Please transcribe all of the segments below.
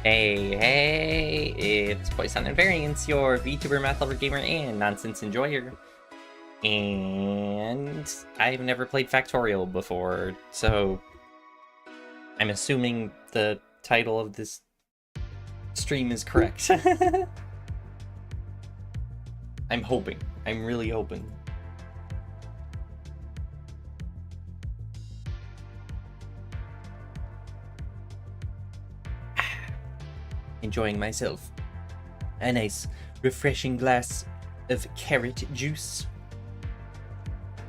Hey, it's Poisson and Variance, your VTuber math lover gamer and nonsense enjoyer. And I've never played Factorio before, so I'm assuming the title of this stream is correct. I'm hoping. I'm really hoping. Enjoying myself. A nice, refreshing glass of carrot juice.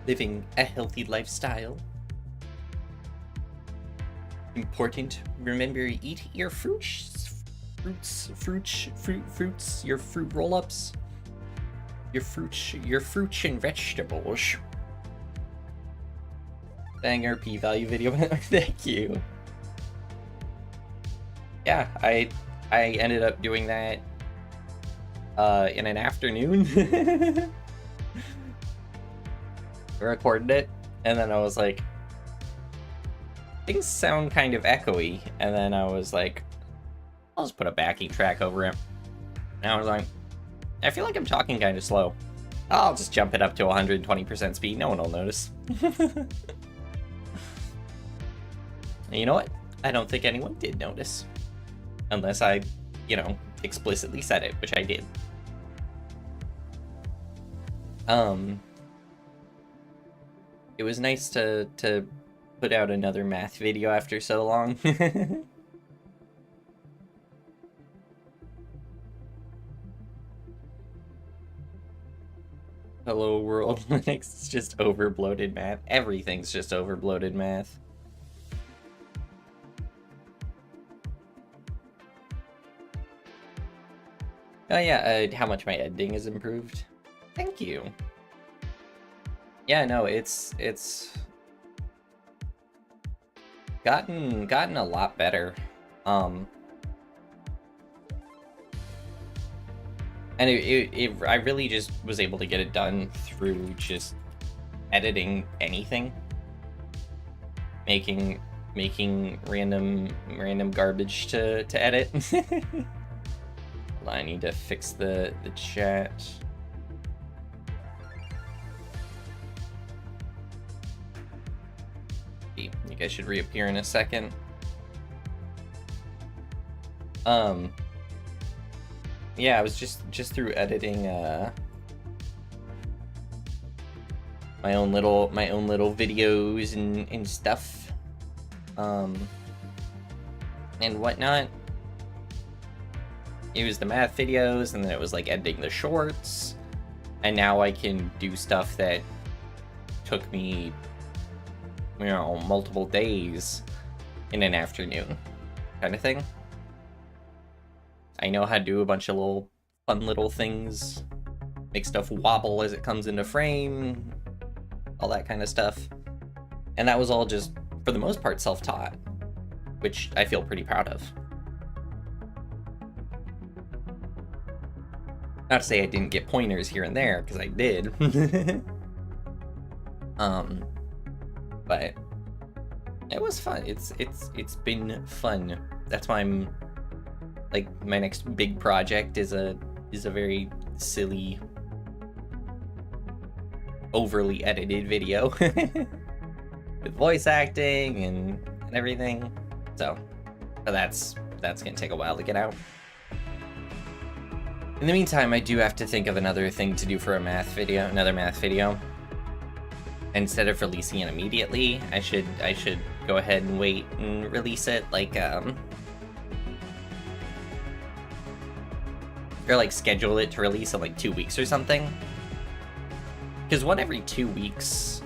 Living a healthy lifestyle. Important. Remember, eat your fruits, your fruit roll-ups, your fruits and vegetables. Banger p-value video. Thank you. Yeah, I ended up doing that in an afternoon. I recorded it, and then I was like, things sound kind of echoey, and then I was like, I'll just put a backing track over it. And I was like, I feel like I'm talking kind of slow. I'll just jump it up to 120% speed, no one will notice. And you know what? I don't think anyone did notice. Unless I, explicitly said it, which I did. It was nice to put out another math video after so long. Hello world, Linux is just overbloated math. Everything's just overbloated math. Oh yeah, how much my editing has improved. Thank you. Yeah, no, it's gotten a lot better. And I really just was able to get it done through just editing anything, making random garbage to edit. I need to fix the chat. You guys should reappear in a second. Yeah, I was just through editing my own little videos and stuff, and whatnot. It was the math videos, and then it was like editing the shorts, and now I can do stuff that took me, multiple days in an afternoon, kind of thing. I know how to do a bunch of fun little things, make stuff wobble as it comes into frame, all that kind of stuff. And that was all just, for the most part, self-taught, which I feel pretty proud of. Not to say I didn't get pointers here and there, because I did. But it was fun. It's been fun. That's why I'm like, my next big project is a very silly, overly edited video with voice acting and everything. So that's gonna take a while to get out. In the meantime, I do have to think of another thing to do for another math video. Instead of releasing it immediately, I should go ahead and wait and release it like or like schedule it to release in like 2 weeks or something. Because one every 2 weeks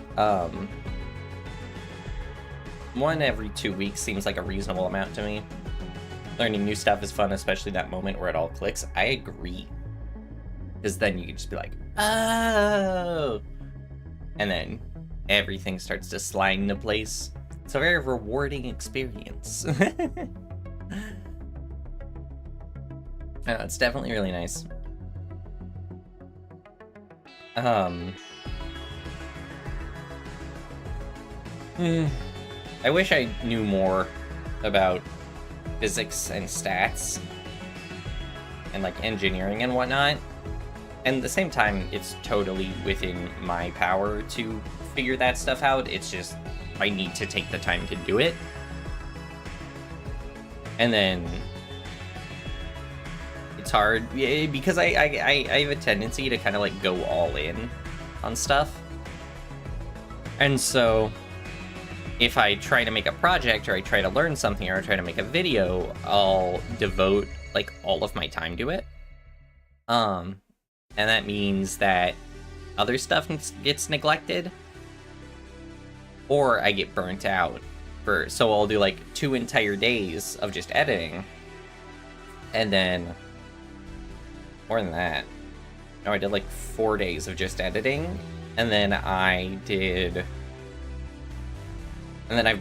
seems like a reasonable amount to me. Learning new stuff is fun, especially that moment where it all clicks. I agree. Because then you can just be like, oh! And then everything starts to slide into place. It's a very rewarding experience. It's definitely really nice. I wish I knew more about physics and stats and like engineering and whatnot. And at the same time, it's totally within my power to figure that stuff out. It's just I need to take the time to do it. And then it's hard because I have a tendency to kind of like go all in on stuff. And so if I try to make a project or I try to learn something or I try to make a video, I'll devote like all of my time to it. And that means that other stuff gets neglected or I get burnt out. So I'll do like 2 entire days of just editing, and then more than that. No, I did like 4 days of just editing, and then I've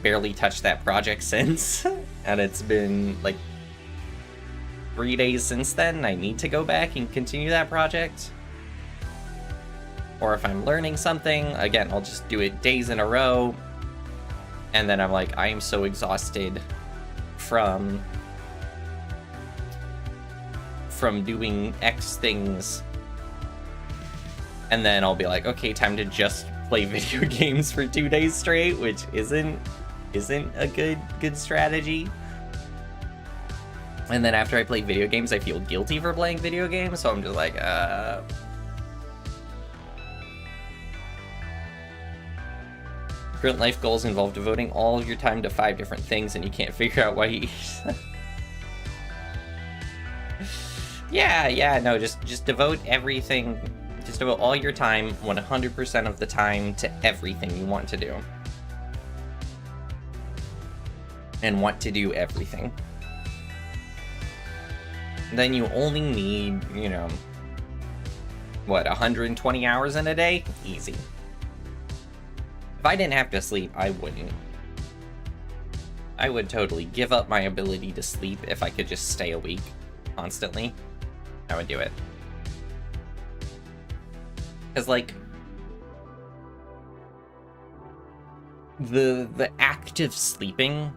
barely touched that project since, and it's been like 3 days since then. I need to go back and continue that project. Or if I'm learning something, again, I'll just do it days in a row. And then I'm like, I am so exhausted from doing X things. And then I'll be like, okay, time to just play video games for 2 days straight, which isn't a good strategy. And then after I play video games, I feel guilty for playing video games, so I'm just like, Current life goals involve devoting all of your time to 5 different things, and you can't figure out why you... Yeah, no, just devote everything, just devote all your time, 100% of the time, to everything you want to do. And want to do everything. Then you only need, 120 hours in a day? Easy. If I didn't have to sleep, I wouldn't. I would totally give up my ability to sleep if I could just stay awake constantly. I would do it. Because, like, the act of sleeping,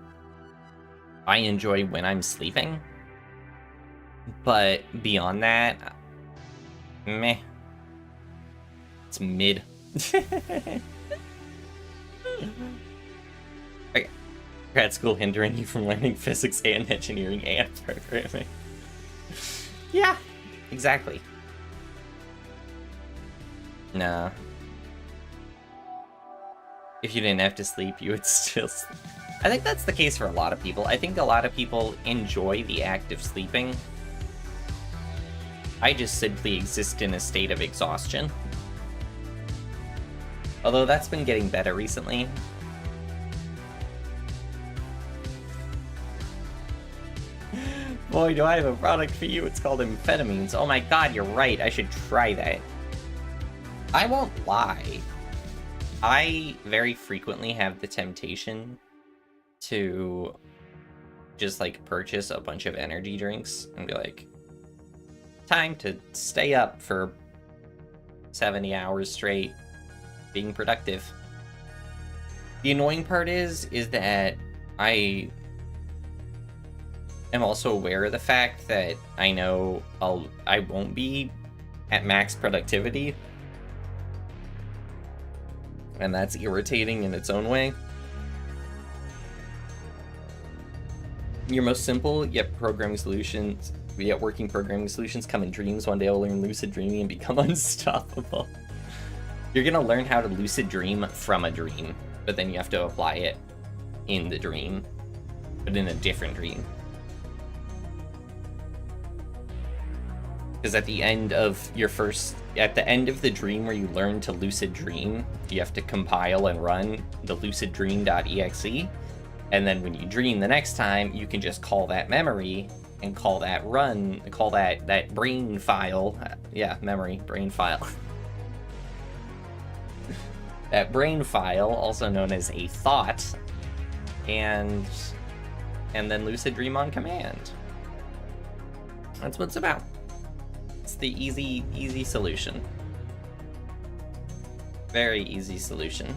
I enjoy when I'm sleeping. But beyond that, meh. It's mid. Okay. Grad school hindering you from learning physics and engineering and programming. Yeah, exactly. Nah. If you didn't have to sleep, you would still sleep. I think that's the case for a lot of people. I think a lot of people enjoy the act of sleeping. I just simply exist in a state of exhaustion. Although that's been getting better recently. Boy, do I have a product for you. It's called amphetamines. Oh my god, you're right. I should try that. I won't lie. I very frequently have the temptation to just, like, purchase a bunch of energy drinks and be like, time to stay up for 70 hours straight. Being productive. The annoying part is that I am also aware of the fact that I know I won't be at max productivity, and that's irritating in its own way. Your most simple yet working programming solutions come in dreams. One day I'll learn lucid dreaming and become unstoppable. You're gonna learn how to lucid dream from a dream, but then you have to apply it in the dream, but in a different dream. Because at the end of the dream where you learn to lucid dream, you have to compile and run the luciddream.exe, and then when you dream the next time, you can just call that memory and call that brain file. Yeah, memory, brain file. That brain file, also known as a thought, and then lucid dream on command. That's what it's about. It's the easy solution. Very easy solution.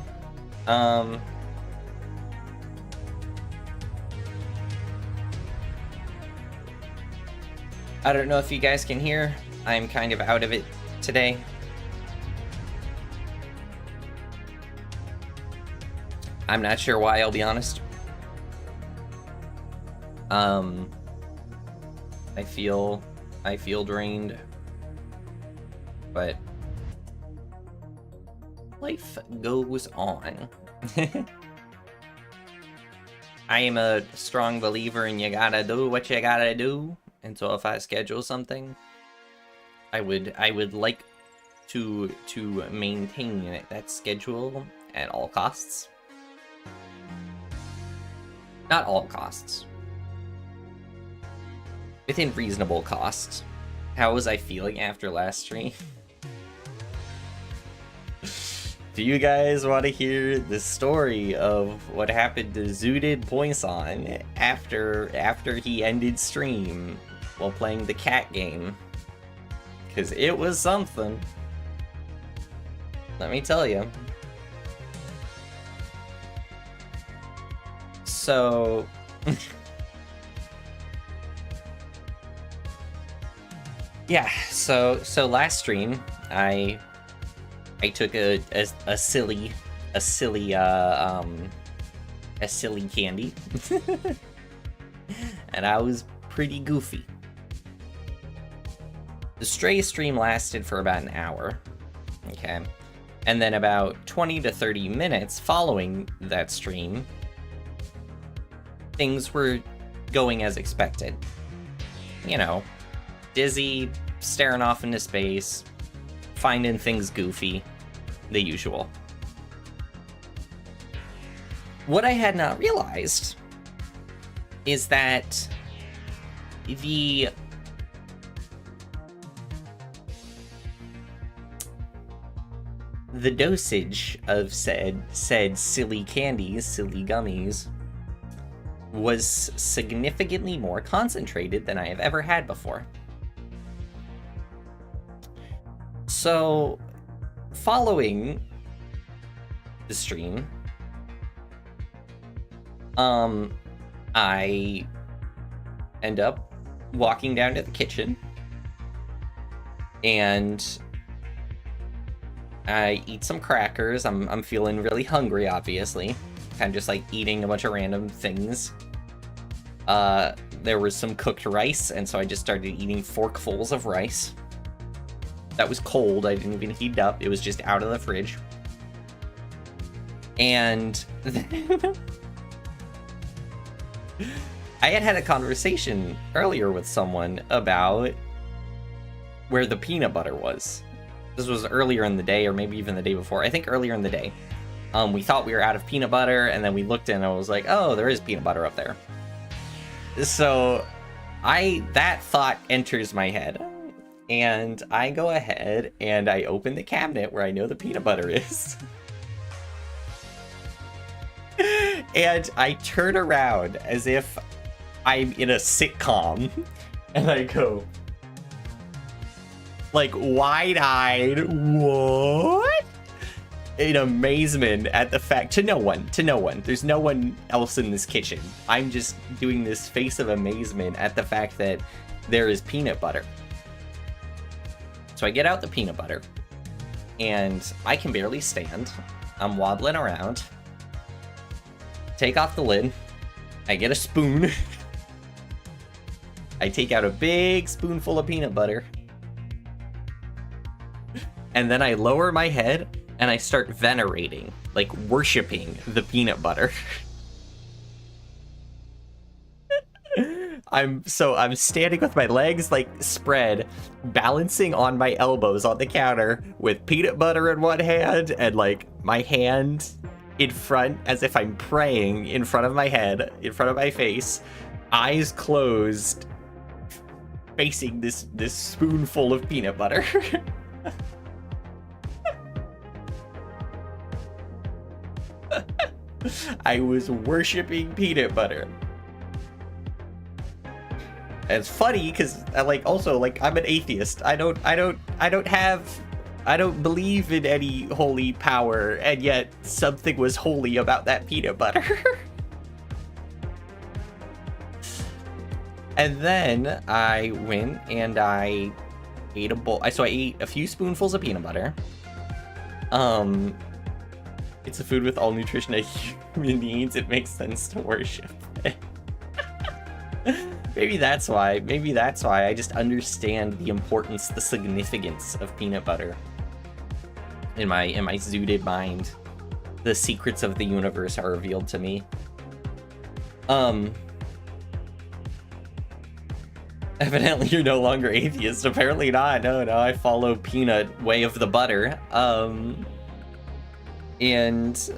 I don't know if you guys can hear. I'm kind of out of it today. I'm not sure why, I'll be honest. I feel drained. But life goes on. I am a strong believer in you gotta do what you gotta do. And so if I schedule something, I would like to maintain that schedule at all costs. Not all costs. Within reasonable costs. How was I feeling after last stream? Do you guys want to hear the story of what happened to Zooted Poisson after he ended stream while playing the cat game? Because it was something. Let me tell you. So... yeah, so last stream, I took a silly candy, and I was pretty goofy. The Stray stream lasted for about an hour, okay, and then about 20 to 30 minutes following that stream, things were going as expected. You know, dizzy, staring off into space, finding things goofy, the usual. What I had not realized is that the dosage of said silly candies, silly gummies, was significantly more concentrated than I have ever had before. So, following the stream, I end up walking down to the kitchen, and I eat some crackers. I'm feeling really hungry, obviously. Kind of just like eating a bunch of random things. There was some cooked rice, and so I just started eating forkfuls of rice. That was cold. I didn't even heat it up. It was just out of the fridge. And I had a conversation earlier with someone about where the peanut butter was. This was earlier in the day, or maybe even the day before. I think earlier in the day. We thought we were out of peanut butter, and then we looked and I was like, oh, there is peanut butter up there. So that thought enters my head. And I go ahead and I open the cabinet where I know the peanut butter is. And I turn around as if I'm in a sitcom. And I go, like, wide-eyed, what? In amazement at the fact, to no one. There's no one else in this kitchen. I'm just doing this face of amazement at the fact that there is peanut butter. So I get out the peanut butter, and I can barely stand. I'm wobbling around. Take off the lid. I get a spoon. I take out a big spoonful of peanut butter. And then I lower my head, and I start venerating, like worshiping the peanut butter. I'm standing with my legs like spread, balancing on my elbows on the counter with peanut butter in one hand and like my hand in front as if I'm praying in front of my head, in front of my face, eyes closed, facing this spoonful of peanut butter. I was worshiping peanut butter. And it's funny because I'm an atheist. I don't believe in any holy power, and yet something was holy about that peanut butter. And then I went and I ate a bowl. So I ate a few spoonfuls of peanut butter. It's a food with all nutrition a human needs. It makes sense to worship it. Maybe that's why. Maybe that's why I just understand the importance, the significance of peanut butter. In my zooted mind, the secrets of the universe are revealed to me. Evidently you're no longer atheist. Apparently not. No, I follow peanut way of the butter. And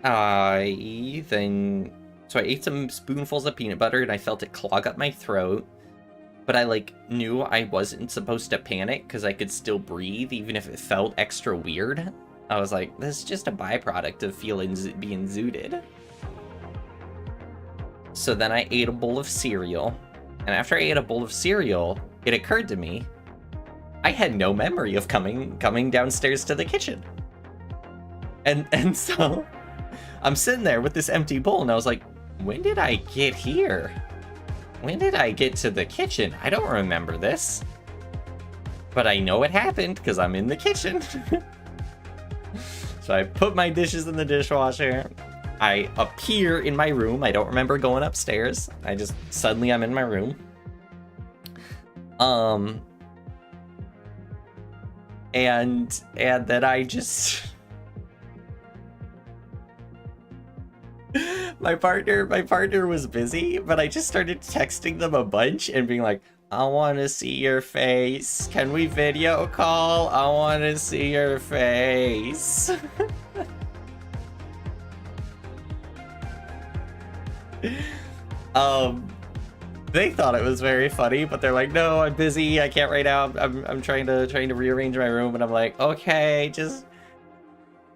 I then... So I ate some spoonfuls of peanut butter and I felt it clog up my throat. But I, like, knew I wasn't supposed to panic because I could still breathe, even if it felt extra weird. I was like, this is just a byproduct of being zooted. So then I ate a bowl of cereal. And after I ate a bowl of cereal, it occurred to me, I had no memory of coming downstairs to the kitchen. And so I'm sitting there with this empty bowl and I was like, when did I get here? When did I get to the kitchen? I don't remember this. But I know it happened because I'm in the kitchen. So I put my dishes in the dishwasher. I appear in my room. I don't remember going upstairs. Suddenly I'm in my room. And then I just... My partner was busy, but I just started texting them a bunch and being like, I want to see your face. Can we video call? I want to see your face. They thought it was very funny, but they're like, no, I'm busy. I can't right now. I'm trying to rearrange my room. And I'm like, okay, just,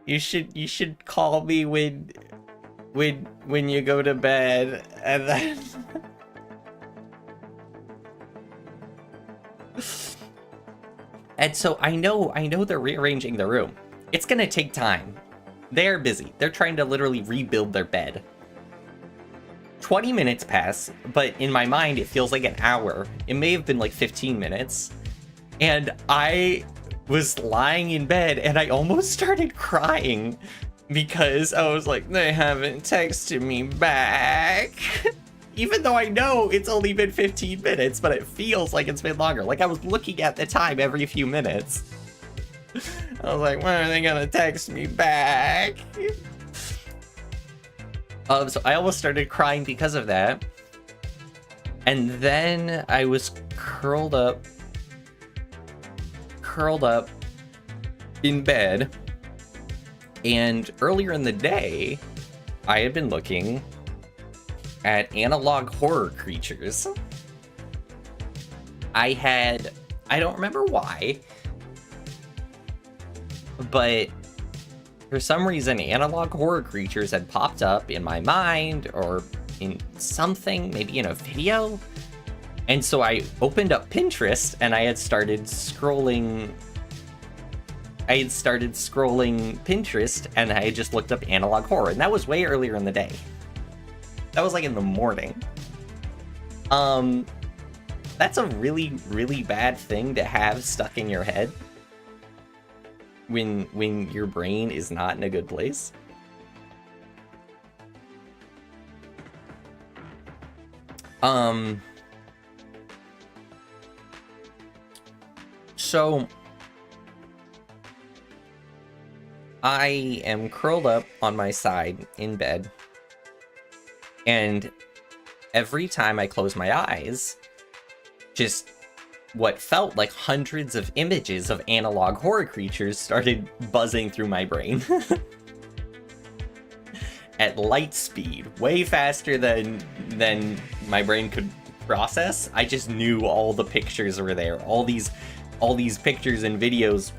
you should call me when you go to bed. And then and so I know they're rearranging the room. It's gonna take time. They're busy. They're trying to literally rebuild their bed. 20 minutes pass, but in my mind it feels like an hour. It may have been like 15 minutes. And I was lying in bed and I almost started crying because I was like, they haven't texted me back. Even though I know it's only been 15 minutes, but it feels like it's been longer. Like I was looking at the time every few minutes. I was like, when are they gonna text me back? So I almost started crying because of that. And then I was curled up in bed. And earlier in the day, I had been looking at analog horror creatures. I don't remember why, but for some reason, analog horror creatures had popped up in my mind or in something, maybe in a video. And so I opened up Pinterest and I had started scrolling Pinterest and I had just looked up analog horror. And that was way earlier in the day. That was like in the morning. That's a really, really bad thing to have stuck in your head when your brain is not in a good place. So I am curled up on my side in bed, and every time I close my eyes, just what felt like hundreds of images of analog horror creatures started buzzing through my brain. At light speed, way faster than my brain could process. I just knew all the pictures were there. All these pictures and videos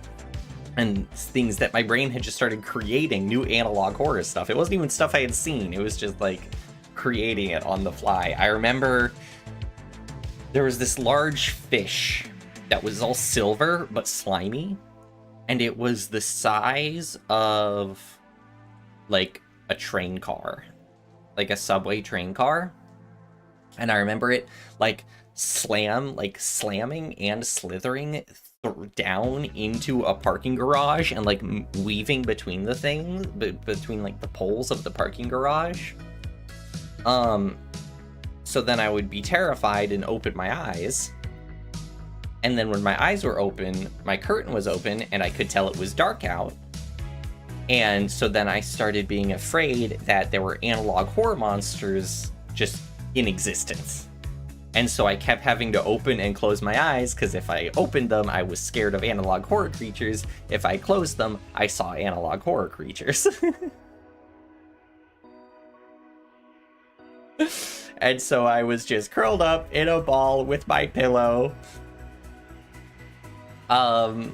and things that my brain had just started creating new analog horror stuff. It wasn't even stuff I had seen. It was just like creating it on the fly. I remember there was this large fish that was all silver but slimy, and it was the size of like a train car, like a subway train car. And I remember it like slamming and slithering down into a parking garage and like weaving between the things, between like the poles of the parking garage. So then I would be terrified and open my eyes. And then when my eyes were open, my curtain was open and I could tell it was dark out. And so then I started being afraid that there were analog horror monsters just in existence. And so I kept having to open and close my eyes, because if I opened them, I was scared of analog horror creatures. If I closed them, I saw analog horror creatures. And so I was just curled up in a ball with my pillow. And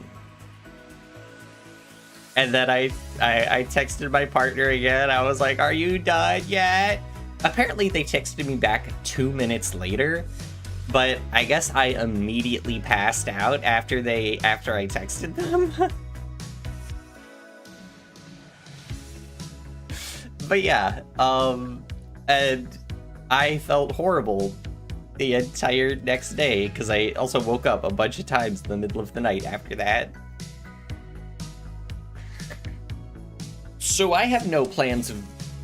then I texted my partner again. I was like, "Are you done yet?" Apparently they texted me back 2 minutes later, but I guess I immediately passed out after I texted them. But yeah, and I felt horrible the entire next day, because I also woke up a bunch of times in the middle of the night after that. So I have no plans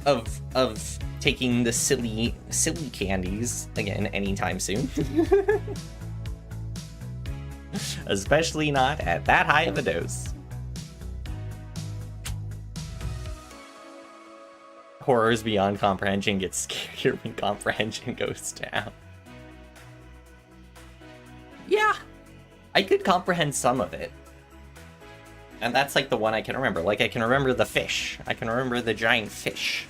of taking the silly candies again anytime soon. Especially not at that high of a dose. Horrors beyond comprehension get scarier when comprehension goes down. Yeah, I could comprehend some of it. And that's like the one I can remember. Like, I can remember the fish. I can remember the giant fish.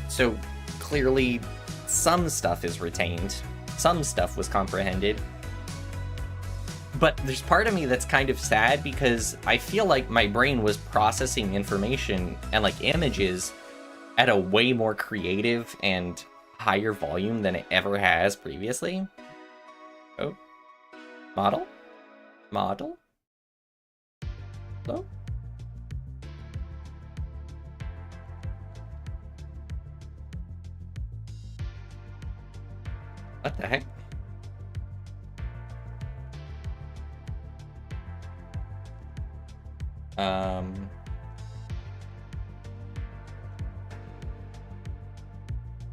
So clearly some stuff is retained. Some stuff was comprehended. But there's part of me that's kind of sad, because I feel like my brain was processing information and like images at a way more creative and higher volume than it ever has previously. Oh. Model? Model? Hello? What the heck?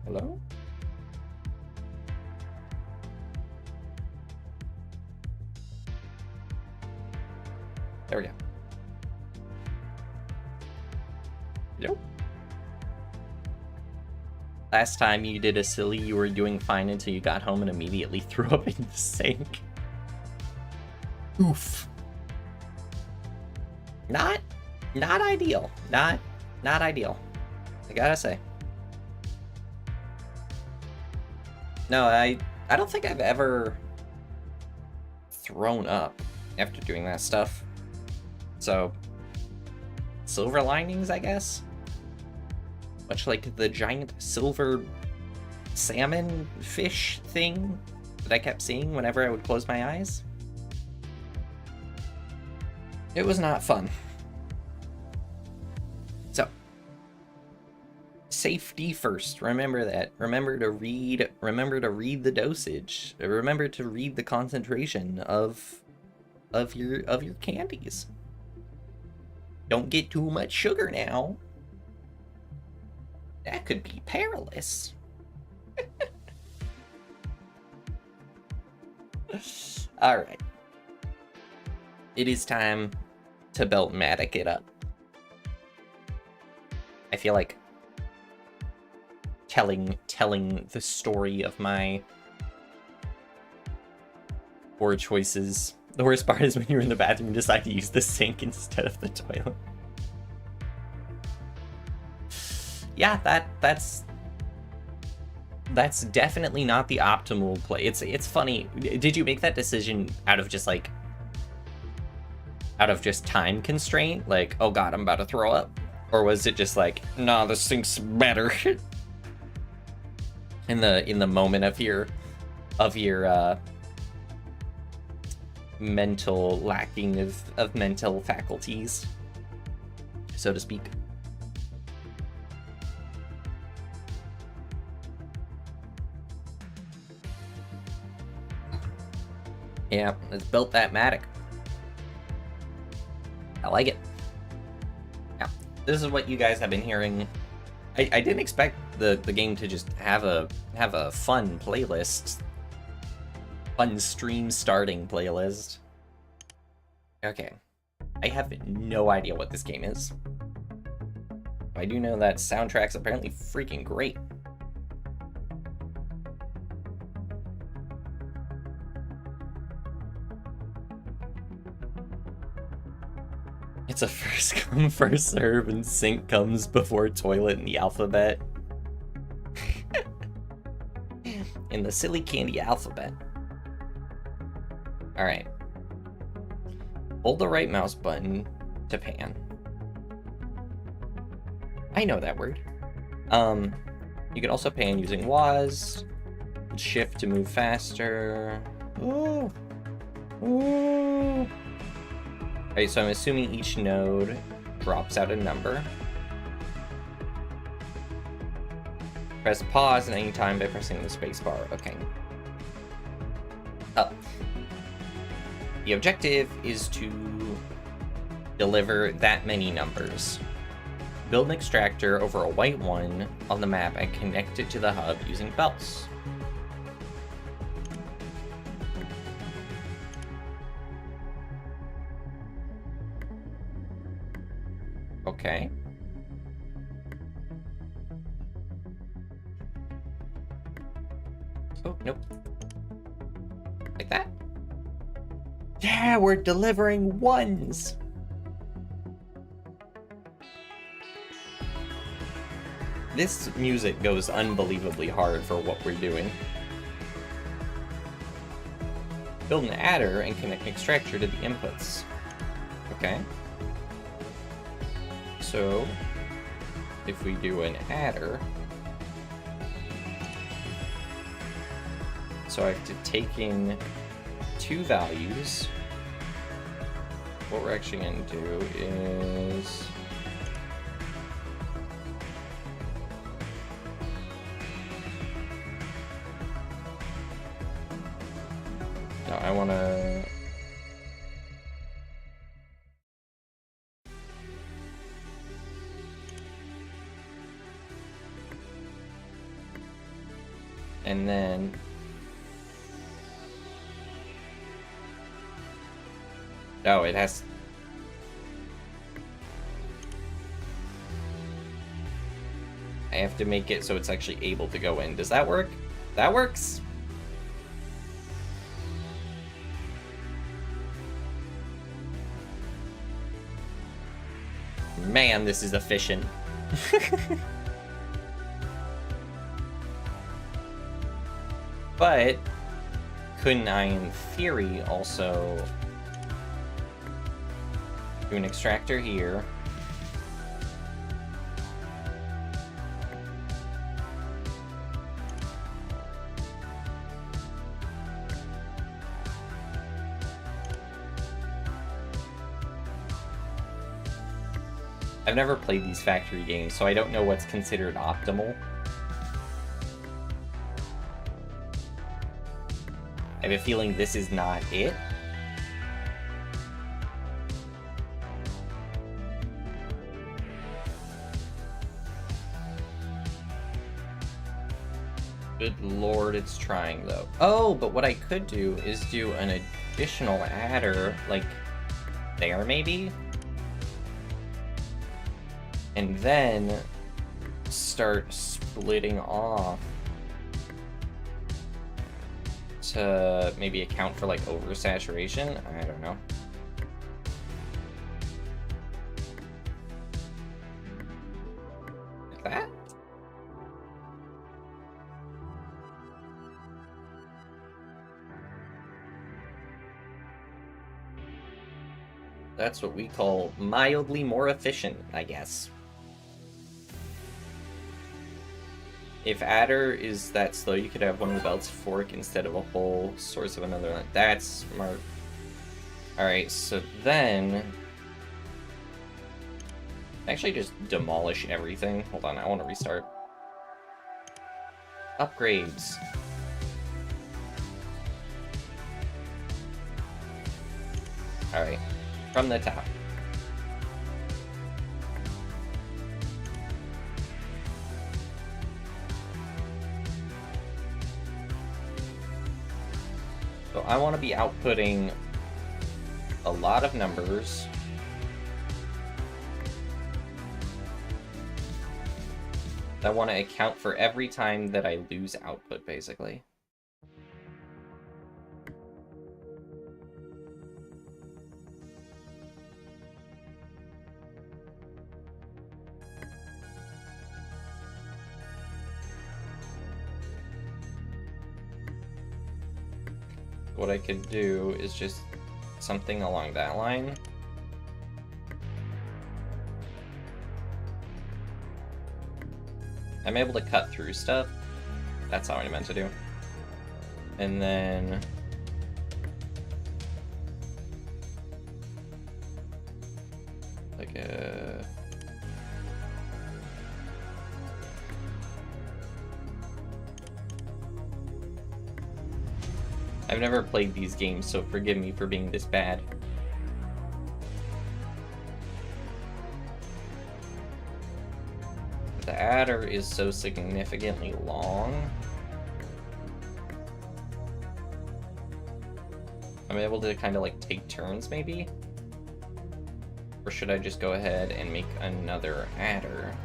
Hello? There we go. Nope. Last time you did a silly, you were doing fine until you got home and immediately threw up in the sink. Oof. Not ideal. Not ideal. I gotta say. No, I don't think I've ever thrown up after doing that stuff. So, silver linings, I guess? Much like the giant silver salmon fish thing that I kept seeing whenever I would close my eyes. It was not fun. So, safety first. Remember that. Remember to read the dosage. Remember to read the concentration of your candies. Don't get too much sugar now. That could be perilous. All right. It is time to Beltmatic it up. I feel like telling the story of my poor choices. The worst part is when you're in the bathroom and decide to use the sink instead of the toilet. Yeah, that's definitely not the optimal play. It's funny. Did you make that decision out of just time constraint? Like, oh god, I'm about to throw up? Or was it just like, nah, the sink's better? in the moment of your mental lacking of mental faculties, so to speak. Yeah, it's Beltmatic. I like it. Yeah, this is what you guys have been hearing. I didn't expect the game to just have a fun playlist, fun stream starting playlist. Okay, I have no idea what this game is. I do know that soundtrack's apparently freaking great. It's a first come, first serve, and sync comes before toilet in the alphabet. In the silly candy alphabet. Alright. Hold the right mouse button to pan. I know that word. You can also pan using WASD. Shift to move faster. Ooh. Ooh. Alright, so I'm assuming each node drops out a number. Press pause at any time by pressing the spacebar. Okay. Up. The objective is to deliver that many numbers. Build an extractor over a white one on the map and connect it to the hub using belts. Okay. Oh, nope. Like that? Yeah, we're delivering ones! This music goes unbelievably hard for what we're doing. Build an adder and connect an extractor to the inputs. Okay. So, if we do an adder, so I have to take in two values. What we're actually going to do is no, I want to and then oh, it has I have to make it so it's actually able to go in. Does that work? That works? Man, this is efficient. But couldn't I, in theory, also do an extractor here? I've never played these factory games, so I don't know what's considered optimal. I have a feeling this is not it. Good lord, it's trying though. Oh, but what I could do is do an additional adder, like there maybe? And then start splitting off to maybe account for like oversaturation. I don't know. Like that? That's what we call mildly more efficient, I guess. If adder is that slow, you could have one of the belts fork instead of a whole source of another line. That's smart. Alright, so then actually just demolish everything. Hold on, I want to restart. Upgrades. Alright, from the top. So I want to be outputting a lot of numbers. I want to account for every time that I lose output, basically. What I could do is just something along that line. I'm able to cut through stuff. That's how I meant to do. And then like a I've never played these games, so forgive me for being this bad. The adder is so significantly long. I'm able to kind of like take turns, maybe? Or should I just go ahead and make another adder?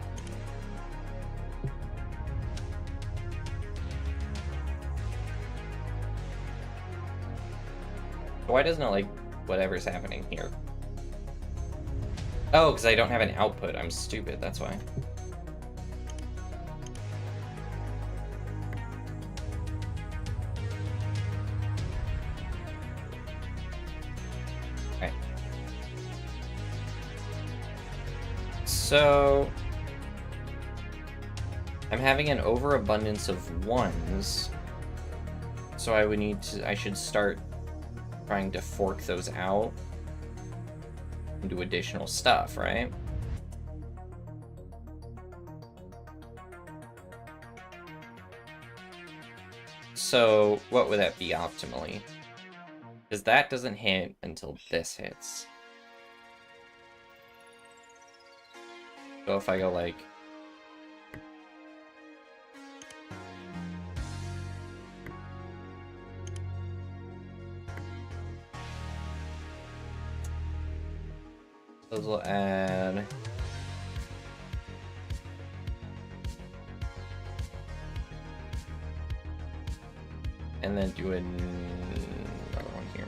Why doesn't it like whatever's happening here? Oh, because I don't have an output. I'm stupid, that's why. Okay. So I'm having an overabundance of ones. So I should start trying to fork those out and do additional stuff, right? So what would that be optimally? Because that doesn't hit until this hits. So if I go like those will add and then do another one here.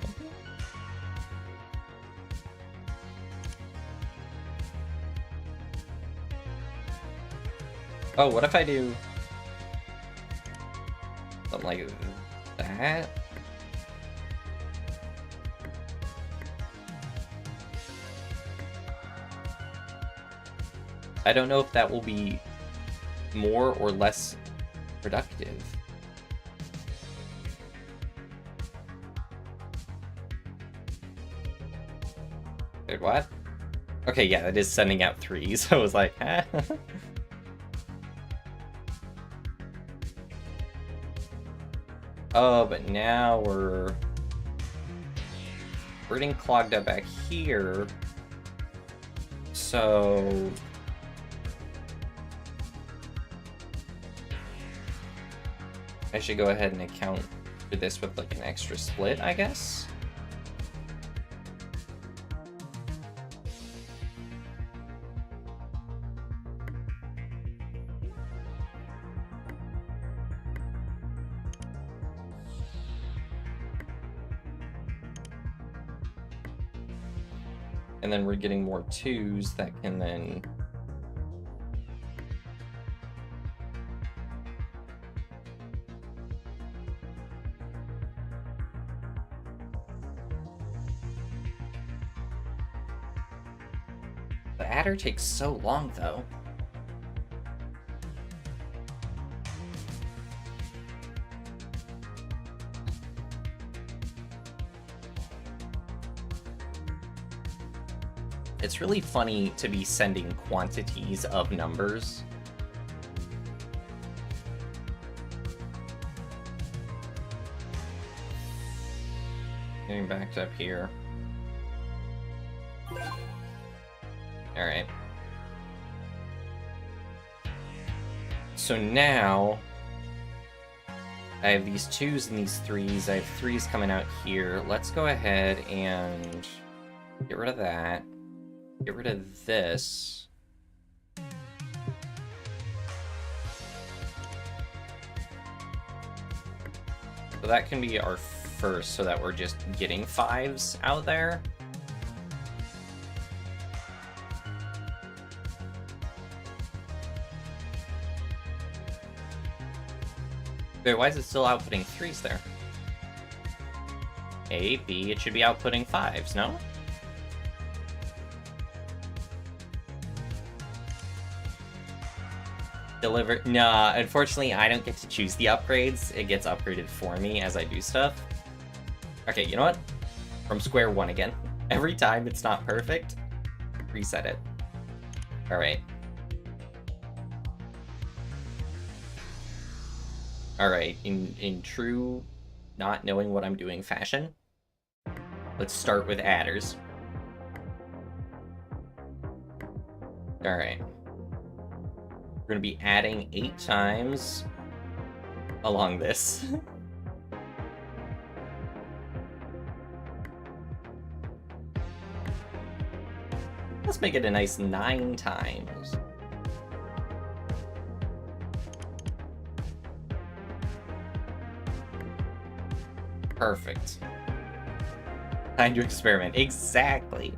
Oh, what if I do something like that? I don't know if that will be more or less productive. Wait, what? Okay, yeah, that is sending out 3s. I was like, eh. Oh, but now we're getting clogged up back here. So I should go ahead and account for this with like an extra split, I guess. And then we're getting more 2s that can then the adder takes so long though. It's really funny to be sending quantities of numbers. Getting backed up here. Alright. So now, I have these 2s and these 3s. I have 3s coming out here. Let's go ahead and get rid of that. Get rid of this. So that can be our first, so that we're just getting 5s out there. Wait, why is it still outputting 3s there? A, B, it should be outputting 5s, no? Deliver. Nah, unfortunately, I don't get to choose the upgrades. It gets upgraded for me as I do stuff. Okay, you know what? From square one again. Every time it's not perfect, reset it. Alright. Alright, in true not knowing what I'm doing fashion, let's start with adders. Alright. We're going to be adding 8 times along this. Let's make it a nice 9 times. Perfect. Time to experiment. Exactly.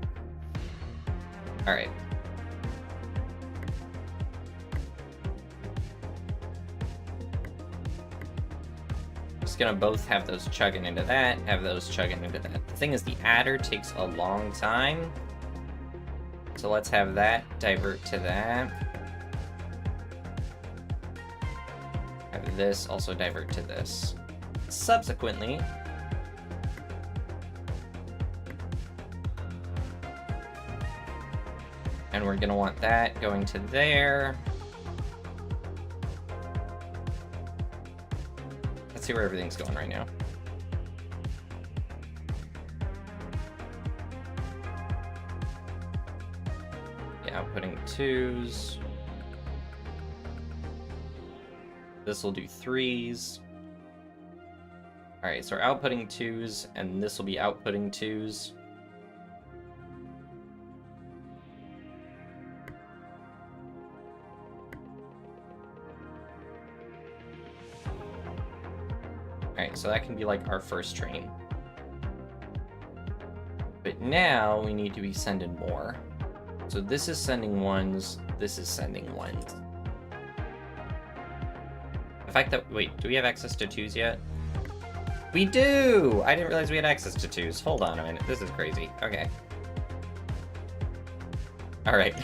Alright. Just gonna both have those chugging into that, have those chugging into that. The thing is, the adder takes a long time. So let's have that divert to that. Have this also divert to this. Subsequently, and we're gonna want that going to there. Let's see where everything's going right now. Yeah, outputting 2s. This will do 3s. Alright, so we're outputting 2s, and this will be outputting 2s. Alright, so that can be like our first train. But now we need to be sending more. So this is sending 1s, this is sending 1s. The fact that, wait, do we have access to 2s yet? We do! I didn't realize we had access to 2s. Hold on a minute, this is crazy. Okay. Alright.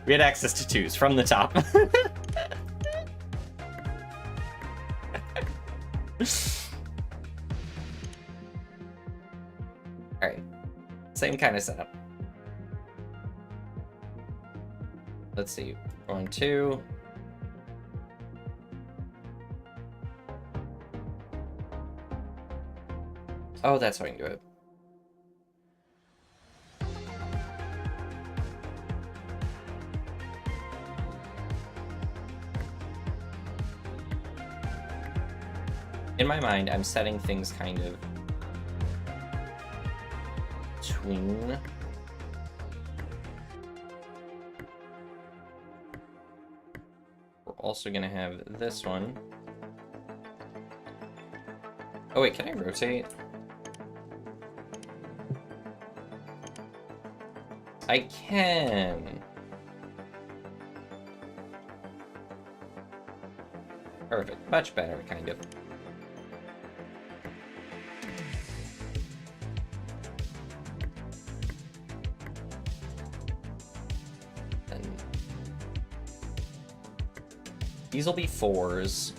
We had access to 2s from the top. Alright. Same kind of setup. Let's see. 1, 2. Oh, that's how I can do it. In my mind, I'm setting things kind of between. We're also gonna have this one. Oh wait, can I rotate? I can. Perfect. Much better, kind of. And these will be 4s.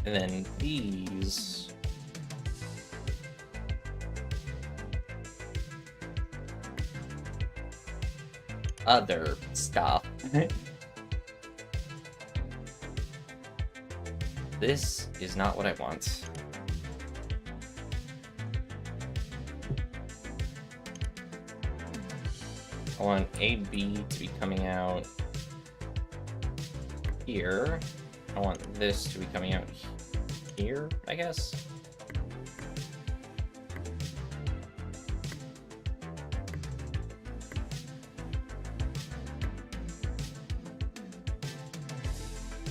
And then these. Other stuff. This is not what I want. I want AB to be coming out here. I want this to be coming out here, I guess.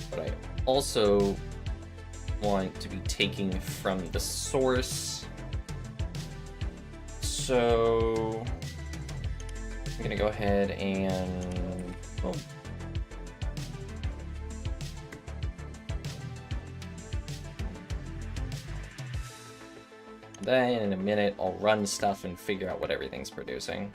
But I also want to be taking from the source. So I'm gonna go ahead and then in a minute I'll run stuff and figure out what everything's producing.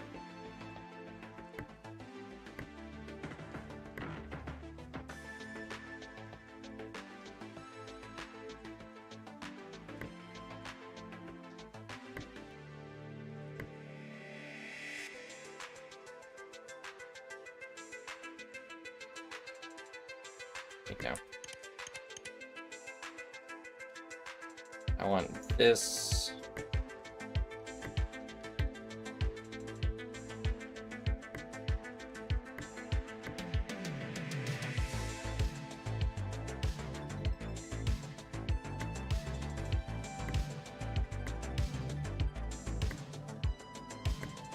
Now, I want this.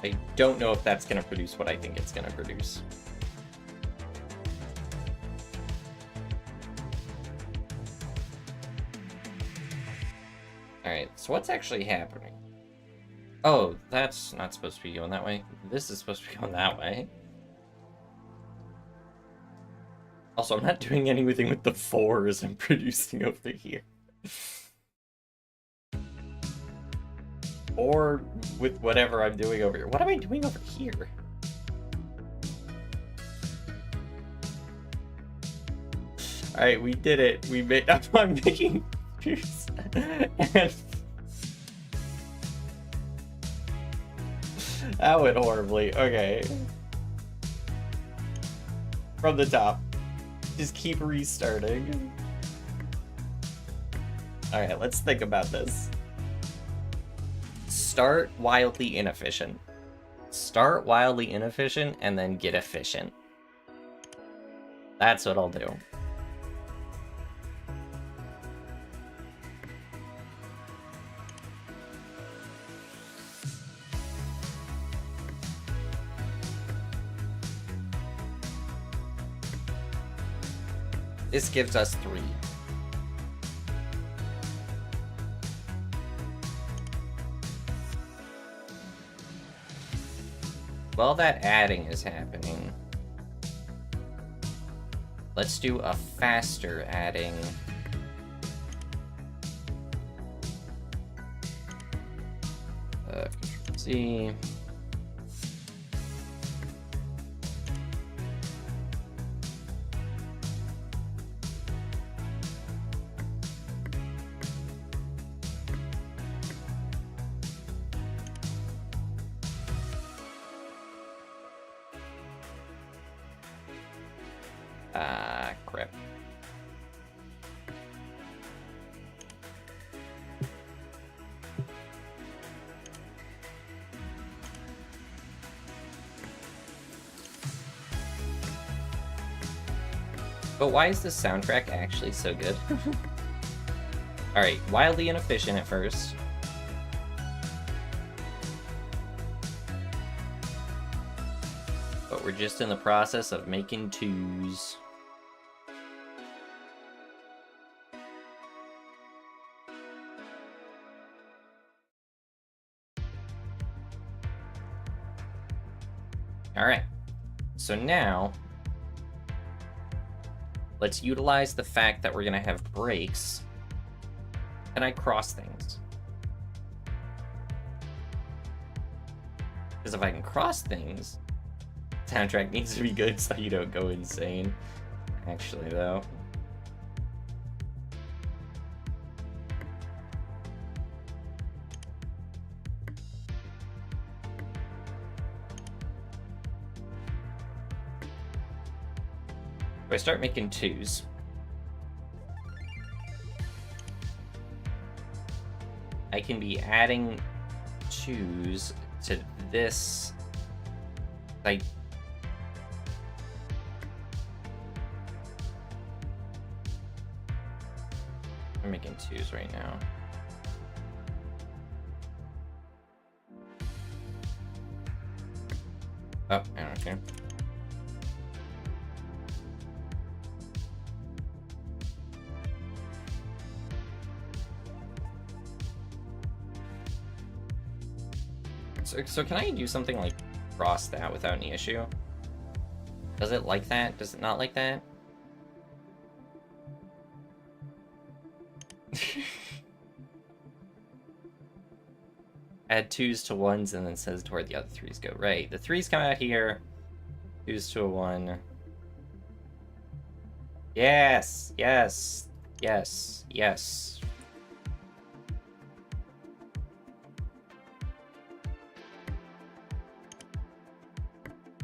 I don't know if that's going to produce what I think it's going to produce. Alright, so what's actually happening? Oh, that's not supposed to be going that way. This is supposed to be going that way. Also, I'm not doing anything with the 4s I'm producing over here. Or with whatever I'm doing over here. What am I doing over here? Alright, we did it. We made... I'm making... and... that went horribly. Okay. From the top. Just keep restarting. Alright, let's think about this. Start wildly inefficient. Start wildly inefficient and then get efficient. That's what I'll do. This gives us 3. While that adding is happening, let's do a faster adding. See. Crap. But why is this soundtrack actually so good? Alright, wildly inefficient at first. But we're just in the process of making 2s. Alright, so now, let's utilize the fact that we're going to have breaks. Can I cross things? Because if I can cross things, soundtrack needs to be good so you don't go insane. Actually, though. If I start making 2s, I can be adding 2s to this I'm making 2s right now. Oh, okay. So can I do something like cross that without any issue? Does it like that? Does it not like that? Add 2s to 1s and then says to where the other 3s go. Right, the 3s come out here. 2s to a 1. Yes, yes, yes, yes.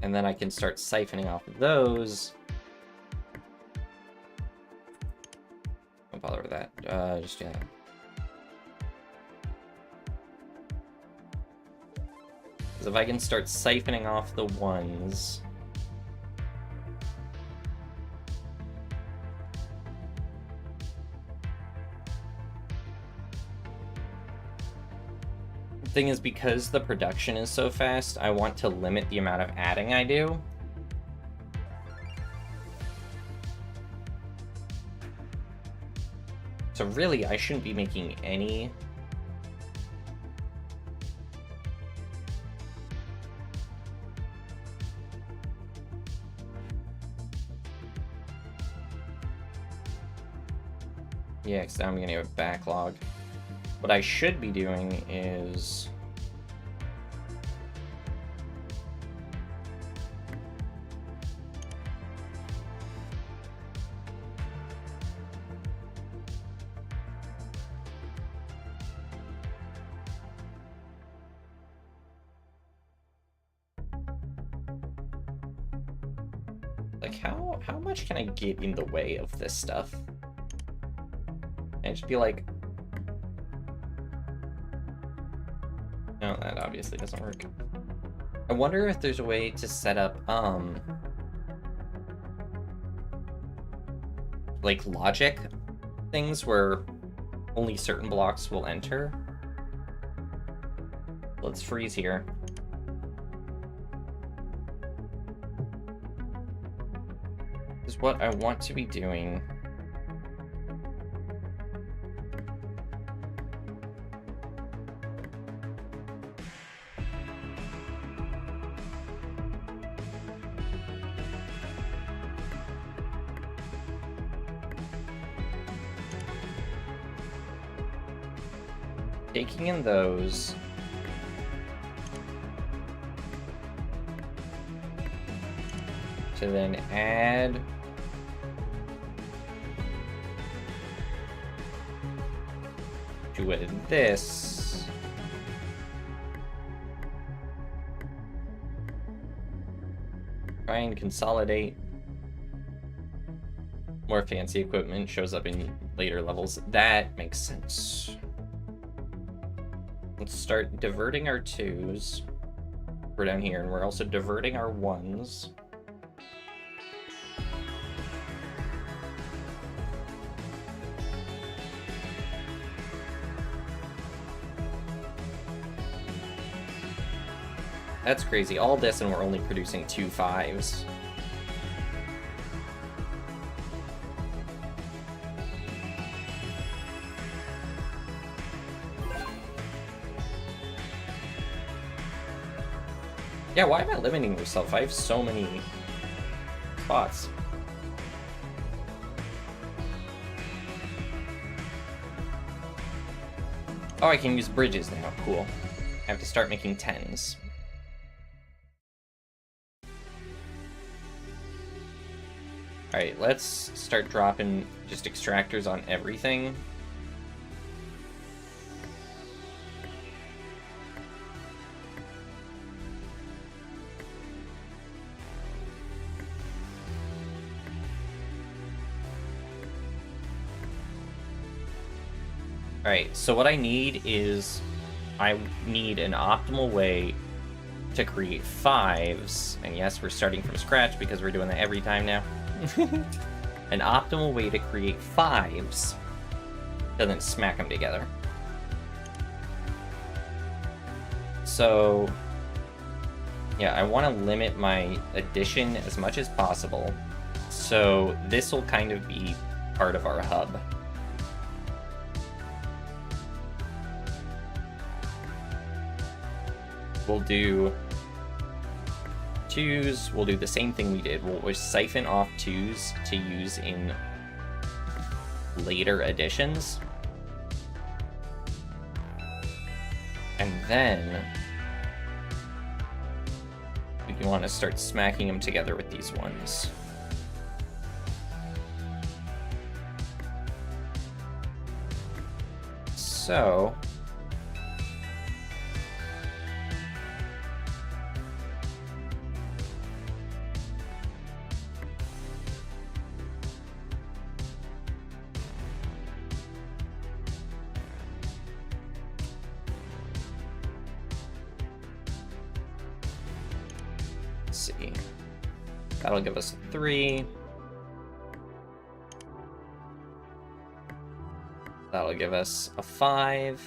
And then I can start siphoning off of those. Don't bother with that. Just yeah. Because if I can start siphoning off the 1s. The thing is, because the production is so fast, I want to limit the amount of adding I do. So really, I shouldn't be making any. Yeah, because now I'm going to have a backlog. What I should be doing is... like, how much can I get in the way of this stuff? And just be like... No, that obviously doesn't work. I wonder if there's a way to set up, like, logic things where only certain blocks will enter. Let's freeze here. Is what I want to be doing. Taking in those. To then add. To this. Try and consolidate. More fancy equipment shows up in later levels. That makes sense. Let's start diverting our 2s. We're down here, and we're also diverting our 1s. That's crazy. All this, and we're only producing 2 5s. Yeah, why am I limiting yourself? I have so many spots. Oh, I can use bridges now. Cool. I have to start making 10s. Alright, let's start dropping just extractors on everything. Alright, so what I need is, I need an optimal way to create 5s, and yes, we're starting from scratch because we're doing that every time now. An optimal way to create 5s doesn't smack them together. So, yeah, I want to limit my addition as much as possible. So this will kind of be part of our hub. We'll do 2s. We'll do the same thing we did. We'll siphon off 2s to use in later additions. And then we want to start smacking them together with these ones. So see. That'll give us a 3. That'll give us a 5.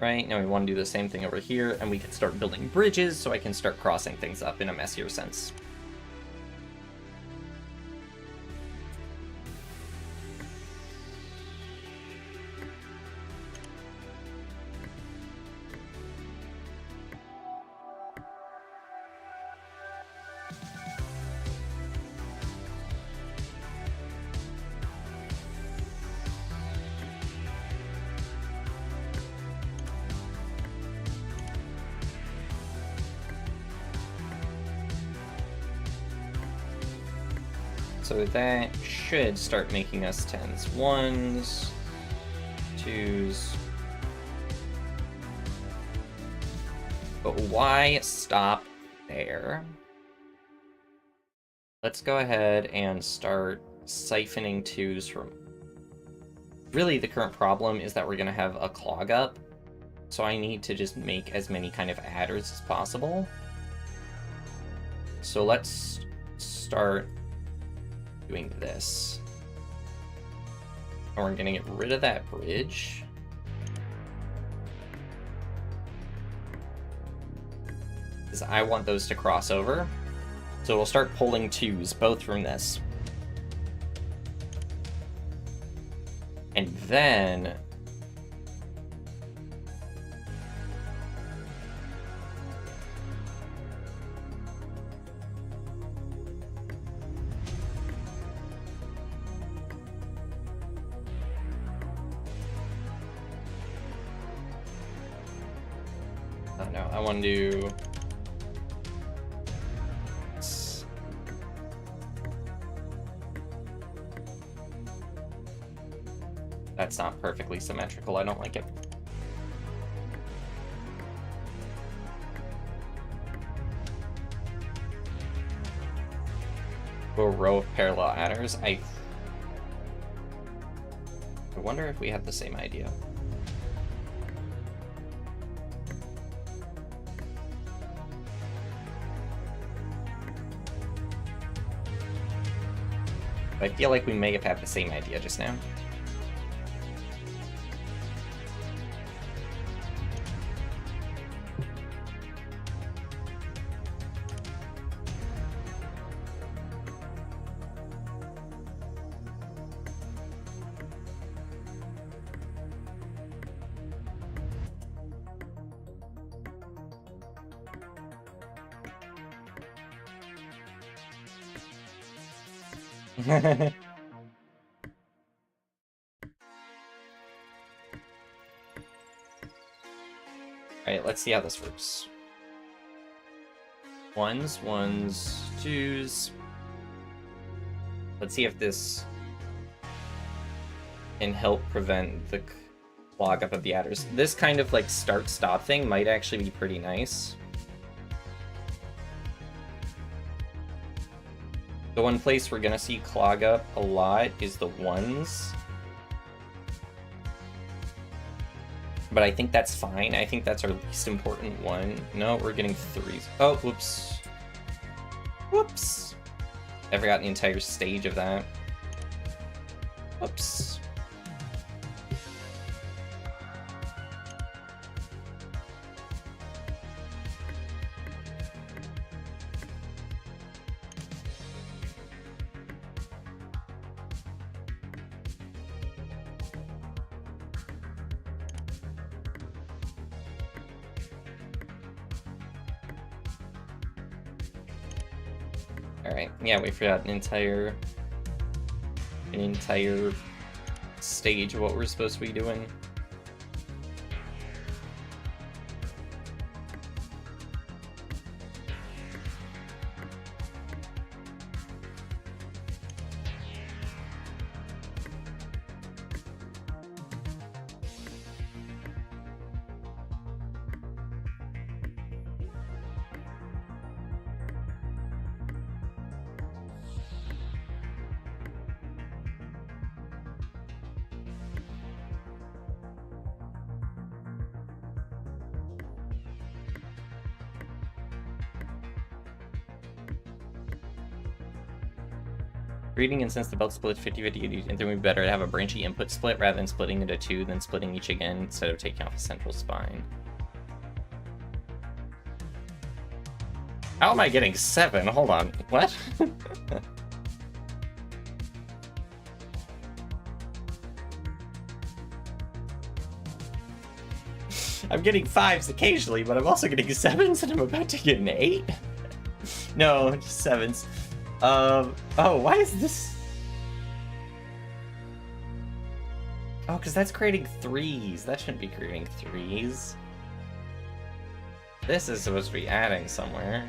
Right, now we want to do the same thing over here, and we can start building bridges so I can start crossing things up in a messier sense. So that should start making us 10s. 1s, 2s. But why stop there? Let's go ahead and start siphoning 2s from... Really, the current problem is that we're going to have a clog up. So I need to just make as many kind of adders as possible. So let's start doing this. And we're gonna get rid of that bridge. Because I want those to cross over. So we'll start pulling 2s, both from this. And then I want to do... That's not perfectly symmetrical. I don't like it. A row of parallel adders. I wonder if we have the same idea. I feel like we may have had the same idea just now. Alright, let's see how this works. 1s, 1s, 2s. Let's see if this can help prevent the clog up of the adders. This kind of like start-stop thing might actually be pretty nice. The one place we're gonna see clog up a lot is the 1s. But I think that's fine. I think that's our least important one. No, we're getting 3s. Oh, whoops. Whoops. I forgot the entire stage of that. Whoops. Alright, yeah, we forgot an entire stage of what we're supposed to be doing. Reading, and since the belt split 50-50, I think it would be better to have a branchy input split rather than splitting into 2, then splitting each again instead of taking off the central spine. How am I getting 7? Hold on. What? I'm getting 5s occasionally, but I'm also getting 7s and I'm about to get an 8? No, just 7s. Oh, why is this? Oh, because that's creating 3s. That shouldn't be creating 3s. This is supposed to be adding somewhere.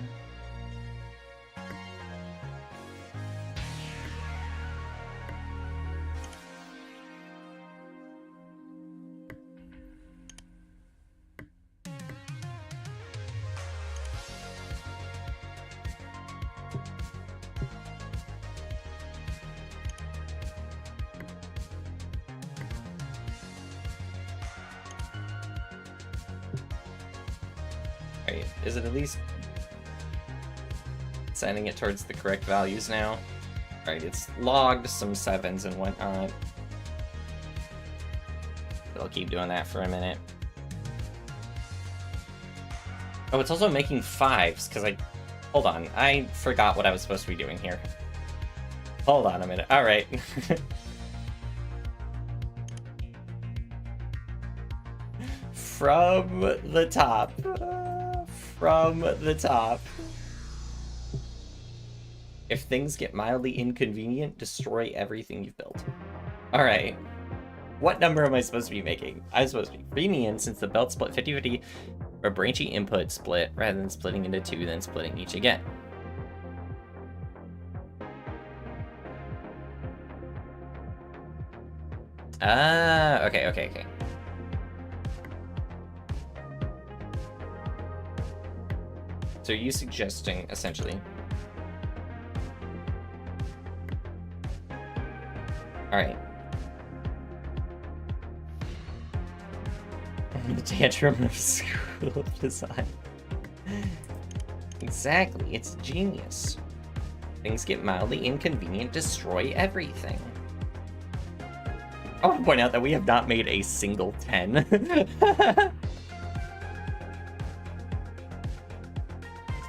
Right, is it at least sending it towards the correct values now? Right, it's logged some 7s and whatnot. I'll keep doing that for a minute. Oh, it's also making 5s, because I... Hold on, I forgot what I was supposed to be doing here. Hold on a minute, alright. From the top. From the top. If things get mildly inconvenient, destroy everything you've built. Alright. What number am I supposed to be making? I'm supposed to be reading in since the belt split 50-50 or branchy input split rather than splitting into 2, then splitting each again. Ah, okay. So are you suggesting, essentially... Alright. The tantrum of school design. Exactly, it's genius. Things get mildly inconvenient, destroy everything. I want to point out that we have not made a single 10.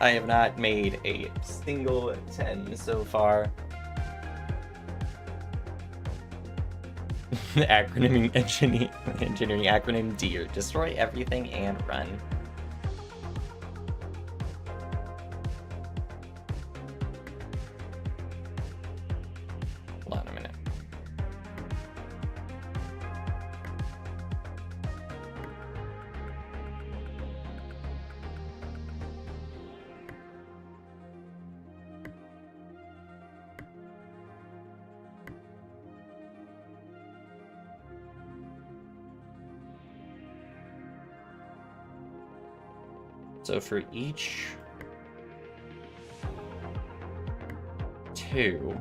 I have not made a single 10 so far. Acronym engineering acronym DEAR. Destroy everything and run. Hold on a minute. So for each 2,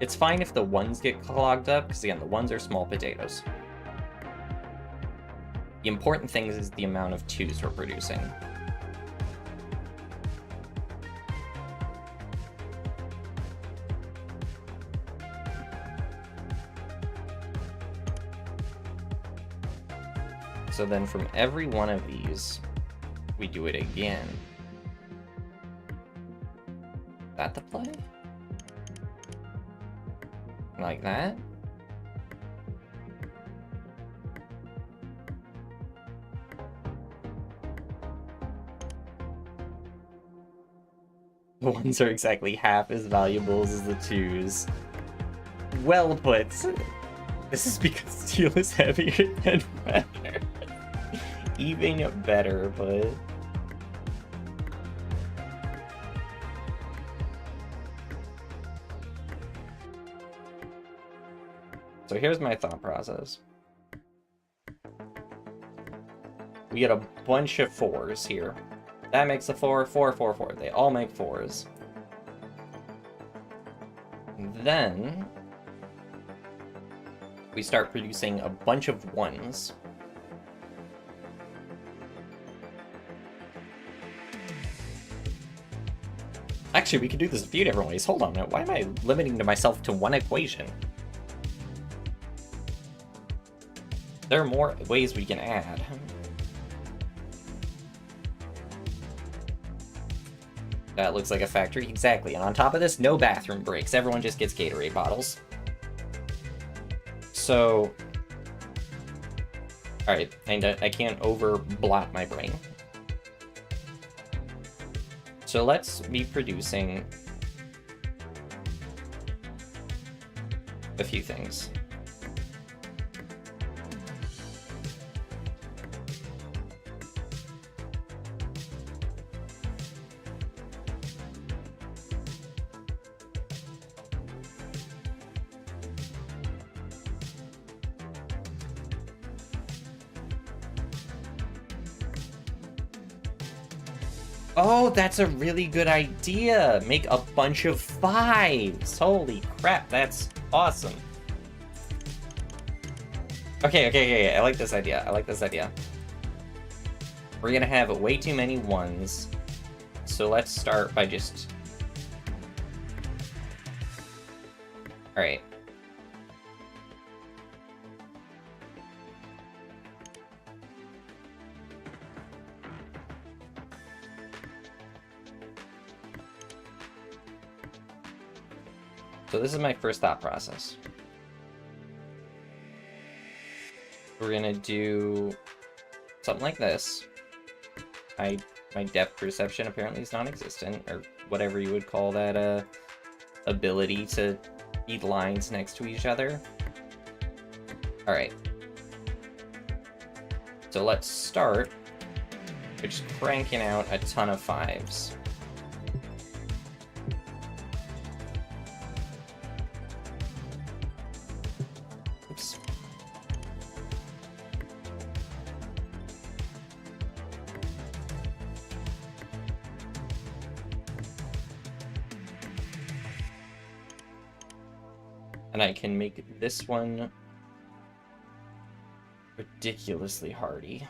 It's fine if the ones get clogged up, because again, the ones are small potatoes. The important thing is the amount of 2s we're producing. So then from every one of these, we do it again. Is that the play? Like that? The ones are exactly half as valuable as the 2s. Well put. This is because steel is heavier than weather. Even better, but... So here's my thought process. We get a bunch of 4s here. That makes a 4, 4, 4, 4. They all make 4s. Then we start producing a bunch of 1s. Actually, we could do this a few different ways. Hold on, why am I limiting myself to one equation? There are more ways we can add. That looks like a factory, exactly. And on top of this, no bathroom breaks. Everyone just gets Gatorade bottles. So, alright, and I can't over-blot my brain. So let's be producing a few things. Oh, that's a really good idea! Make a bunch of 5s! Holy crap, that's awesome. Okay, I like this idea. I like this idea. We're gonna have way too many 1s. So let's start by just... Alright. So this is my first thought process. We're gonna do something like this. My depth perception apparently is non-existent, or whatever you would call that ability to eat lines next to each other. Alright. So let's start by just cranking out a ton of 5s. Oops. And I can make this one ridiculously hardy.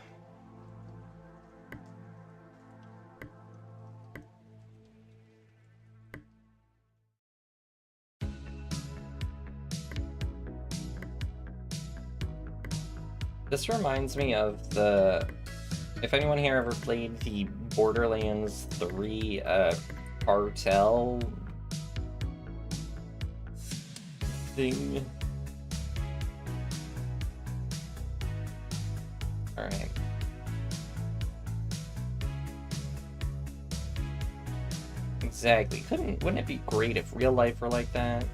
This reminds me of the... If anyone here ever played the Borderlands 3 cartel thing. Alright. Exactly. Wouldn't it be great if real life were like that?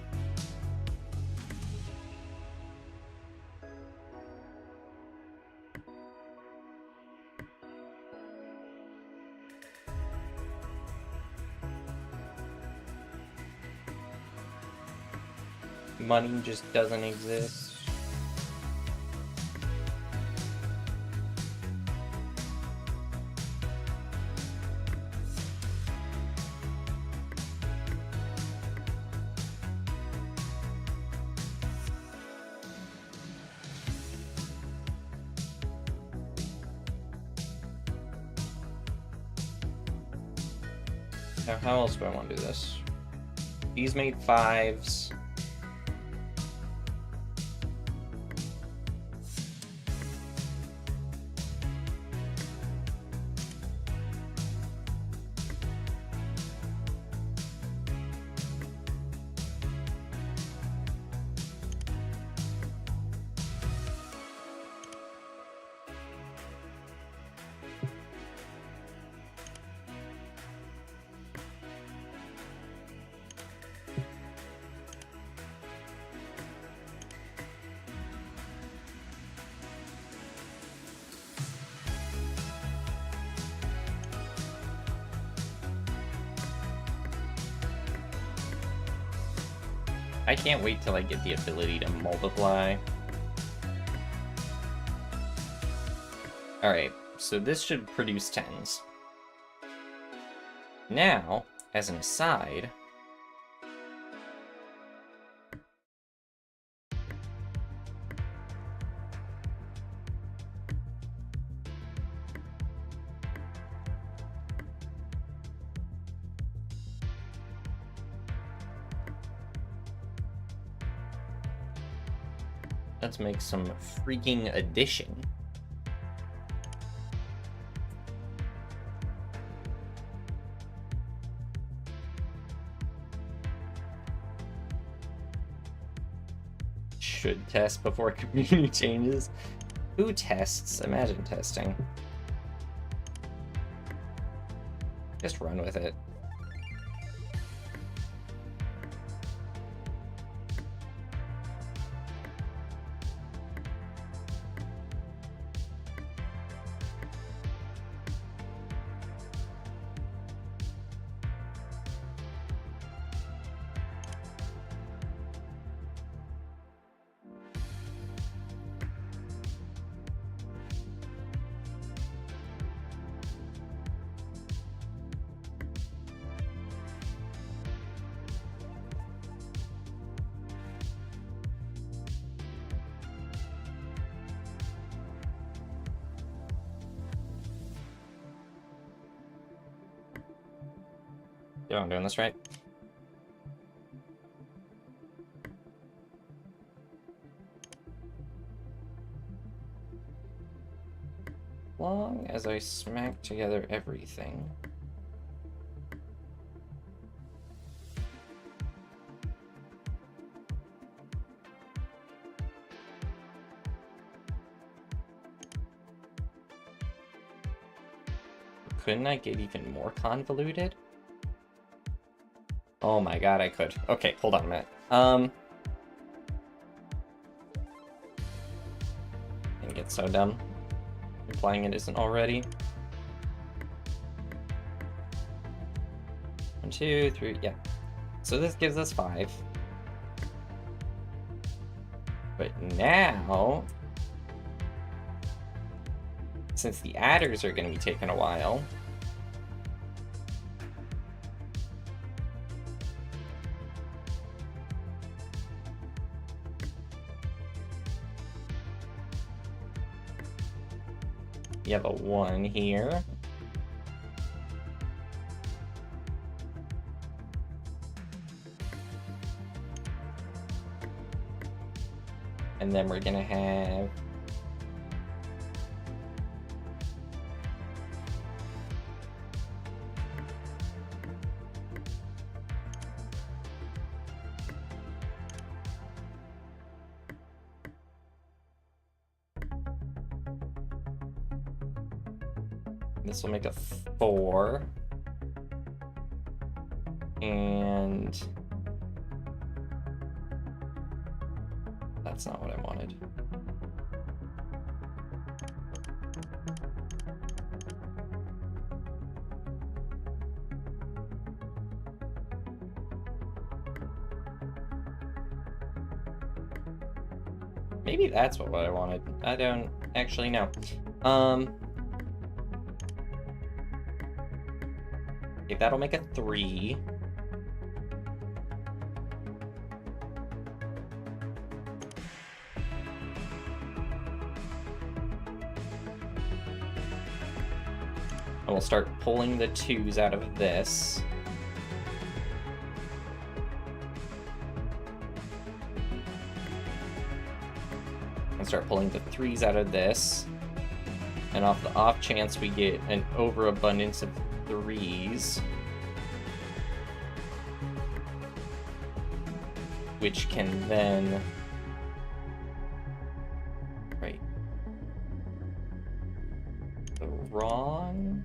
Money just doesn't exist. Now, how else do I want to do this? These made 5s. I can't wait till I get the ability to multiply. Alright, so this should produce 10s. Now, as an aside, let's make some freaking addition. Should test before community changes. Who tests? Imagine testing. Just run with it. Yeah, I'm doing this right. Long as I smack together everything. Couldn't I get even more convoluted? Oh my god, I could. Okay, hold on a minute. I get so dumb. Implying it isn't already. 1, 2, 3, yeah. So this gives us 5. But now, since the adders are going to be taking a while, you have a 1 here. And then we're gonna have this will make a 4. And that's not what I wanted. Maybe that's what I wanted. I don't actually know. Okay, that'll make a 3. And we'll start pulling the 2s out of this. And start pulling the 3s out of this. And off the off chance we get an overabundance of 3s. Which can then... Right. The wrong...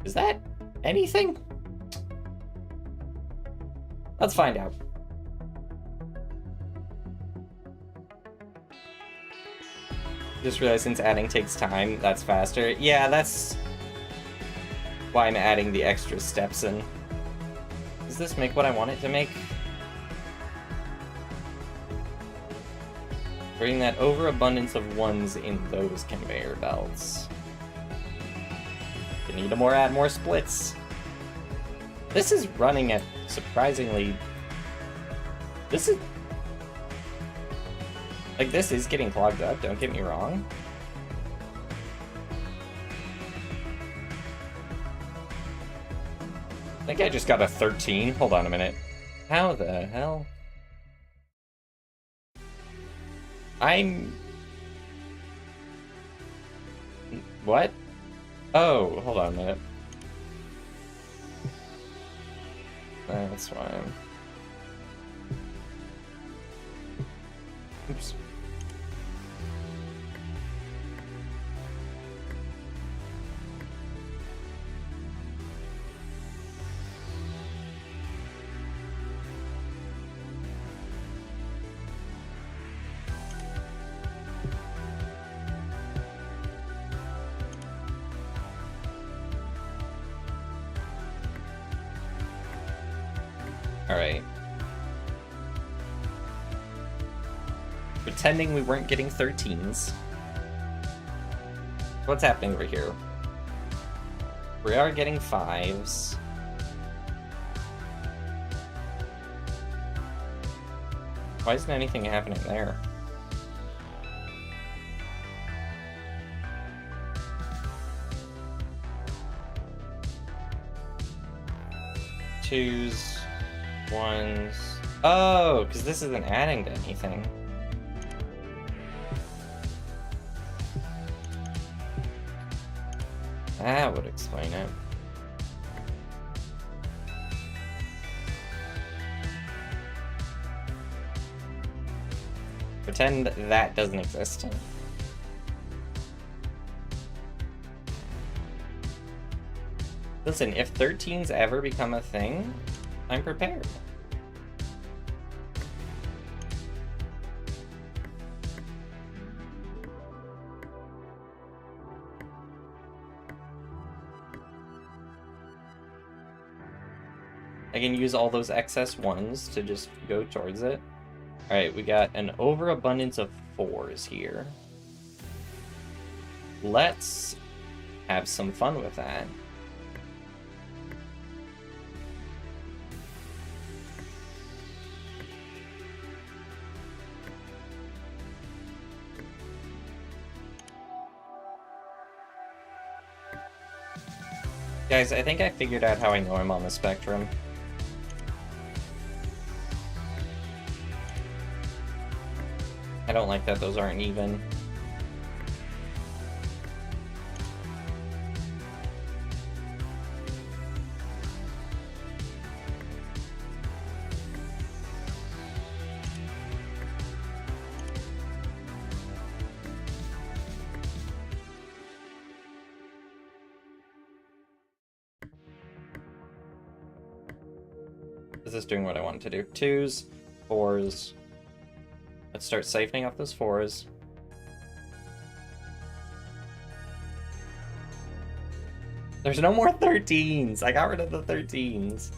Is that anything? Let's find out. Just realized since adding takes time, that's faster. Yeah, that's why I'm adding the extra steps in. Does this make what I want it to make? Bring that overabundance of 1s in those conveyor belts. You need to add more splits. This is running at surprisingly... This is... Like, this is getting clogged up, don't get me wrong. I think I just got a 13. Hold on a minute. How the hell? What? Oh, hold on a minute. That's why I'm... Oops. Alright. Pretending we weren't getting 13s. What's happening over here? We are getting 5s. Why isn't anything happening there? Twos. 1s. Oh, because this isn't adding to anything. That would explain it. Pretend that doesn't exist. Listen, if 13s ever become a thing, I'm prepared. I can use all those excess 1s to just go towards it. Alright, we got an overabundance of 4s here. Let's have some fun with that. Guys, I think I figured out how I know I'm on the spectrum. I don't like that those aren't even. Is this doing what I want it to do? 2s, 4s. Let's start siphoning off those 4s. There's no more 13s! I got rid of the 13s.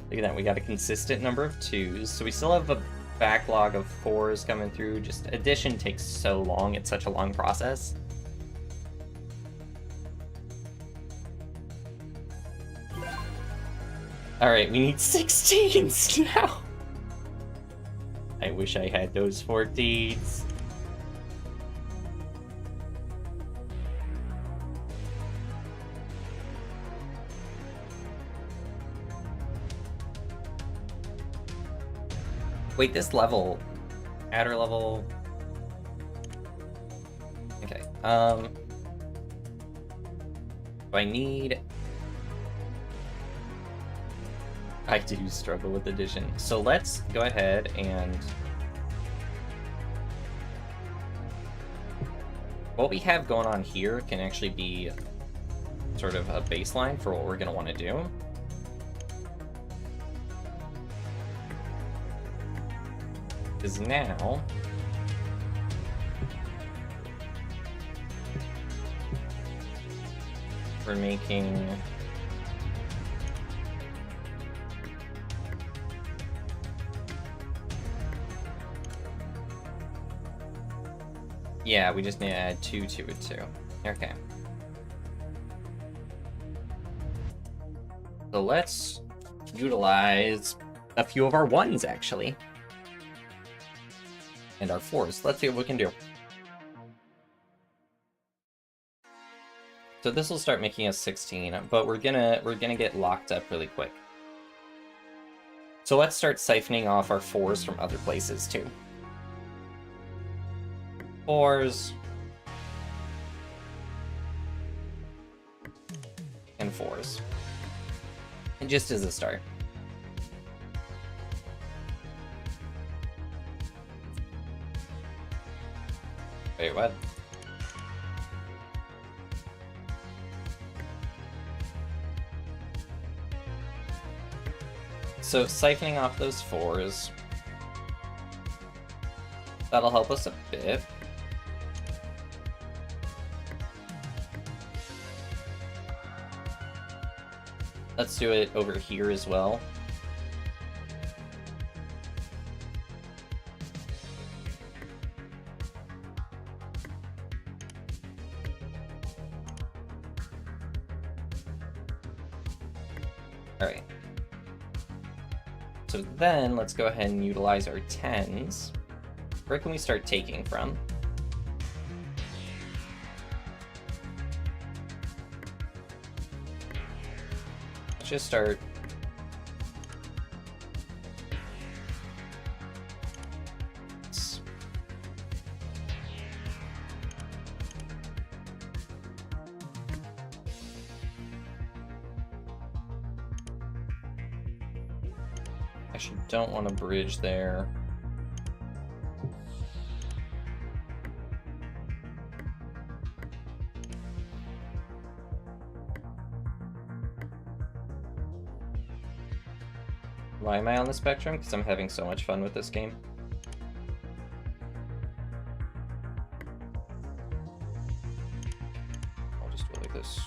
Look at that, we got a consistent number of 2s. So we still have a backlog of 4s coming through. Just addition takes so long, it's such a long process. Alright, we need 16s now! I wish I had those 14s. Wait, this level, adder level. Okay. Do I need? I do struggle with addition. So let's go ahead and what we have going on here can actually be sort of a baseline for what we're going to want to do. Because now we're making yeah, we just need to add 2 to it too. Okay. So let's utilize a few of our 1s actually. And our 4s. Let's see what we can do. So this will start making us 16, but we're gonna get locked up really quick. So let's start siphoning off our 4s from other places too. 4s and 4s. And just as a start. Wait, what? So siphoning off those 4s, that'll help us a bit. Let's do it over here as well. Alright. So then, let's go ahead and utilize our 10s. Where can we start taking from? Let's just start... Actually, don't want to bridge there. Why am I on the spectrum? Because I'm having so much fun with this game. I'll just do it like this.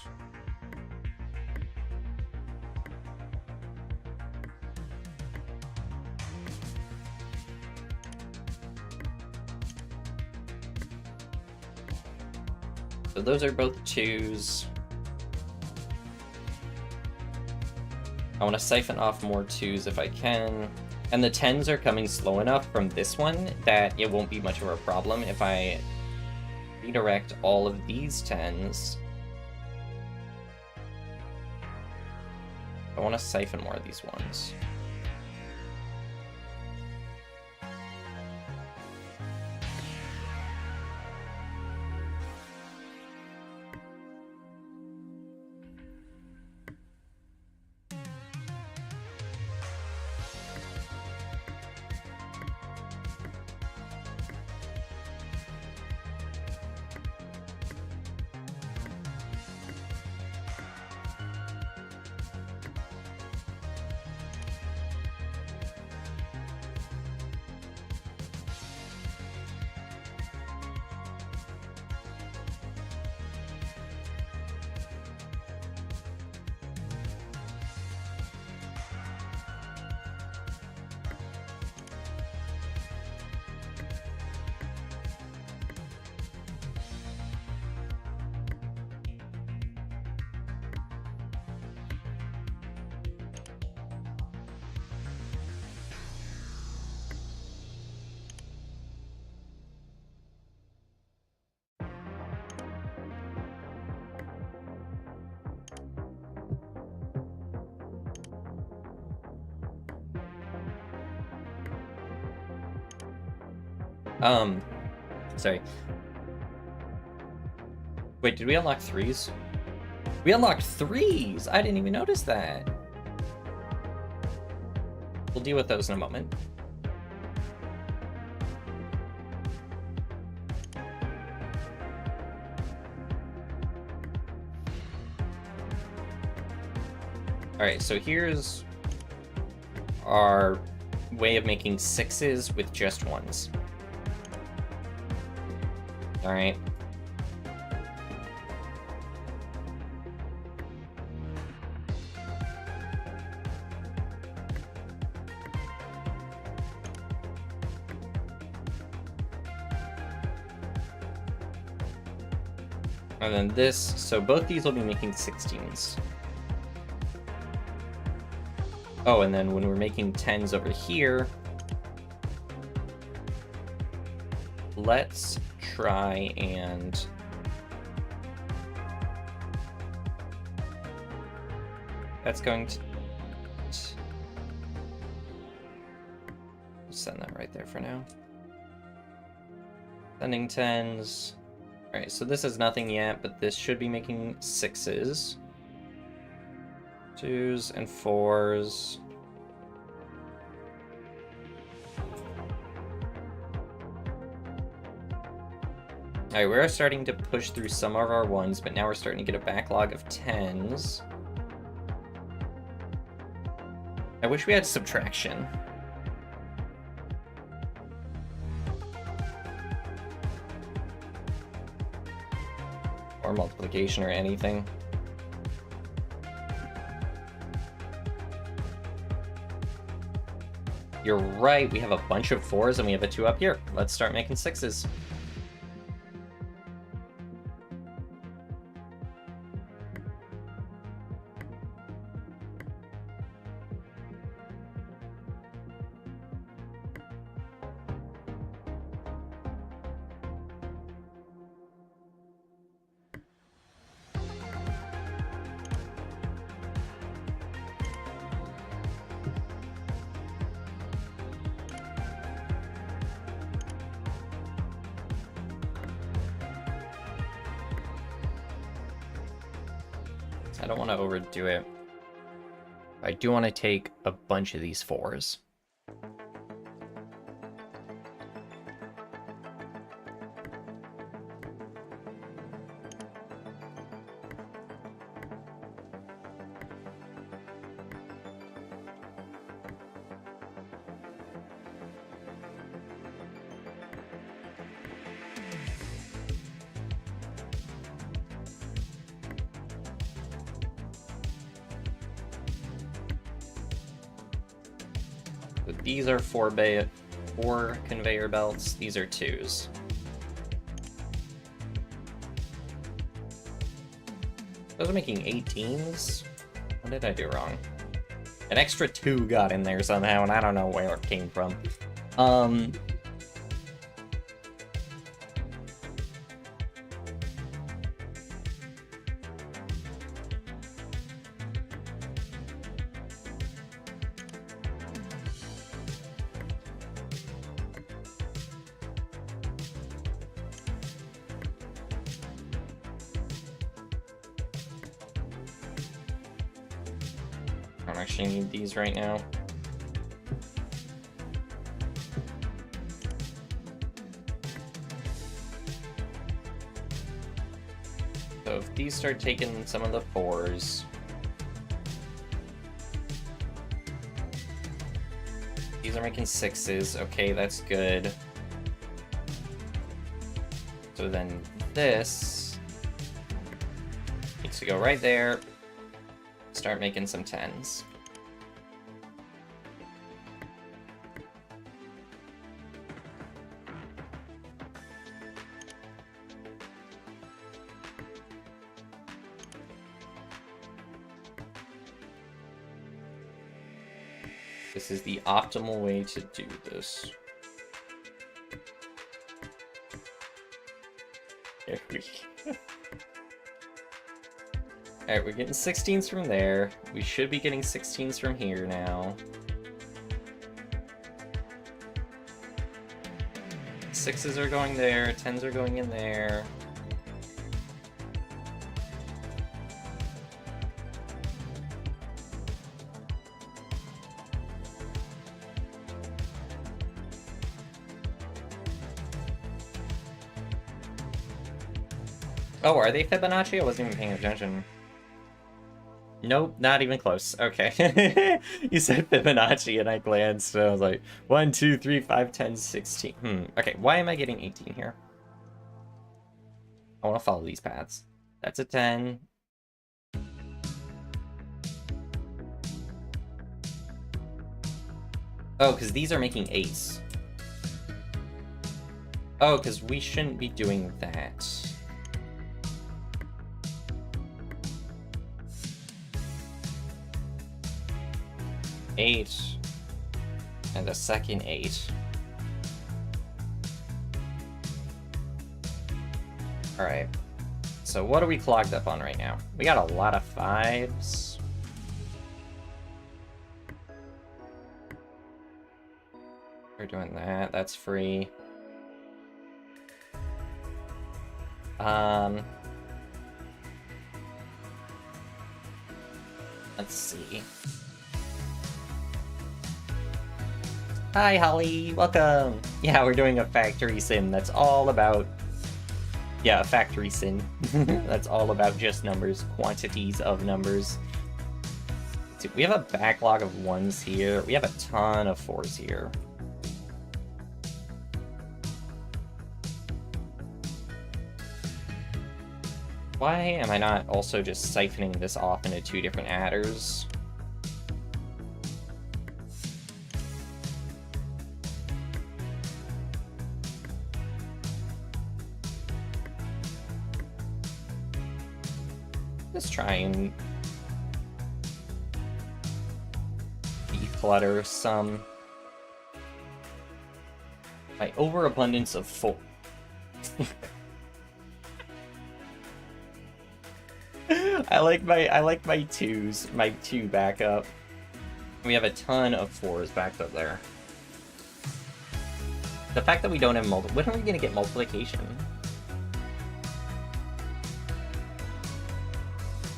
So those are both 2s. I want to siphon off more 2s if I can. And the 10s are coming slow enough from this one that it won't be much of a problem if I redirect all of these 10s. I want to siphon more of these 1s. Sorry. Wait, did we unlock 3s? We unlocked 3s! I didn't even notice that. We'll deal with those in a moment. Alright, so here's our way of making 6s with just 1s. Alright. And then this, so both these will be making 16s. Oh, and then when we're making 10s over here, let's try and that's going to send that right there for now. Sending 10s. Alright, so this is nothing yet, but this should be making 6s. 2s and 4s. Alright, we're starting to push through some of our 1s, but now we're starting to get a backlog of 10s. I wish we had subtraction. Or multiplication or anything. You're right, we have a bunch of 4s and we have a 2 up here. Let's start making 6s. I don't want to overdo it. I do want to take a bunch of these 4s. These are 4 conveyor belts. These are 2s. Those are making 18s? What did I do wrong? An extra 2 got in there somehow, and I don't know where it came from. I don't actually need these right now. So if these start taking some of the 4s, these are making 6s. Okay, that's good. So then this needs to go right there. Start making some 10s. This is the optimal way to do this. There we go. Alright, we're getting 16s from there. We should be getting 16s from here now. 6s are going there, 10s are going in there. Oh, are they Fibonacci? I wasn't even paying attention. Nope, not even close. Okay. You said Fibonacci and I glanced and I was like, 1, 2, 3, 5, 10, 16. Okay, why am I getting 18 here? I want to follow these paths. That's a 10. Oh, because these are making 8s. Oh, because we shouldn't be doing that. Eight. And a second 8. Alright. So what are we clogged up on right now? We got a lot of 5s. We're doing that. That's free. Let's see. Hi, Holly. Welcome. Yeah, we're doing a factory sim that's all about... Yeah, a factory sim. That's all about just numbers, quantities of numbers. We have a backlog of 1s here. We have a ton of 4s here. Why am I not also just siphoning this off into 2 different adders? Let's try and declutter some. My overabundance of 4. I like my 2s, my 2 backup. We have a ton of 4s backed up there. The fact that we don't have when are we gonna get multiplication?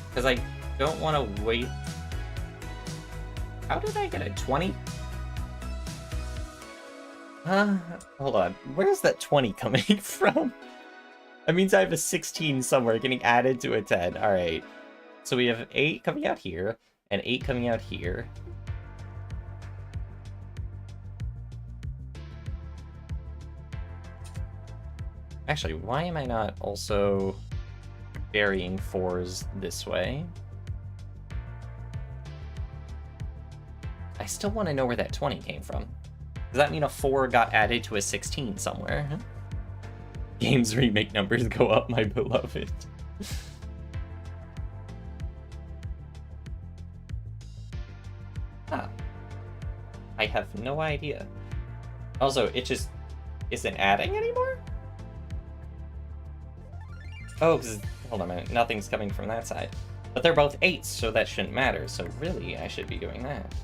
Because I don't want to wait. How did I get a 20? Hold on. Where's that 20 coming from? That means I have a 16 somewhere getting added to a 10. Alright. So we have 8 coming out here, and 8 coming out here. Actually, why am I not also varying 4s this way? I still want to know where that 20 came from. Does that mean a 4 got added to a 16 somewhere? Games remake numbers go up, my beloved. I have no idea. Also, it just isn't adding anymore? Oh, because, hold on a minute, nothing's coming from that side. But they're both 8s, so that shouldn't matter, so really, I should be doing that.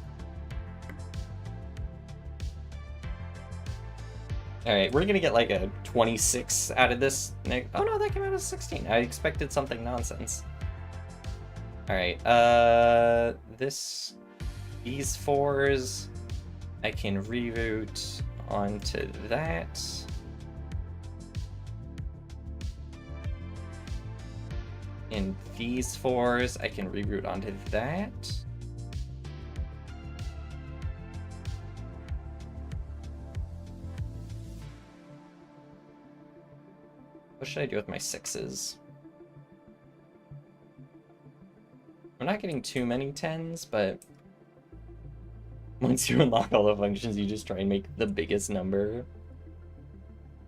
Alright, we're gonna get like a 26 out of this. Oh no, that came out as 16. I expected something nonsense. Alright, these 4s, I can reroute onto that. And these 4s, I can reroute onto that. What should I do with my 6s? I'm not getting too many 10s, but once you unlock all the functions, you just try and make the biggest number.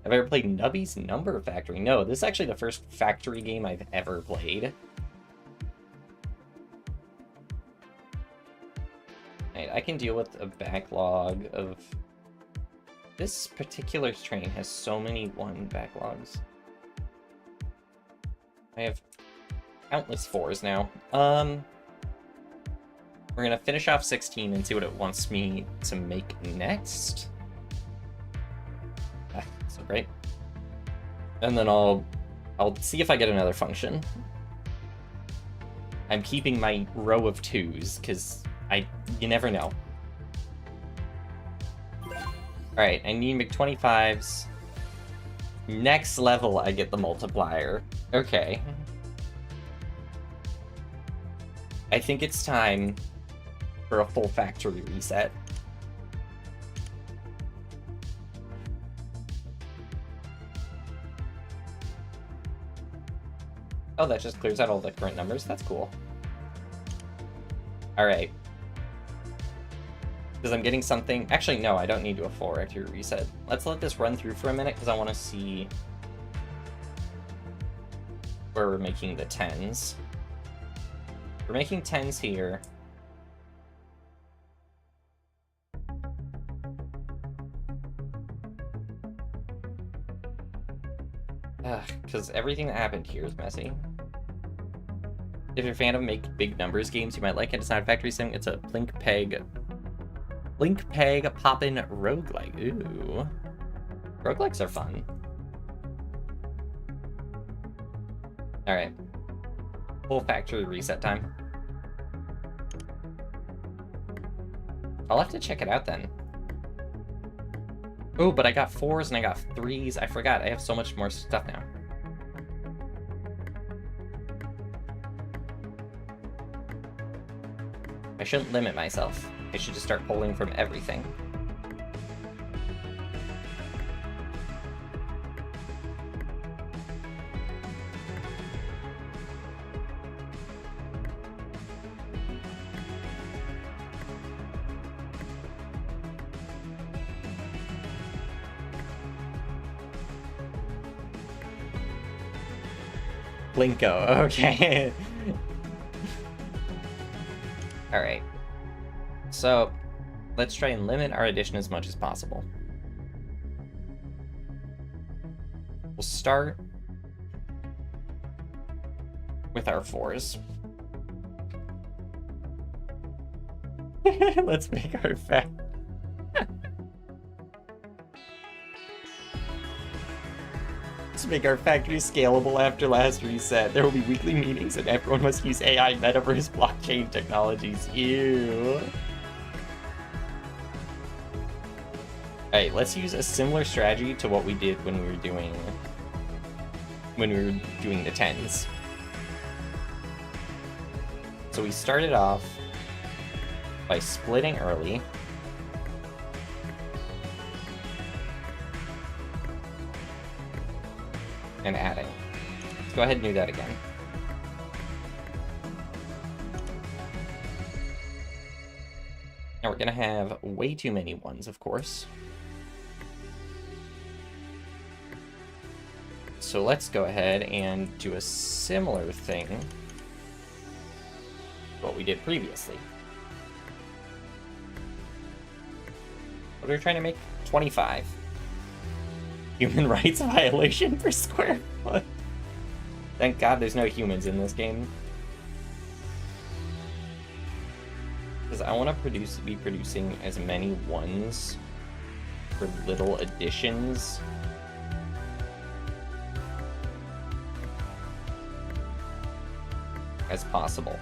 Have I ever played Nubby's Number Factory? No, this is actually the first factory game I've ever played. Right, I can deal with a backlog of... This particular train has so many 1 backlogs. I have countless 4s now. We're gonna finish off 16 and see what it wants me to make next. So great. And then I'll see if I get another function. I'm keeping my row of 2s, because you never know. Alright, I need McG25s. Next level, I get the multiplier. Okay. I think it's time for a full factory reset. Oh, that just clears out all the current numbers? That's cool. Alright. Because I'm getting something... Actually, no, I don't need to do a full factory reset. Let's let this run through for a minute, because I want to see where we're making the 10s. We're making 10s here. Because everything that happened here is messy. If you're a fan of make big numbers games, you might like it. It's not a factory sim, it's a blink peg poppin' roguelike. Ooh. Roguelikes are fun. Alright. Full factory reset time. I'll have to check it out then. Oh, but I got 4s and I got 3s. I forgot, I have so much more stuff now. I shouldn't limit myself. I should just start pulling from everything. Blinko, okay. Alright. So, let's try and limit our addition as much as possible. We'll start with our 4s. Let's make our Let's make our factory scalable after last reset. There will be weekly meetings and everyone must use AI, metaverse, blockchain technologies. Ew. Alright, let's use a similar strategy to what we did when we were doing the 10s. So we started off by splitting early. And adding. Let's go ahead and do that again. Now we're gonna have way too many 1s, of course. So let's go ahead and do a similar thing to what we did previously. What are we trying to make? 25. Human rights violation per square foot. Thank God there's no humans in this game. Because I want to be producing as many 1s for little additions as possible.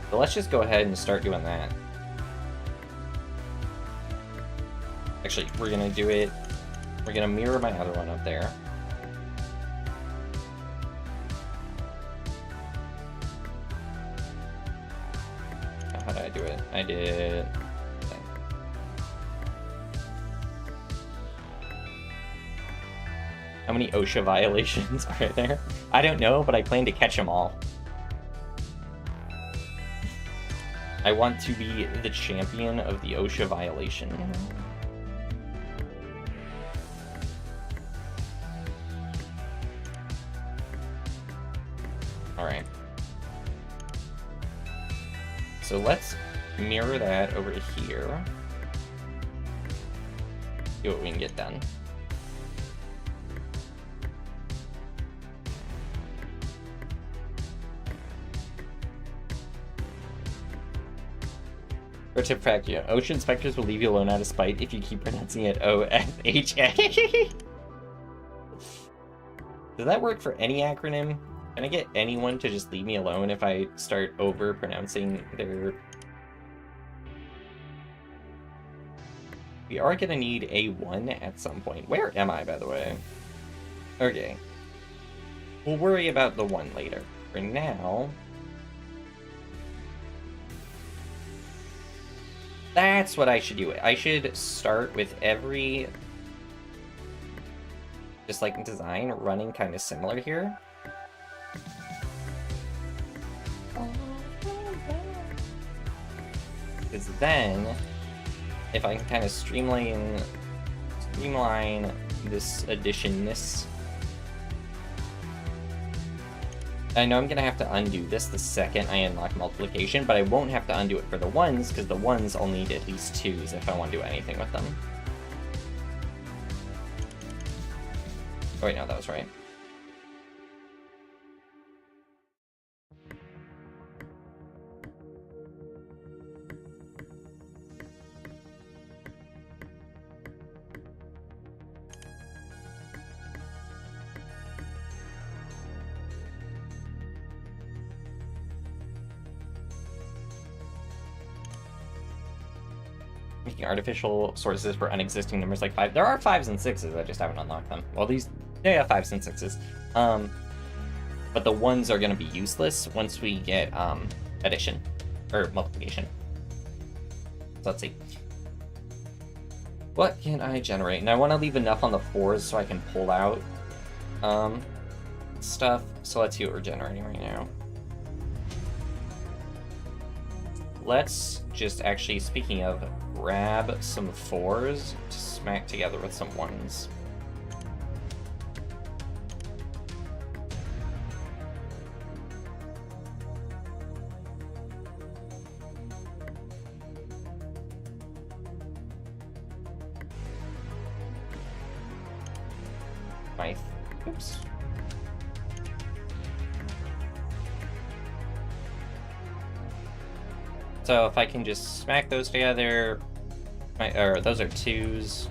So let's just go ahead and start doing that. Actually, we're gonna do it. We're gonna mirror my other one up there. How did I do it? I did... How many OSHA violations are there? I don't know, but I plan to catch them all. I want to be the champion of the OSHA violation. Alright. So let's mirror that over here. See what we can get done. Pro tip Factorio. Ocean inspectors will leave you alone out of spite if you keep pronouncing it O-F-H-A. Does that work for any acronym? Can I get anyone to just leave me alone if I start over pronouncing their... We are gonna need A1 at some point. Where am I, by the way? Okay. We'll worry about the 1 later. For now... That's what I should do. I should start with every... just like design running kind of similar here. Because then, if I can kind of streamline this additionness. I know I'm gonna have to undo this the second I unlock multiplication, but I won't have to undo it for the 1s, because the 1s only need at least 2s if I want to do anything with them. Oh wait, no, that was right. Making artificial sources for unexisting numbers like 5. There are 5s and 6s, I just haven't unlocked them. Well, these, yeah, 5s and 6s. But the 1s are going to be useless once we get addition, or multiplication. So let's see. What can I generate? And I want to leave enough on the 4s so I can pull out stuff. So let's see what we're generating right now. Let's just actually, speaking of, grab some 4s to smack together with some 1s. Oops. So if I can just smack those together, or those are 2s.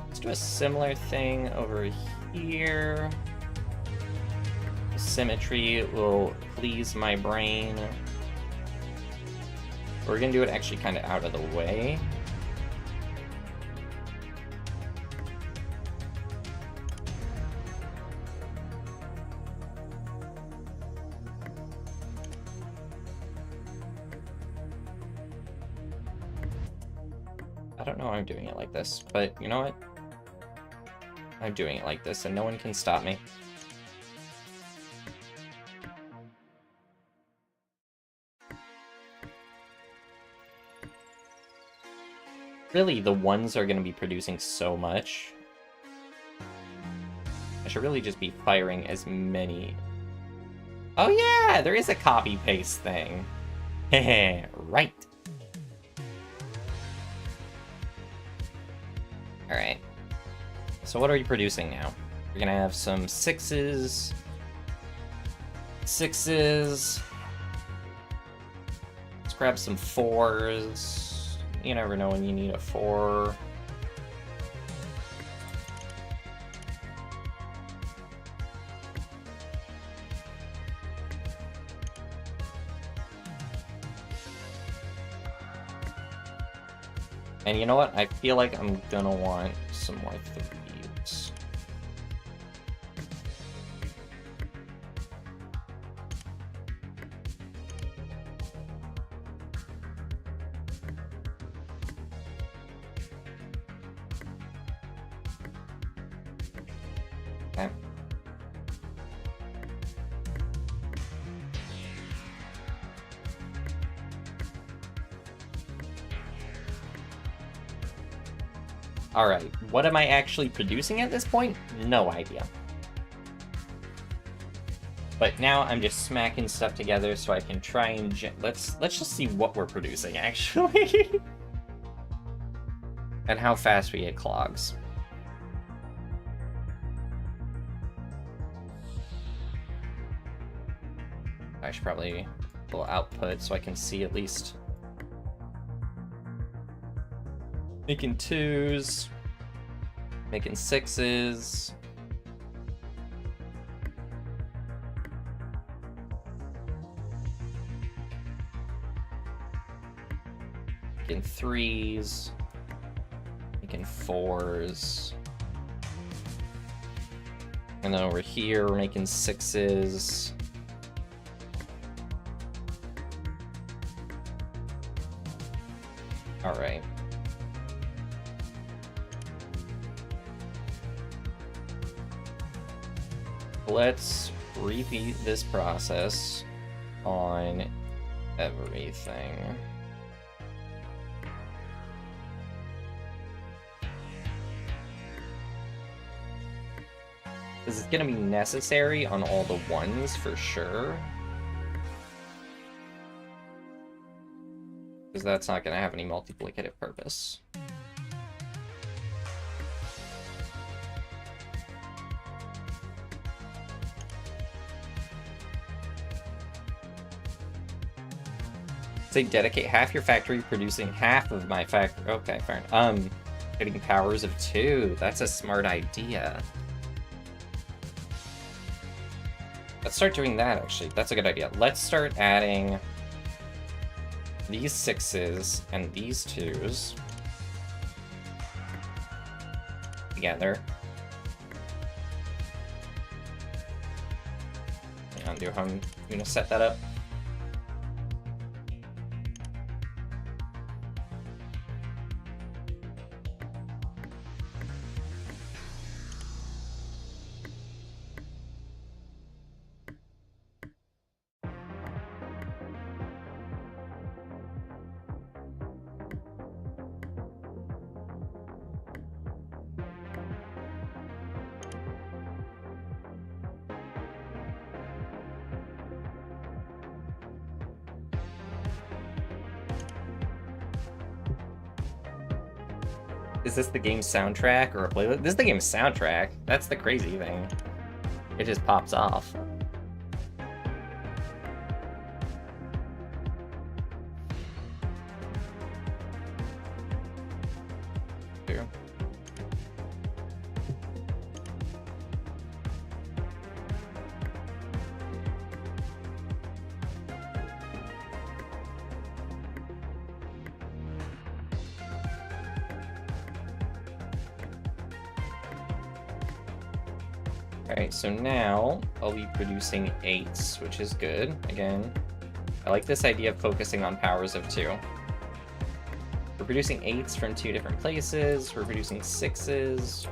Let's do a similar thing over here. Symmetry will please my brain. We're gonna do it actually kind of out of the way. I don't know why I'm doing it like this, but you know what? I'm doing it like this, and no one can stop me. Really, the 1s are going to be producing so much. I should really just be firing as many... Oh yeah, there is a copy-paste thing. Heh, right. Alright. So what are you producing now? We're gonna have some 6s. 6s. Let's grab some 4s. You never know when you need a 4. And you know what? I feel like I'm gonna want some more 3s. Okay. Alright, what am I actually producing at this point? No idea. But now I'm just smacking stuff together so I can try and... Let's just see what we're producing, actually. And how fast we get clogs. I should probably pull output so I can see at least. Making 2s. Making 6s. Making 3s. Making 4s. And then over here, we're making 6s. All right. Let's repeat this process on everything. This is going to be necessary on all the ones for sure. Because that's not going to have any multiplicative purpose. Say dedicate half your factory producing half of my factory. Okay, fair enough. Getting powers of 2. That's a smart idea. Let's start doing that, actually. That's a good idea. Let's start adding these 6s and these 2s together. Undo how I'm gonna set that up. Is this the game's soundtrack or a playlist? This is the game's soundtrack. That's the crazy thing. It just pops off. Here. Alright, so now I'll be producing 8s, which is good. Again, I like this idea of focusing on powers of 2. We're producing 8s from 2 different places. We're producing 6s,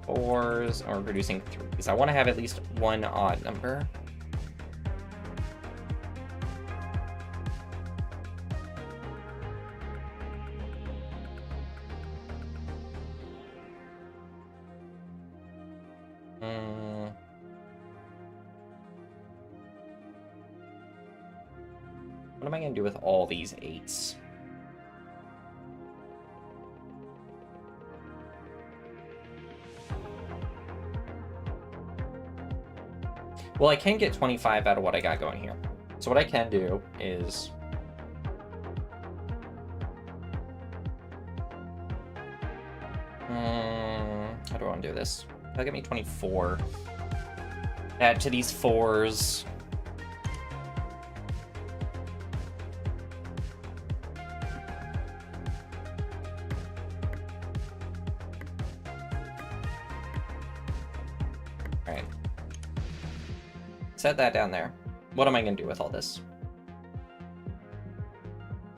4s, and we're producing 3s. I want to have at least one odd number. What am I going to do with all these 8s? Well, I can get 25 out of what I got going here. So what I can do is... how do I want to do this? That'll get me 24. Add to these 4s. Alright. Set that down there. What am I going to do with all this?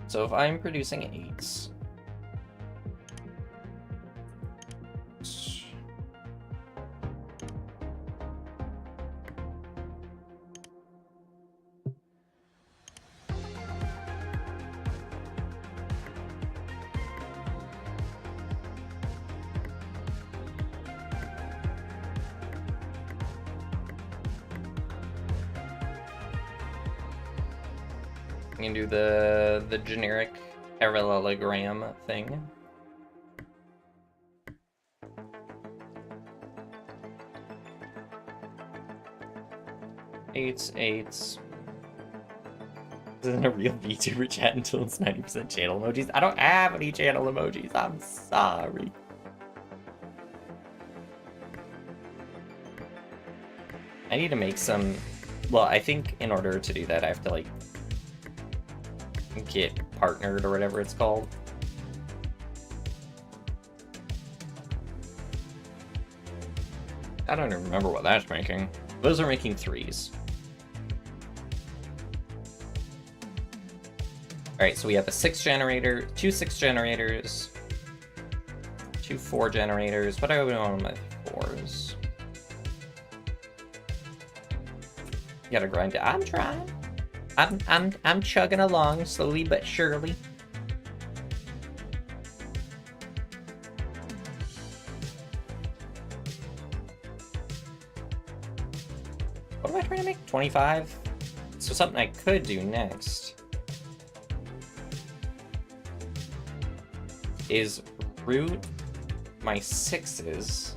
So if I'm producing 8s... I'm gonna do the generic parallelogram thing. Eights. This isn't a real VTuber chat until it's 90% channel emojis. I don't have any channel emojis. I'm sorry. I need to make some... Well, I think in order to do that, I have to, like, get partnered or whatever it's called. I don't even remember what that's making. Those are making 3s. Alright, so we have a 6 generator, 2 6 generators, 2 4 generators. What do I want on my 4s? Gotta grind it. I'm trying. I'm chugging along slowly but surely. What am I trying to make? 25? So something I could do next is route my 6s.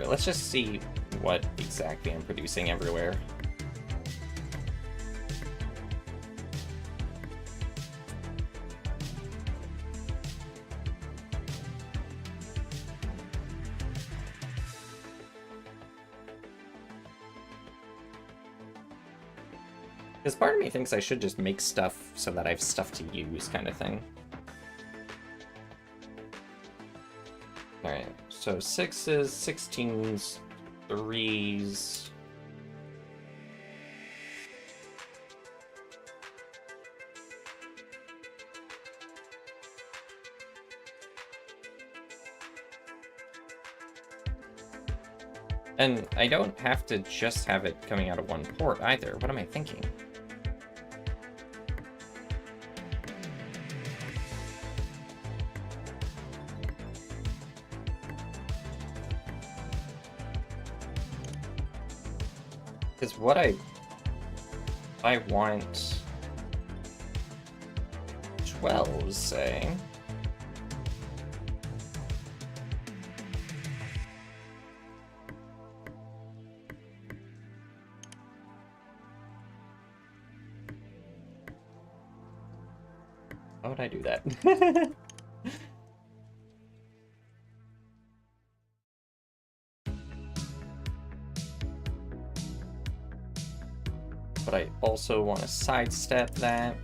Let's just see what exactly I'm producing everywhere. Because part of me thinks I should just make stuff so that I have stuff to use, kind of thing. Alright, so 6s, 16s, 3s. And I don't have to just have it coming out of one port either. What am I thinking? Because what I want 12s, say. How would I do that? But I also want to sidestep that.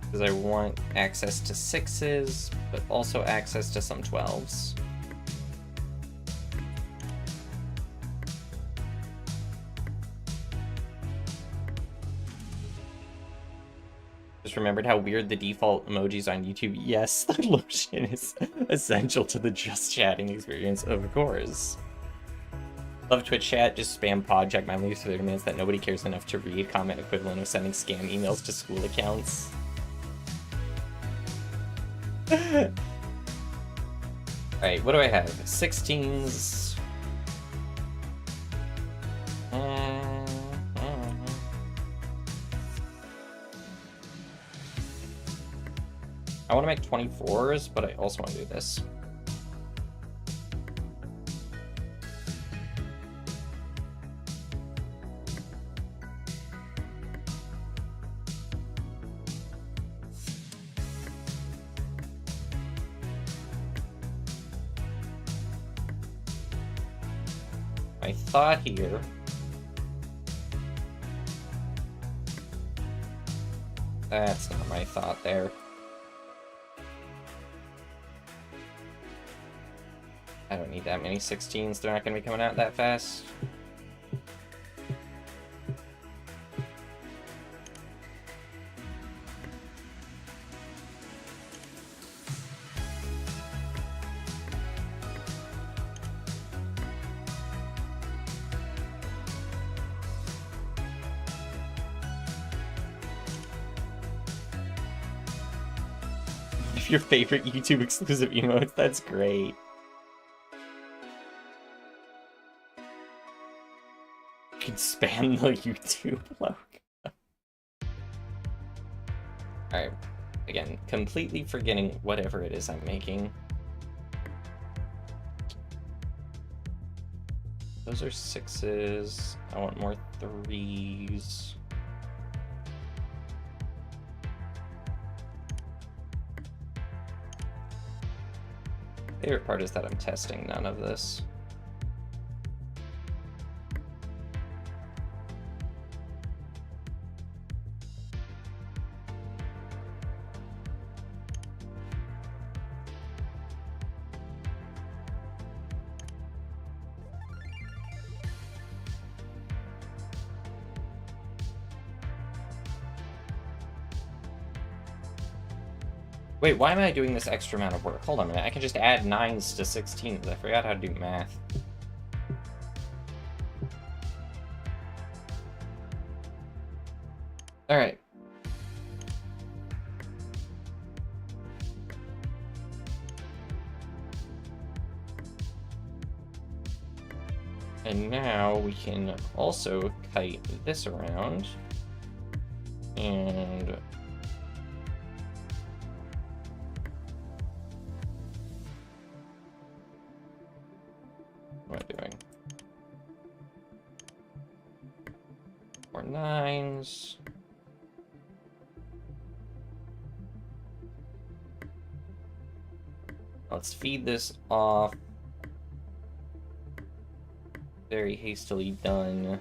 Because I want access to 6s, but also access to some 12s. Just remembered how weird the default emojis on YouTube. Yes, the lotion is essential to the just chatting experience, of course. Love Twitch chat, just spam pod, check my leaves for 30 minutes that nobody cares enough to read, comment equivalent of sending scam emails to school accounts. Alright, what do I have? 16s. I want to make 24s, but I also want to do this. My thought here that's not my thought there. I don't need that many 16s, they're not going to be coming out that fast. Your favorite YouTube exclusive emotes, that's great. You can spam the YouTube logo. Alright, again, completely forgetting whatever it is I'm making. Those are 6s. I want more 3s. Favorite part is that I'm testing none of this. Wait, why am I doing this extra amount of work? Hold on a minute, I can just add 9s to 16s. I forgot how to do math. Alright. And now we can also kite this around. And what am I doing? More 9s. Let's feed this off. Very hastily done.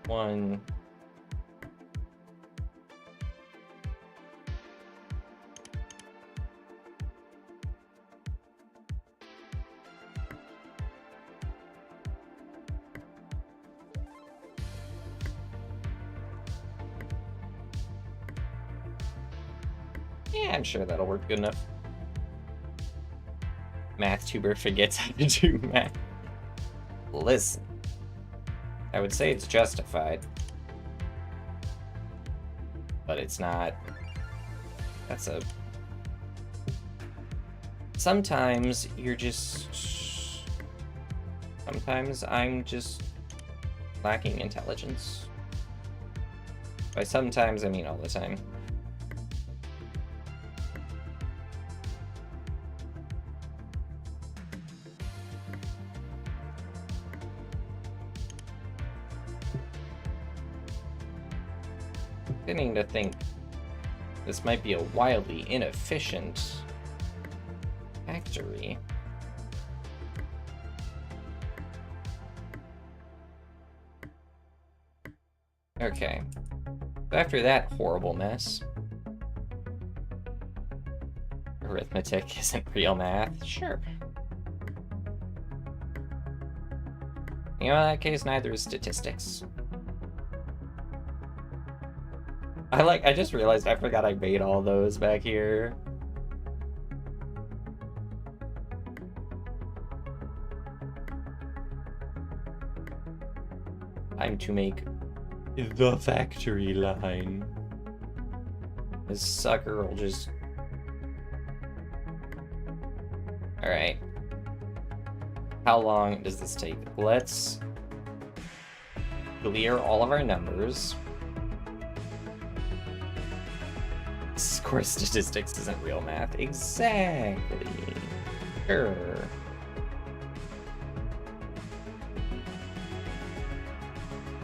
One. Yeah, I'm sure that'll work good enough. Math tuber forgets how to do math. Listen, I would say it's justified, but it's not. That's a... Sometimes you're just... Sometimes I'm just lacking intelligence. By sometimes, I mean all the time. Beginning to think this might be a wildly inefficient factory. Okay. After that horrible mess, arithmetic isn't real math. Sure. You know, in that case, neither is statistics. I just realized I forgot I made all those back here. Time to make the factory line. This sucker will just... Alright. How long does this take? Let's clear all of our numbers. Of course, statistics isn't real math. Exactly. Sure.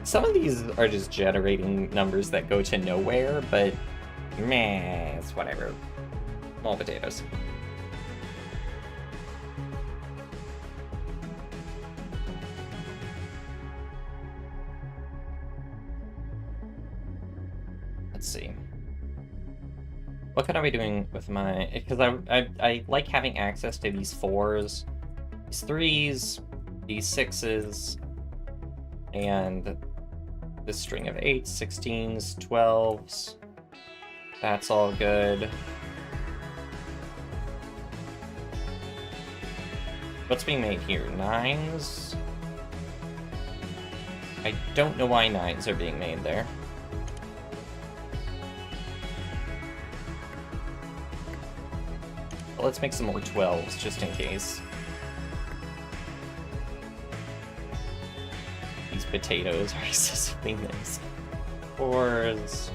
Some of these are just generating numbers that go to nowhere, but meh, it's whatever. Small potatoes. Let's see. What can I be doing with my... Because I like having access to these 4s, these 3s, these 6s, and this string of 8s, 16s, 12s. That's all good. What's being made here? 9s? I don't know why 9s are being made there. Well, let's make some more 12s, just in case. These potatoes are sizzling things. 4s.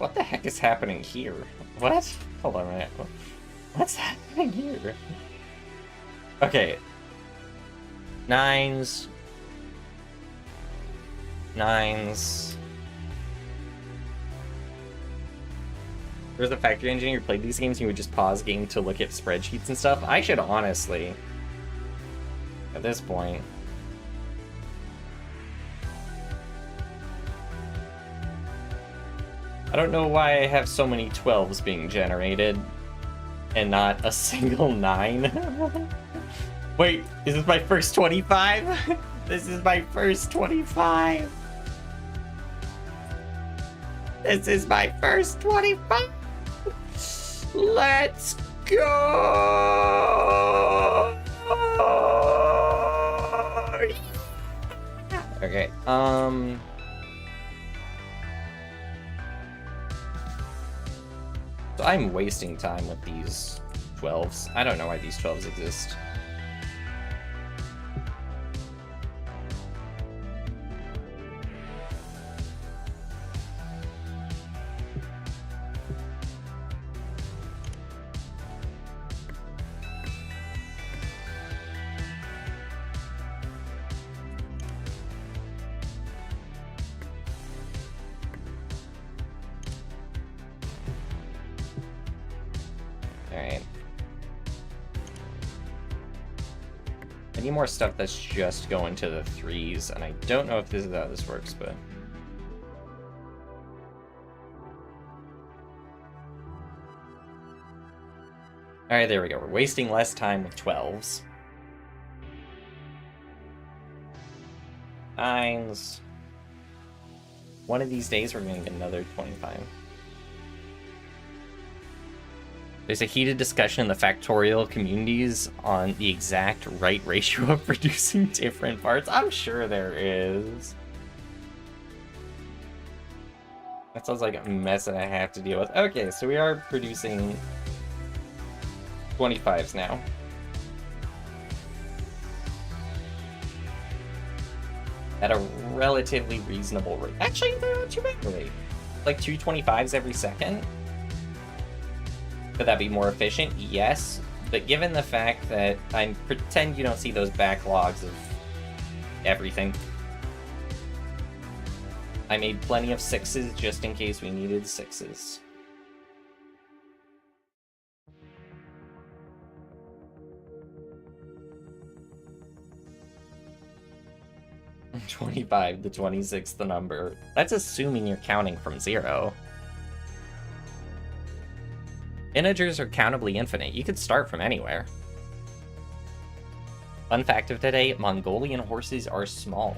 What the heck is happening here? What? Hold on a minute. What's happening here? Okay. Nines. There's a factory engineer who played these games and he would just pause game to look at spreadsheets and stuff. I should honestly, at this point, I don't know why I have so many 12s being generated and not a single 9. Wait, is this my first 25? This is my first 25. This is my first 25. Let's go. Okay, so I'm wasting time with these 12s. I don't know why these 12s exist. Alright. I need more stuff that's just going to the 3s, and I don't know if this is how this works, but... Alright, there we go. We're wasting less time with 12s. 9s. One of these days, we're going to get another 25. There's a heated discussion in the Factorio communities on the exact right ratio of producing different parts. I'm sure there is. That sounds like a mess that I have to deal with. Okay, so we are producing 25s now. At a relatively reasonable rate. Actually, they're not too bad rate. Like 2 25s every second. Could that be more efficient? Yes. But given the fact that I pretend you don't see those backlogs of everything. I made plenty of 6s just in case we needed 6s. $25 to 26 the number. That's assuming you're counting from 0. Integers are countably infinite. You could start from anywhere. Fun fact of today, Mongolian horses are small.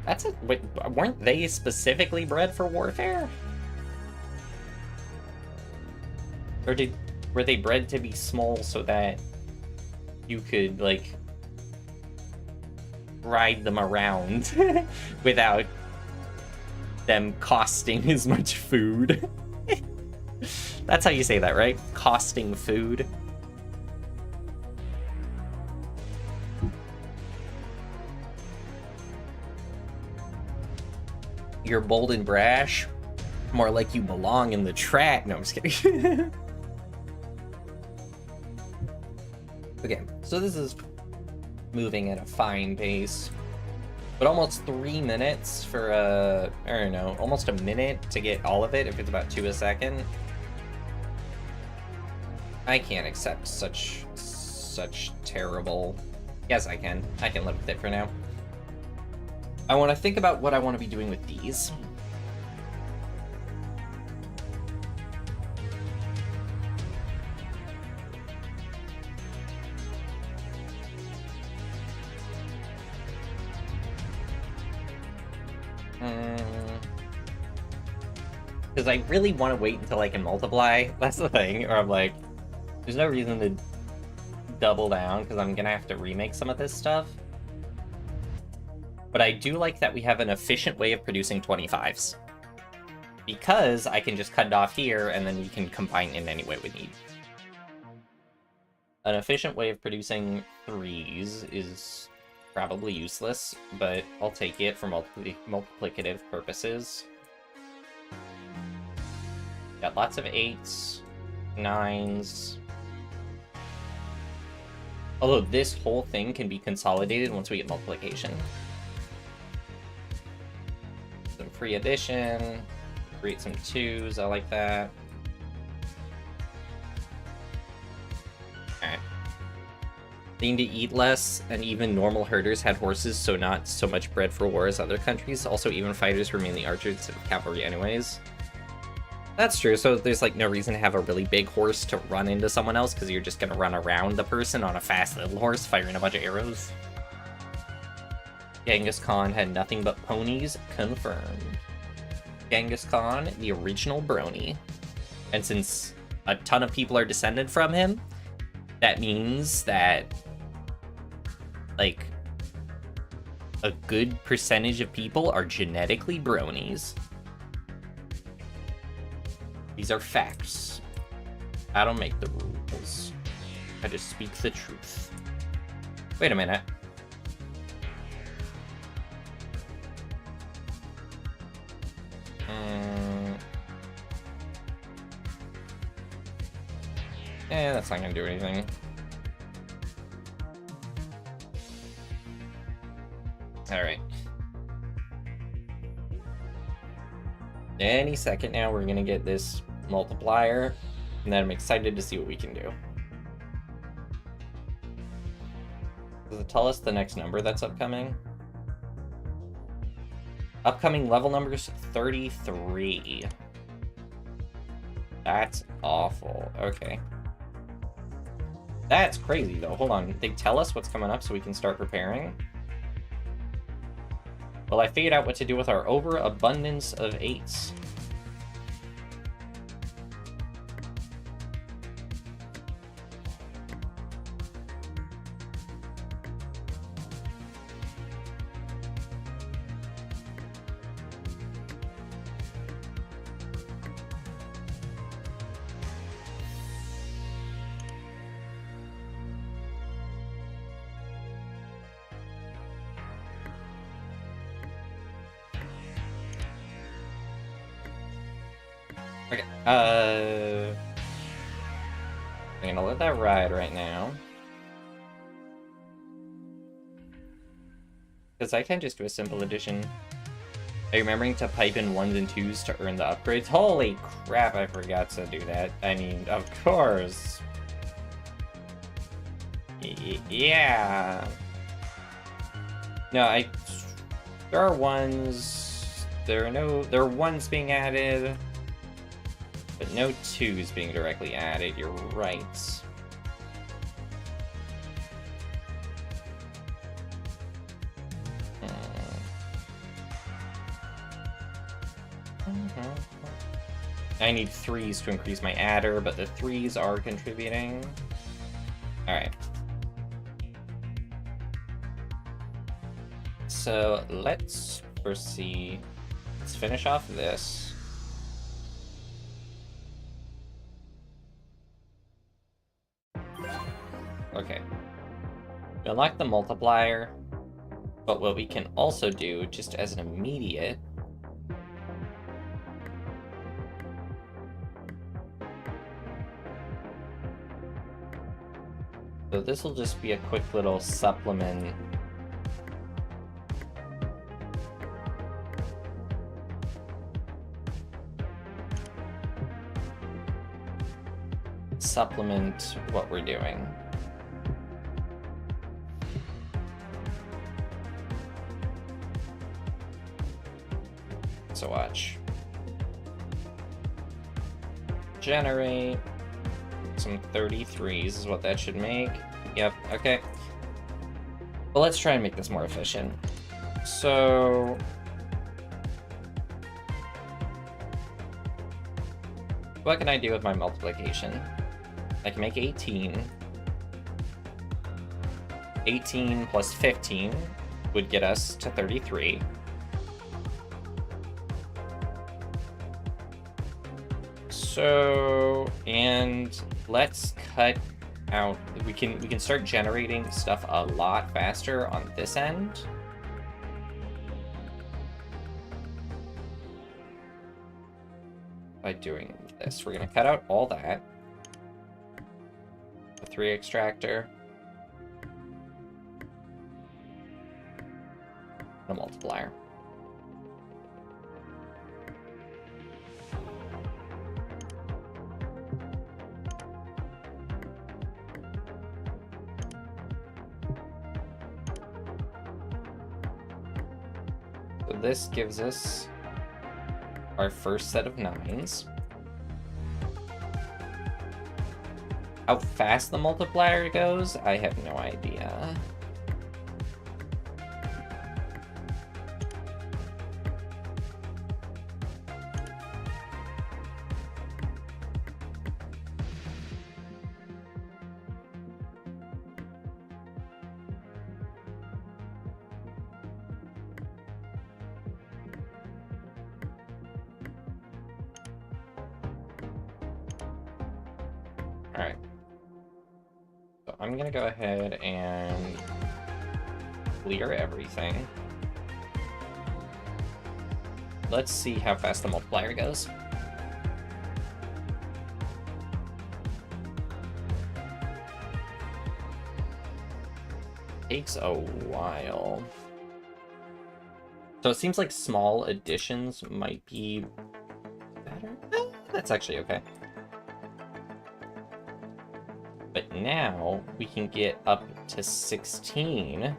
That's it. Wait, weren't they specifically bred for warfare? Or were they bred to be small so that you could, like, ride them around without them costing as much food? That's how you say that, right? Costing food. You're bold and brash. More like you belong in the track. No, I'm just kidding. Okay, so this is moving at a fine pace. But almost 3 minutes for I don't know, almost a minute to get all of it if it's about 2 a second. I can't accept such terrible... Yes, I can. I can live with it for now. I want to think about what I want to be doing with these. Because I really want to wait until I can multiply. That's the thing. Or I'm like, there's no reason to double down because I'm going to have to remake some of this stuff. But I do like that we have an efficient way of producing 25s. Because I can just cut it off here and then we can combine in any way we need. An efficient way of producing 3s is probably useless, but I'll take it for multiplicative purposes. Got lots of 8s, 9s. Although this whole thing can be consolidated once we get multiplication. Some free addition. Create some 2s, I like that. Alright. They need to eat less, and even normal herders had horses, so not so much bread for war as other countries. Also, even fighters were mainly archers instead of cavalry anyways. That's true, so there's like no reason to have a really big horse to run into someone else, because you're just gonna run around the person on a fast little horse firing a bunch of arrows. Genghis Khan had nothing but ponies, confirmed. Genghis Khan, the original brony. And since a ton of people are descended from him, that means that, like, a good percentage of people are genetically bronies. These are facts. I don't make the rules. I just speak the truth. Wait a minute. That's not gonna do anything. Alright. Any second now, we're gonna get this multiplier, and then I'm excited to see what we can do. Does it tell us the next number that's upcoming? Upcoming level numbers 33. That's awful. Okay. That's crazy, though. Hold on. They tell us what's coming up so we can start preparing. Well, I figured out what to do with our overabundance of 8s. Okay, I'm gonna let that ride right now. Because I can just do a simple addition. Are you remembering to pipe in 1s and 2s to earn the upgrades? Holy crap, I forgot to do that. I mean, of course. Yeah. No, there are 1s. There are 1s being added. But no 2s being directly added, you're right. I need 3s to increase my adder, but the 3s are contributing. Alright. So let's proceed. Let's finish off this. Okay. We unlock the multiplier, but what we can also do, just as an immediate, so this will just be a quick little supplement. Supplement what we're doing. So watch. Generate some 33s is what that should make. Yep, okay. Well, let's try and make this more efficient. So what can I do with my multiplication? I can make 18. 18 plus 15 would get us to 33. So, and let's cut out, we can start generating stuff a lot faster on this end. by doing this. We're going to cut out all that. The 3 extractor. And a multiplier. So this gives us our first set of 9s. How fast the multiplier goes, I have no idea. Alright. So I'm gonna go ahead and clear everything. Let's see how fast the multiplier goes. Takes a while. So it seems like small additions might be better. That's actually okay. But now we can get up to 16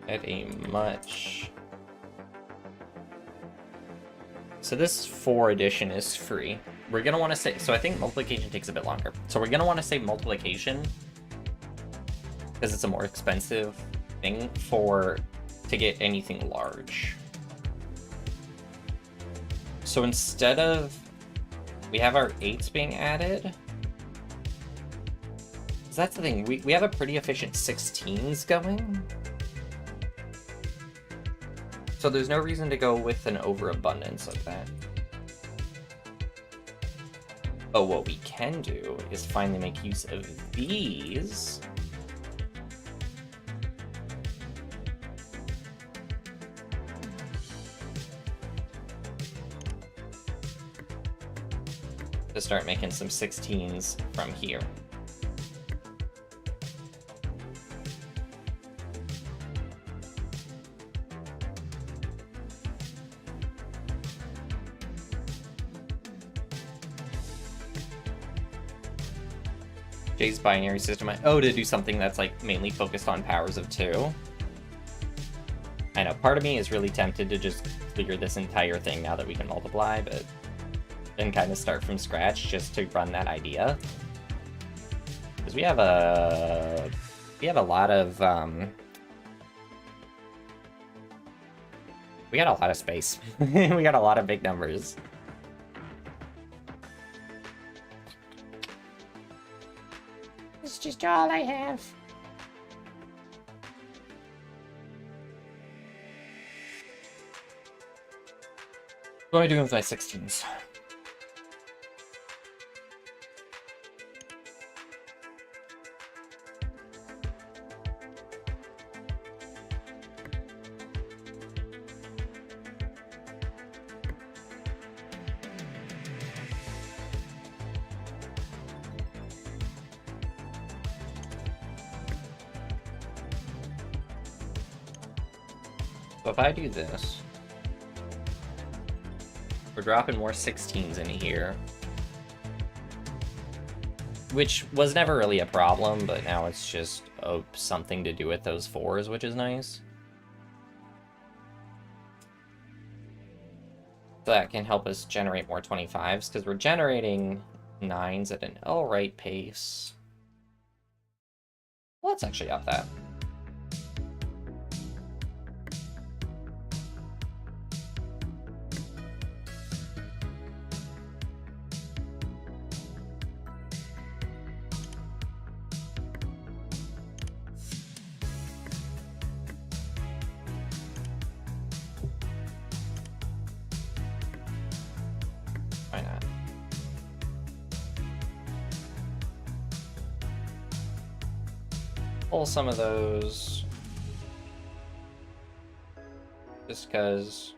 at a much... So this 4 addition is free. We're going to want to say... So I think multiplication takes a bit longer. So we're going to want to say multiplication because it's a more expensive thing to get anything large. So instead of... We have our 8s being added. So that's the thing. We have a pretty efficient 16s going. So there's no reason to go with an overabundance of that. But what we can do is finally make use of these. To start making some 16s from here. Jay's binary system. Oh, to do something that's like mainly focused on powers of 2. I know, part of me is really tempted to just clear this entire thing now that we can multiply, but then kind of start from scratch just to run that idea. Because we have a lot of we got a lot of space. We got a lot of big numbers. It's just all I have. What am I doing with my 16s? So if I do this, we're dropping more 16s in here, which was never really a problem, but now it's just something to do with those 4s, which is nice. So that can help us generate more 25s, because we're generating 9s at an alright pace. Well, let's actually up that. Why not? Pull some of those. Just because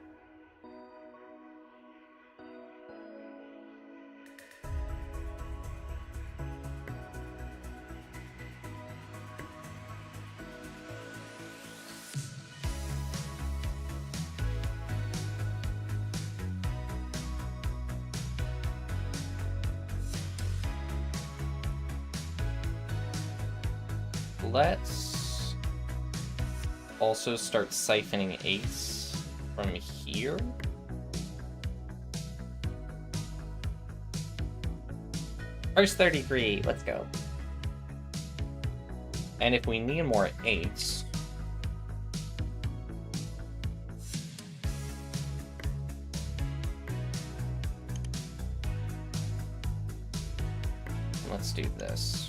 Let's also start siphoning 8s from here. First 33, let's go. And if we need more 8s, let's do this.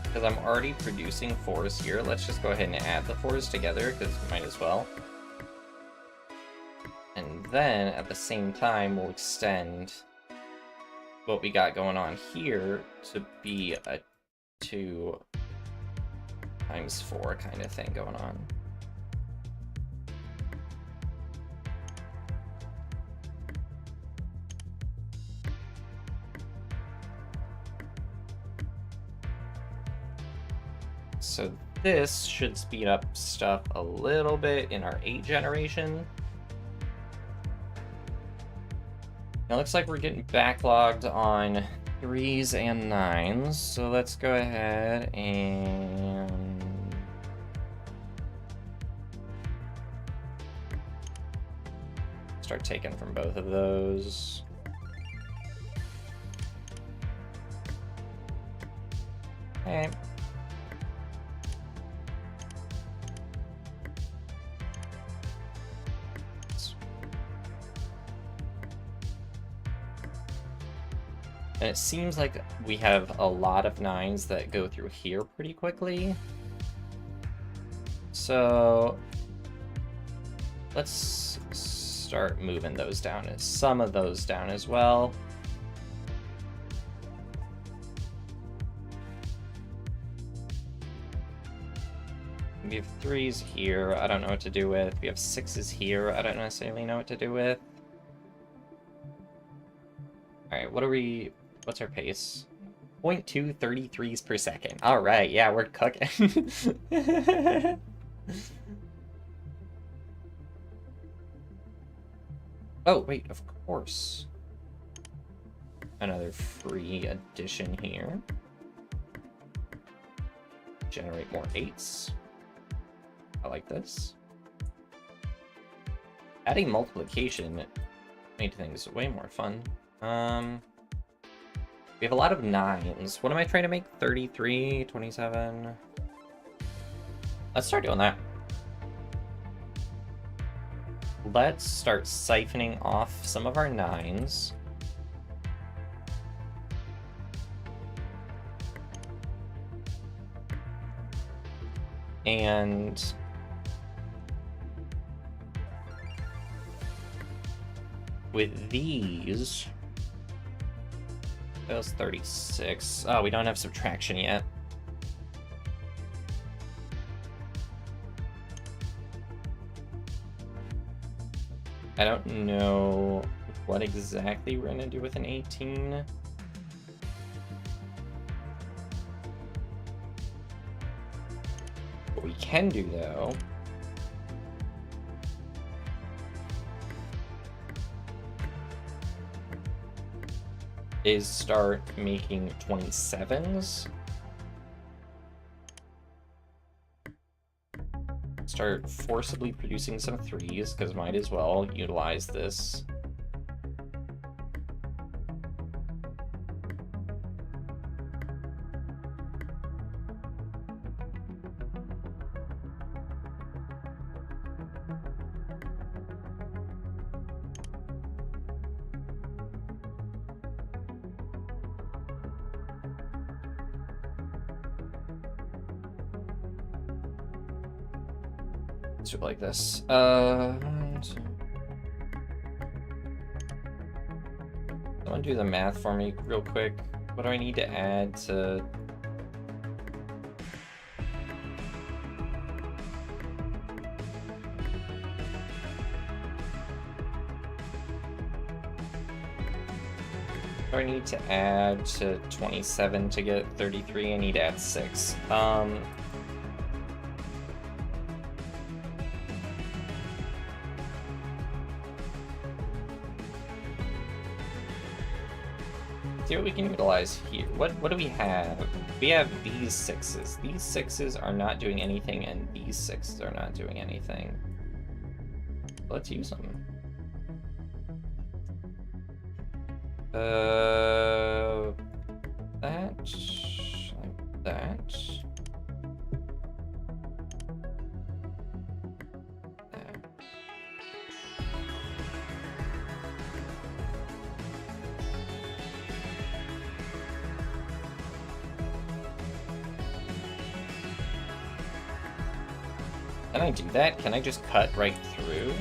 Because I'm already producing 4s here, let's just go ahead and add the 4s together, because we might as well. And then, at the same time, we'll extend what we got going on here to be a 2 times 4 kind of thing going on. So this should speed up stuff a little bit in our 8 generation. It looks like we're getting backlogged on 3s and 9s, so let's go ahead and start taking from both of those. Okay. And it seems like we have a lot of 9s that go through here pretty quickly. So let's start moving those down, and some of those down as well. We have 3s here, I don't know what to do with. We have 6s here, I don't necessarily know what to do with. Alright, what's our pace? 0.2 33s per second. Alright, yeah, we're cooking. Oh, wait, of course. Another free addition here. Generate more 8s. I like this. Adding multiplication made things way more fun. We have a lot of 9s. What am I trying to make? 33, 27. Let's start doing that. Let's start siphoning off some of our 9s. And with these, that was 36. Oh, we don't have subtraction yet. I don't know what exactly we're gonna do with an 18. What we can do, though, is start making 27s. Start forcibly producing some 3s, because might as well utilize this. Let's do it like this. Someone do the math for me real quick. What do I need to add to... What do I need to add to 27 to get 33? I need to add 6. See what we can utilize here. What do we have? We have these 6s. These 6s are not doing anything, and these 6s are not doing anything. Let's use them. That, like that. Can I do that? Can I just cut right through?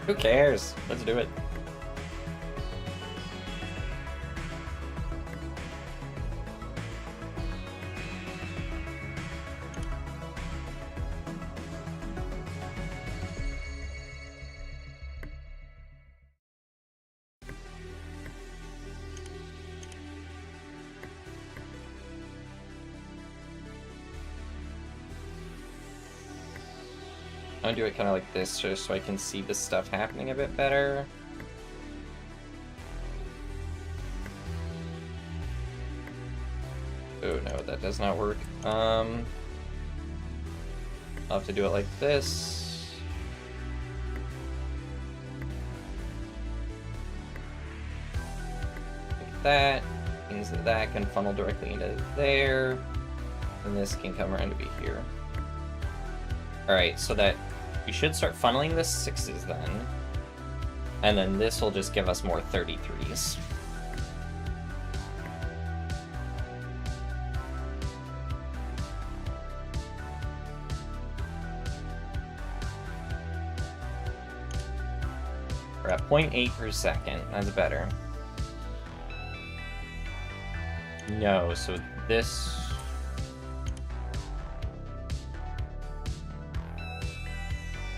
Who cares? Let's do it. I'll do it kind of like this just so I can see the stuff happening a bit better. Oh no, that does not work. I'll have to do it like this. Like that. Means that that can funnel directly into there. And this can come around to be here. Alright, so that we should start funneling the 6s then. And then this will just give us more 33s. We're at 0.8 per second. That's better. No, so this...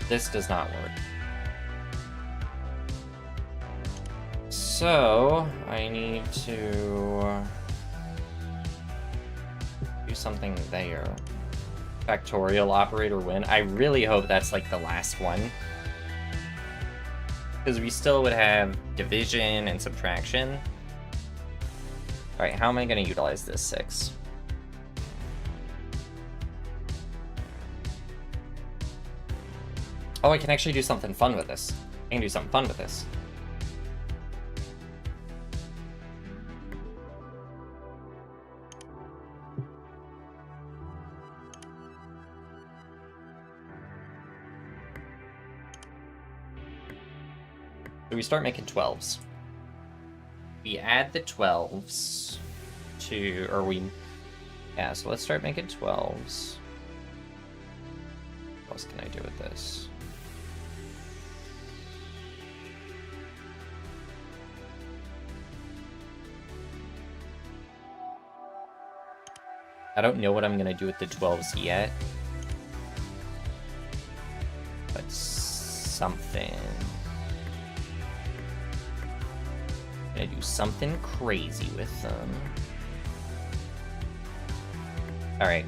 This does not work. So, I need to do something there. Factorial operator win. I really hope that's like the last one. Because we still would have division and subtraction. Alright, how am I going to utilize this 6? Oh, I can actually do something fun with this. I can do something fun with this. So we start making 12s. We add the 12s to, or we, yeah, so let's start making 12s. What else can I do with this? I don't know what I'm gonna do with the 12s yet. But something. I'm gonna do something crazy with them. Alright.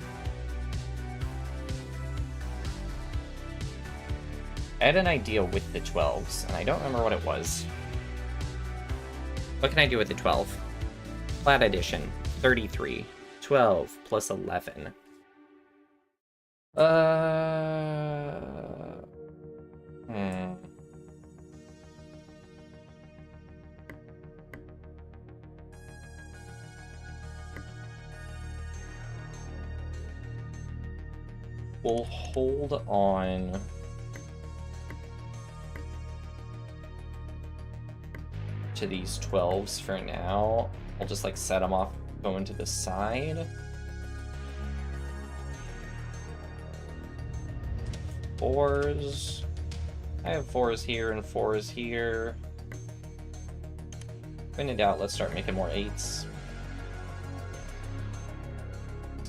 I had an idea with the 12s, and I don't remember what it was. What can I do with the 12? Flat addition, 33. 12 plus 11. We'll hold on to these 12s for now. I'll just like set them off going to the side. fours. I have fours here and fours here. When in doubt, let's start making more eights.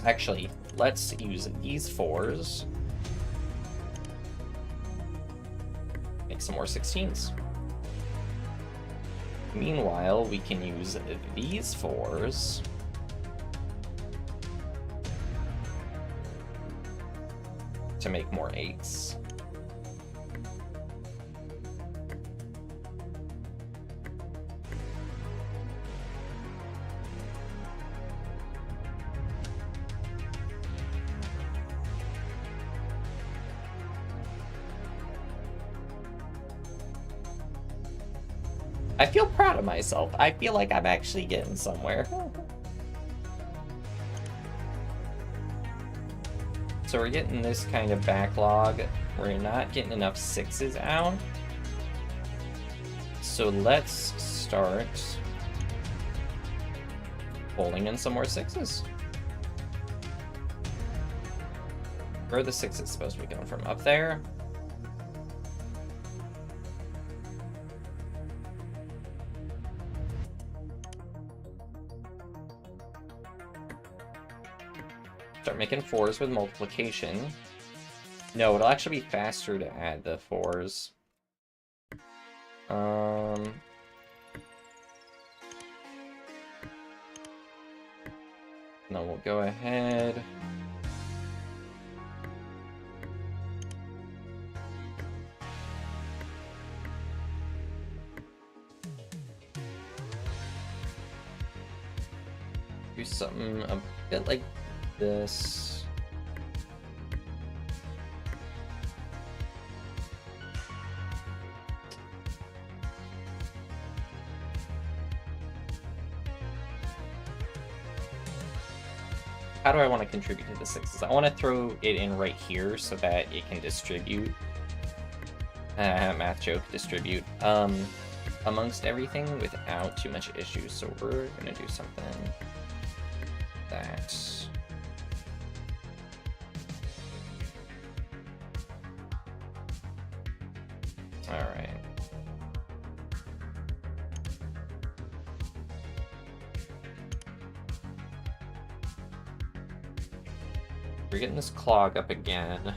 Actually, let's use these fours. Make some more 16s. Meanwhile, we can use these fours to make more eights. I feel proud of myself. I feel like I'm actually getting somewhere. So we're getting this kind of backlog. We're not getting enough sixes out. So let's start pulling in some more sixes. Where are the sixes supposed to be going from? Up there? Start making fours with multiplication. No, it'll actually be faster to add the fours. Then we'll go ahead. Do something a bit like this. How do I want to contribute to the sixes? I want to throw it in right here so that it can distribute. Math joke, distribute. Amongst everything without too much issues. So we're gonna do something like that. Alright. We're getting this clog up again.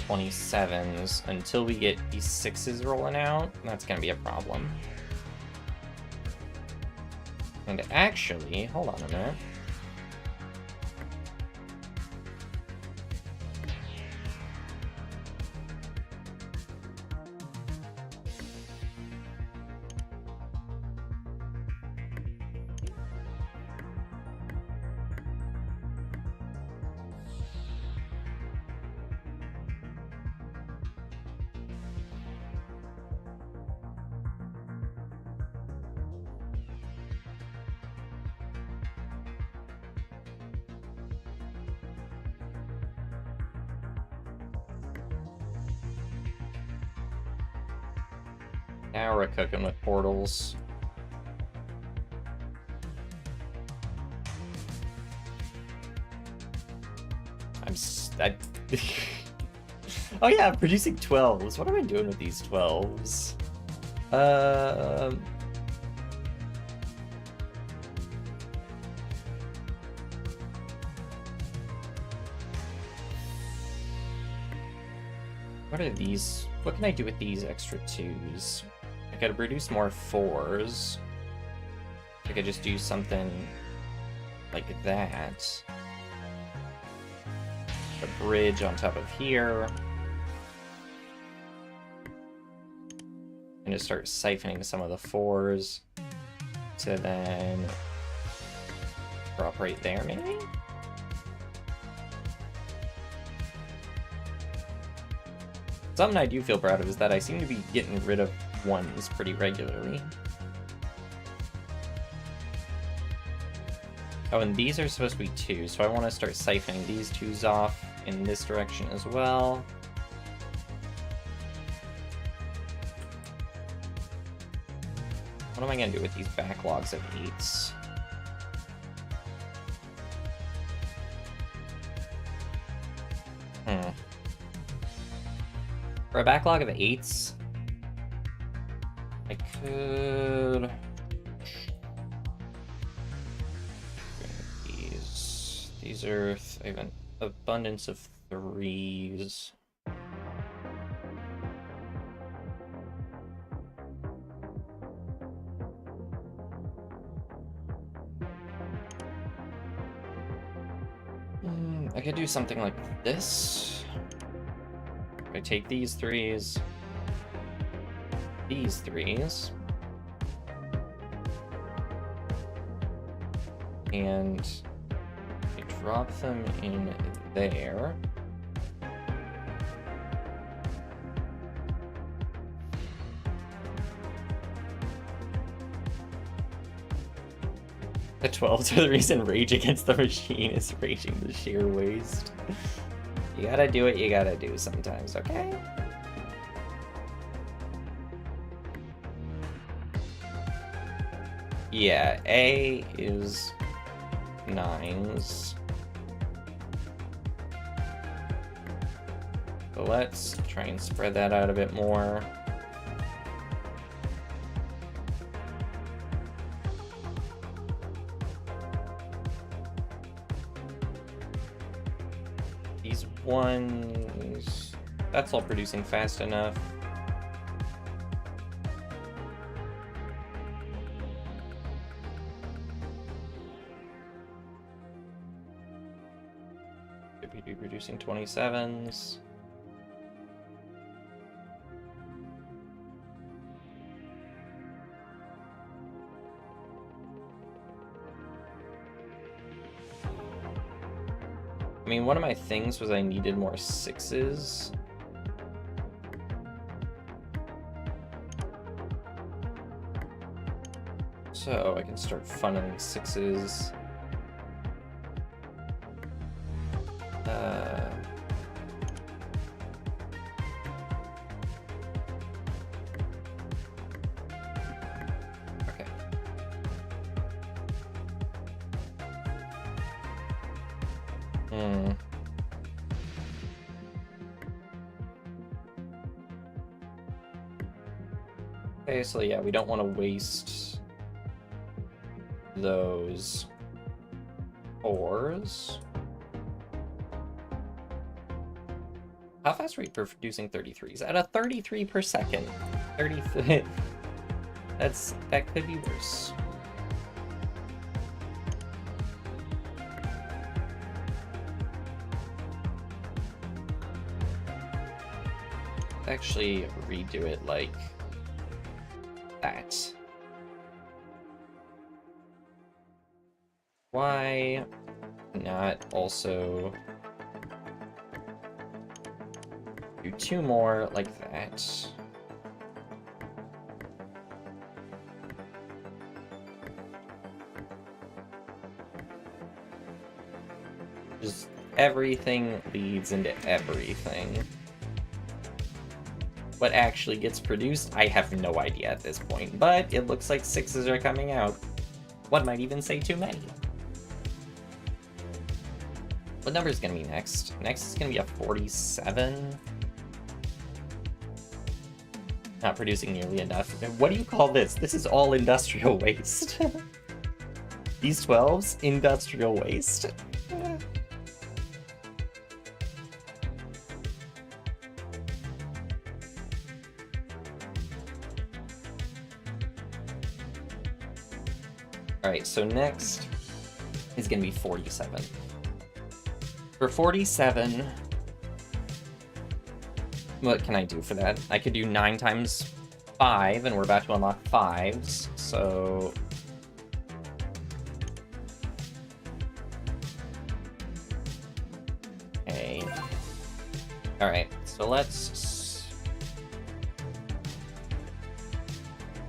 27s. Until we get these sixes rolling out, that's gonna be a problem. And actually, hold on a minute. Now we're cooking with portals. Oh yeah, I'm producing 12s. What am I doing with these 12s? What are these? What can I do with these extra 2s? I gotta produce more 4s. I could just do something like that. A bridge on top of here. And just start siphoning some of the 4s to then drop right there, maybe? Something I do feel proud of is that I seem to be getting rid of 1s pretty regularly. Oh, and these are supposed to be 2s, so I want to start siphoning these 2s off in this direction as well. What am I going to do with these backlogs of 8s? a backlog of 8s, I could... These are... I have an abundance of 3s. I could do something like this. I take these 3s, these 3s, and I drop them in there. The 12s are the reason Rage Against the Machine is raging the sheer waste. You gotta do what you gotta do sometimes, okay? Yeah, A is 9s. So let's try and spread that out a bit more. These 1s, that's all producing fast enough. Should be producing 27s. I mean, one of my things was I needed more 6s. So I can start funneling 6s. Okay. Okay, so yeah, we don't want to waste those 4s. How fast are we producing 33s? At a 33 per second. 33. That could be worse. Actually redo it like that. Why not also do 2 more like that? Just everything leads into everything. What actually gets produced, I have no idea at this point, but it looks like 6s are coming out. One might even say too many. What number is going to be next? Next is going to be a 47. Not producing nearly enough. What do you call this? This is all industrial waste. These 12s, industrial waste. Alright, so next is going to be 47. For 47, what can I do for that? I could do 9 times 5, and we're about to unlock 5s, so... Okay. Alright, so let's...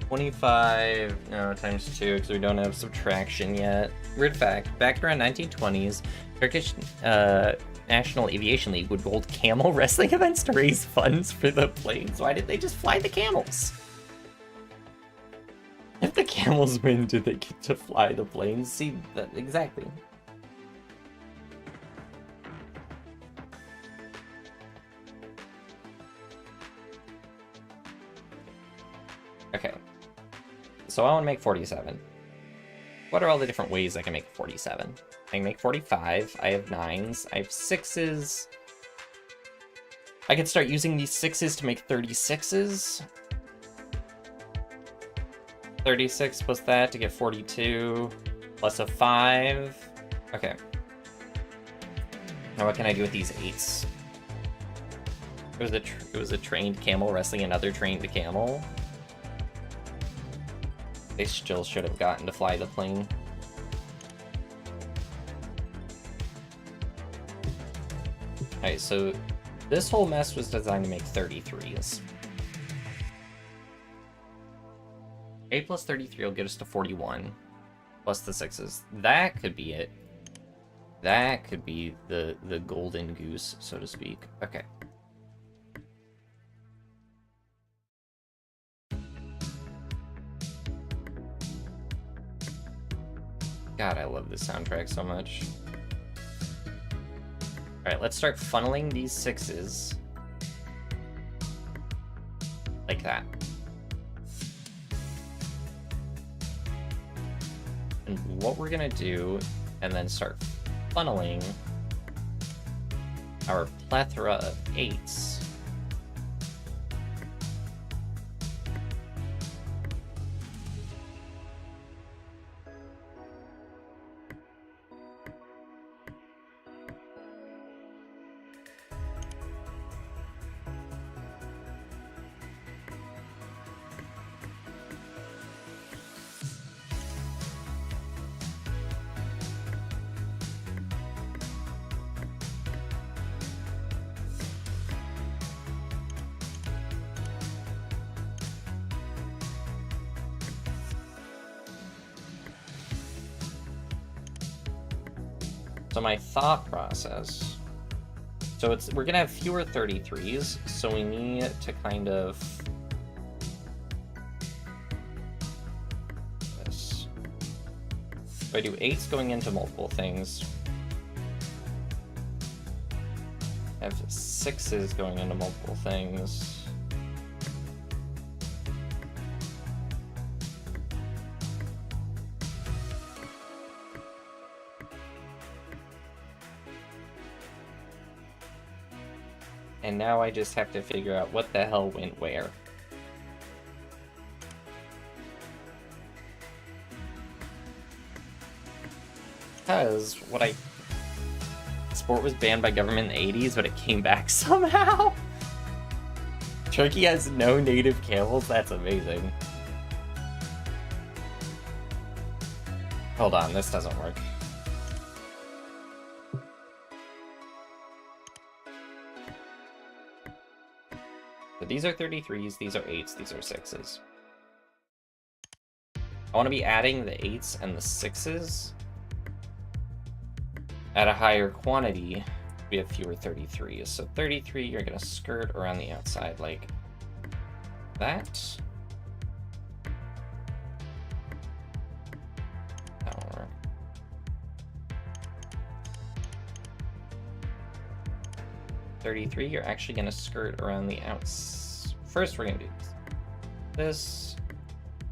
25, no, times 2, because we don't have subtraction yet. Weird fact, back around 1920s, Turkish National Aviation League would hold camel wrestling events to raise funds for the planes. Why did they just fly the camels? If the camels win, do they get to fly the planes? See, that exactly. So I want to make 47. What are all the different ways I can make 47? I can make 45. I have 9s. I have 6s. I could start using these 6s to make 36s. 36 plus that to get 42. Plus a 5. Okay. Now what can I do with these 8s? It was a trained camel wrestling another trained camel. They still should have gotten to fly the plane. Alright, so this whole mess was designed to make 33s. 8 plus 33 will get us to 41. Plus the 6s. That could be it. That could be the golden goose, so to speak. Okay. God, I love this soundtrack so much. Alright, let's start funneling these 6s. Like that. And what we're gonna do, and then start funneling our plethora of 8s. So my thought process, so we're gonna have fewer 33s, so we need to kind of this. If I do 8s going into multiple things, I have 6s going into multiple things. And now I just have to figure out what the hell went where. Because sport was banned by government in the 80s, but it came back somehow. Turkey has no native camels? That's amazing. Hold on, this doesn't work. So these are 33s, these are 8s, these are 6s. I want to be adding the 8s and the 6s at a higher quantity. We have fewer 33s. So 33, you're going to skirt around the outside like that. That'll work. You're actually going to skirt around the outs. First, we're going to do this.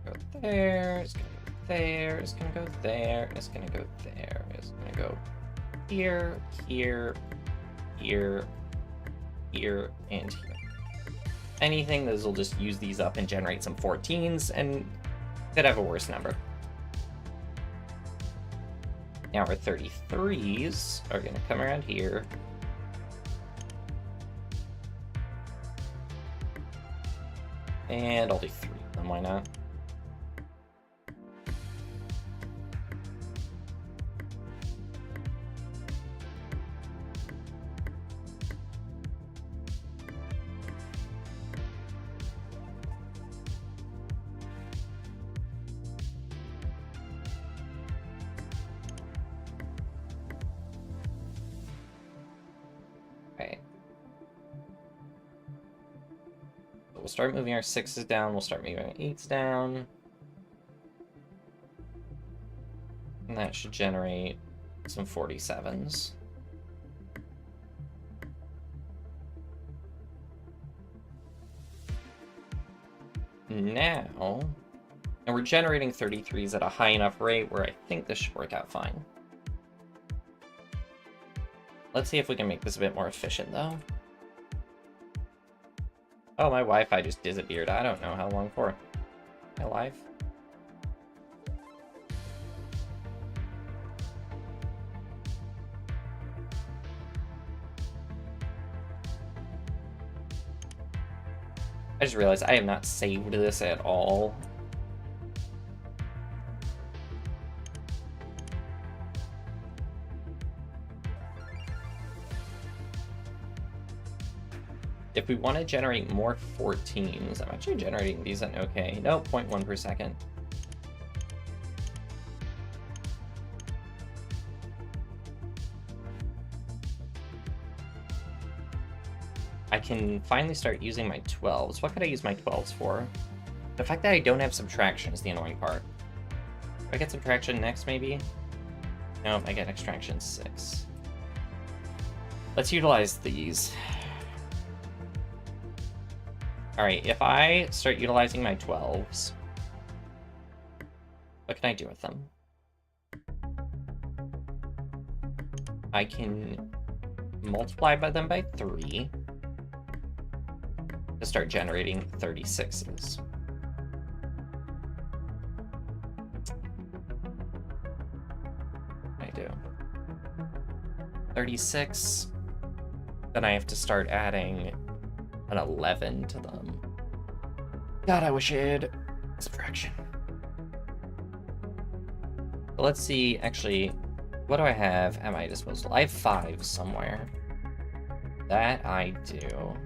Go there. It's going to go there. It's going to go there. It's going to go there. It's going to go here, here, here, here, and here. Anything, those will just use these up and generate some 14s, and could have a worse number. Now our 33s are going to come around here. And I'll do 3 of them, why not? We'll start moving our 6s down, we'll start moving our 8s down. And that should generate some 47s. Now, And we're generating 33s at a high enough rate where I think this should work out fine. Let's see if we can make this a bit more efficient, though. Oh, my Wi-Fi just disappeared. I don't know how long for. Am I alive? I just realized I have not saved this at all. If we want to generate more 14s, I'm actually generating these at okay. No, 0.1 per second. I can finally start using my 12s. What could I use my 12s for? The fact that I don't have subtraction is the annoying part. Do I get subtraction next, maybe? No, I get extraction 6. Let's utilize these. Alright, if I start utilizing my 12s, what can I do with them? I can multiply by them by 3 to start generating 36s. I do 36, then I have to start adding an 11 to them. God, I wish I had subtraction. But let's see, actually, what do I have at my disposal? I have 5 somewhere. That I do.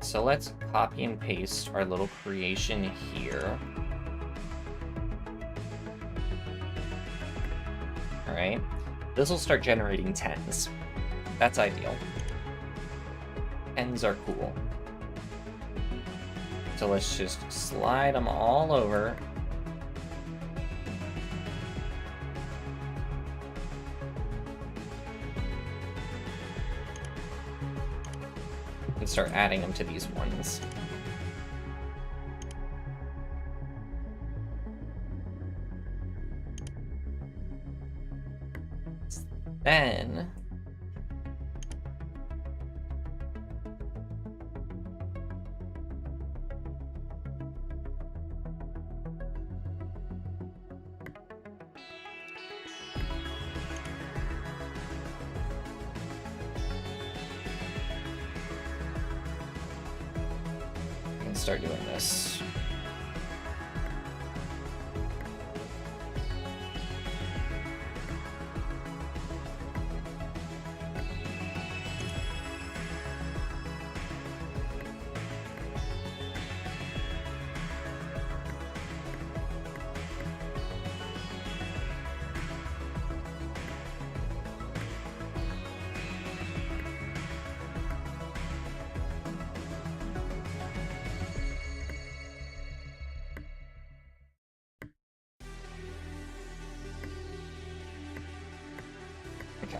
So let's copy and paste our little creation here. All right, this will start generating 10s. That's ideal. 10s are cool. So let's just slide them all over. And start adding them to these ones. Then start doing this. Okay.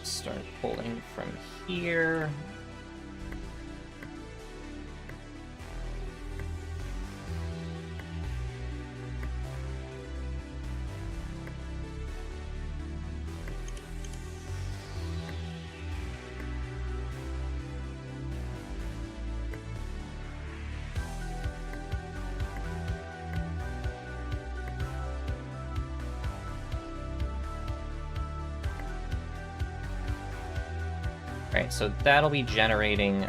Start pulling from here. Alright, so that'll be generating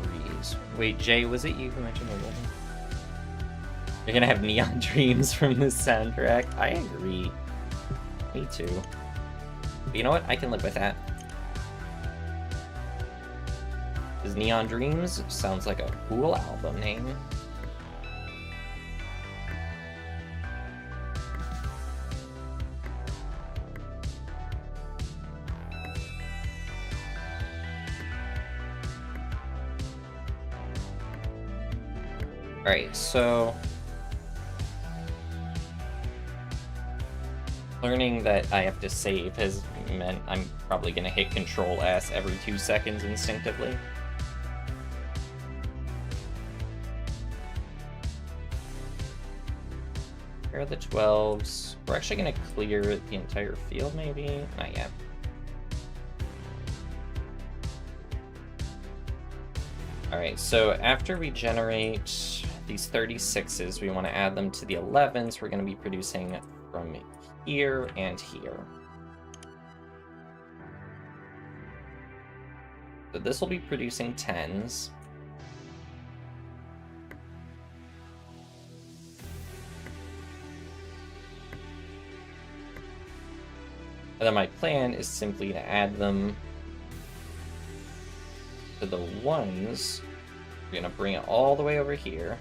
3s. Wait, Jay, was it you who mentioned the woman? You're gonna have neon dreams from this soundtrack? I agree. Me too. But you know what? I can live with that. Because Neon Dreams sounds like a cool album name. Alright, so Learning that I have to save has meant I'm probably gonna hit Control S every 2 seconds instinctively. Here are the 12s. We're actually gonna clear the entire field, maybe? Not yet. Alright, so after we generate these 36s, we want to add them to the 11s. We're going to be producing from here and here. So this will be producing 10s. And then my plan is simply to add them to the 1s. We're going to bring it all the way over here.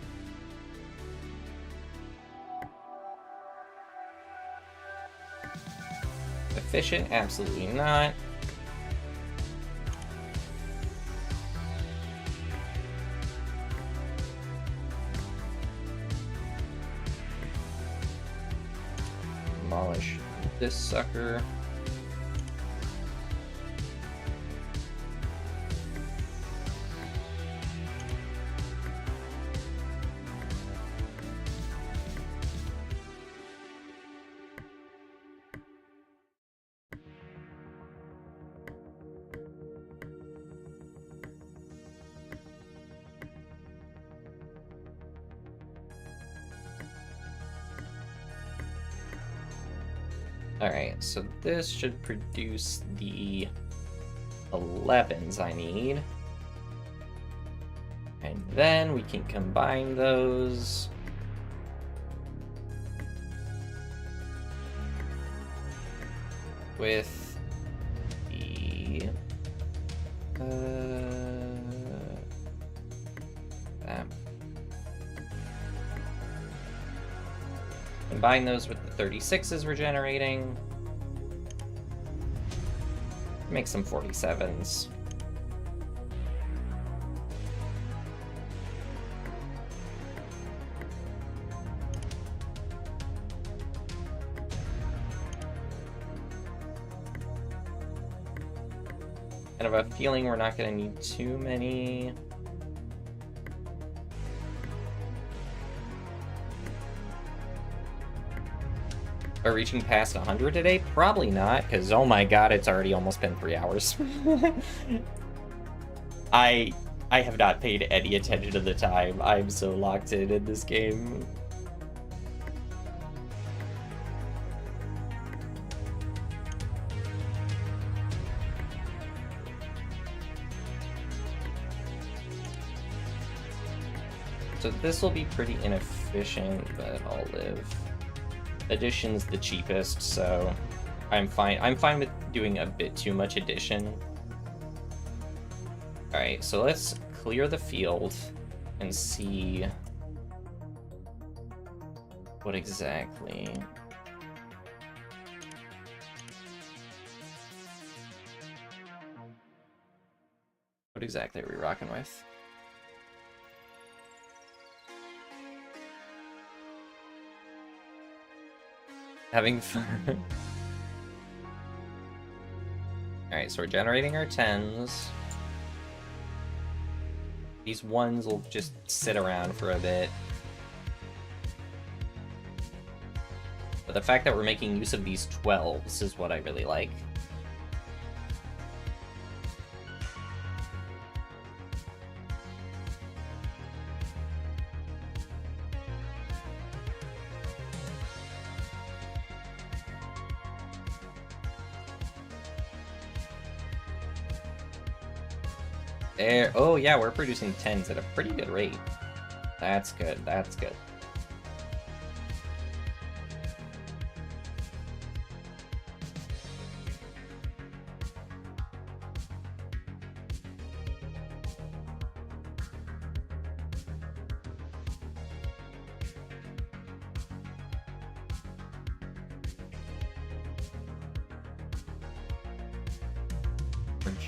Efficient? Absolutely not. Demolish this sucker. Alright, so this should produce the 11s I need. And then we can combine those. With the... that. Combine those with the 36s we're generating. Make some 47s. Kind of a feeling we're not going to need too many. Are reaching past 100 today? Probably not, because oh my god, it's already almost been 3 hours. I have not paid any attention to the time. I'm so locked in this game. So this will be pretty inefficient, but I'll live. Addition's the cheapest, so I'm fine. I'm fine with doing a bit too much addition. Alright, so let's clear the field and see what exactly. What exactly are we rocking with? Having fun. Alright, so we're generating our 10s. These 1s will just sit around for a bit. But the fact that we're making use of these 12s is what I really like. There. Oh yeah, we're producing 10s at a pretty good rate. That's good, that's good.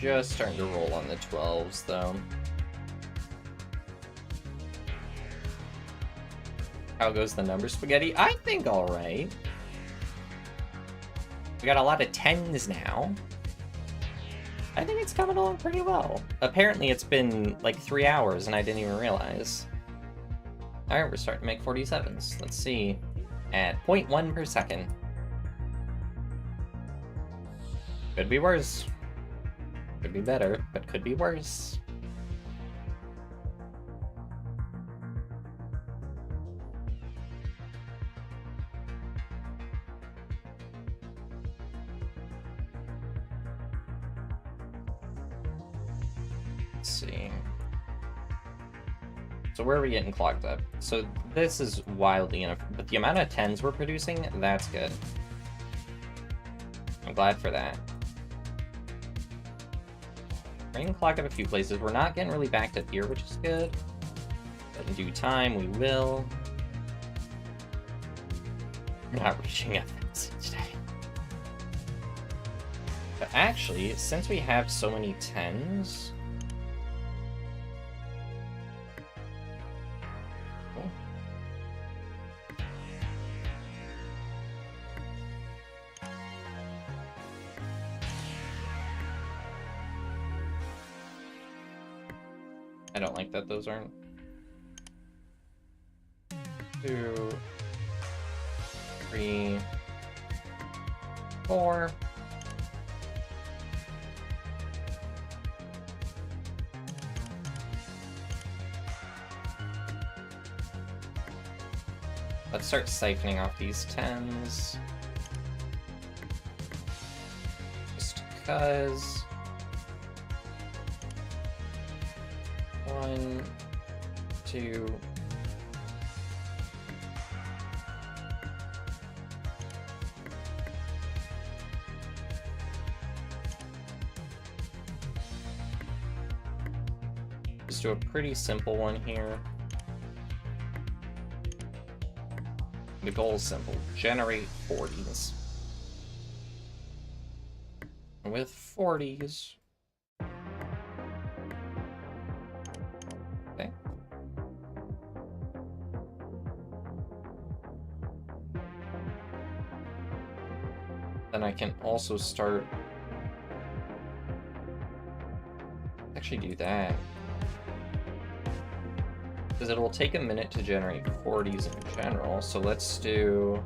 Just starting to roll on the 12s, though. How goes the number spaghetti? I think alright. we got a lot of 10s now. I think it's coming along pretty well. Apparently it's been like 3 hours and I didn't even realize. Alright, we're starting to make 47s. Let's see. At 0.1 per second. Could be worse. Could be better, but could be worse. Let's see. So where are we getting clogged up? So this is wildly enough, but the amount of 10s we're producing, that's good. I'm glad for that. We're getting clogged up a few places. We're not getting really backed up here, which is good. But in due time, we will. We're not reaching efficiency today. But actually, since we have so many 10s... I don't like that those aren't. 2, 3, 4. Let's start siphoning off these 10s. Just because. 1, 2. Just do a pretty simple one here. The goal is simple. Generate 40s. With 40s. Okay. Then I can also start... actually do that. Because it will take a minute to generate 40s in general, so let's do...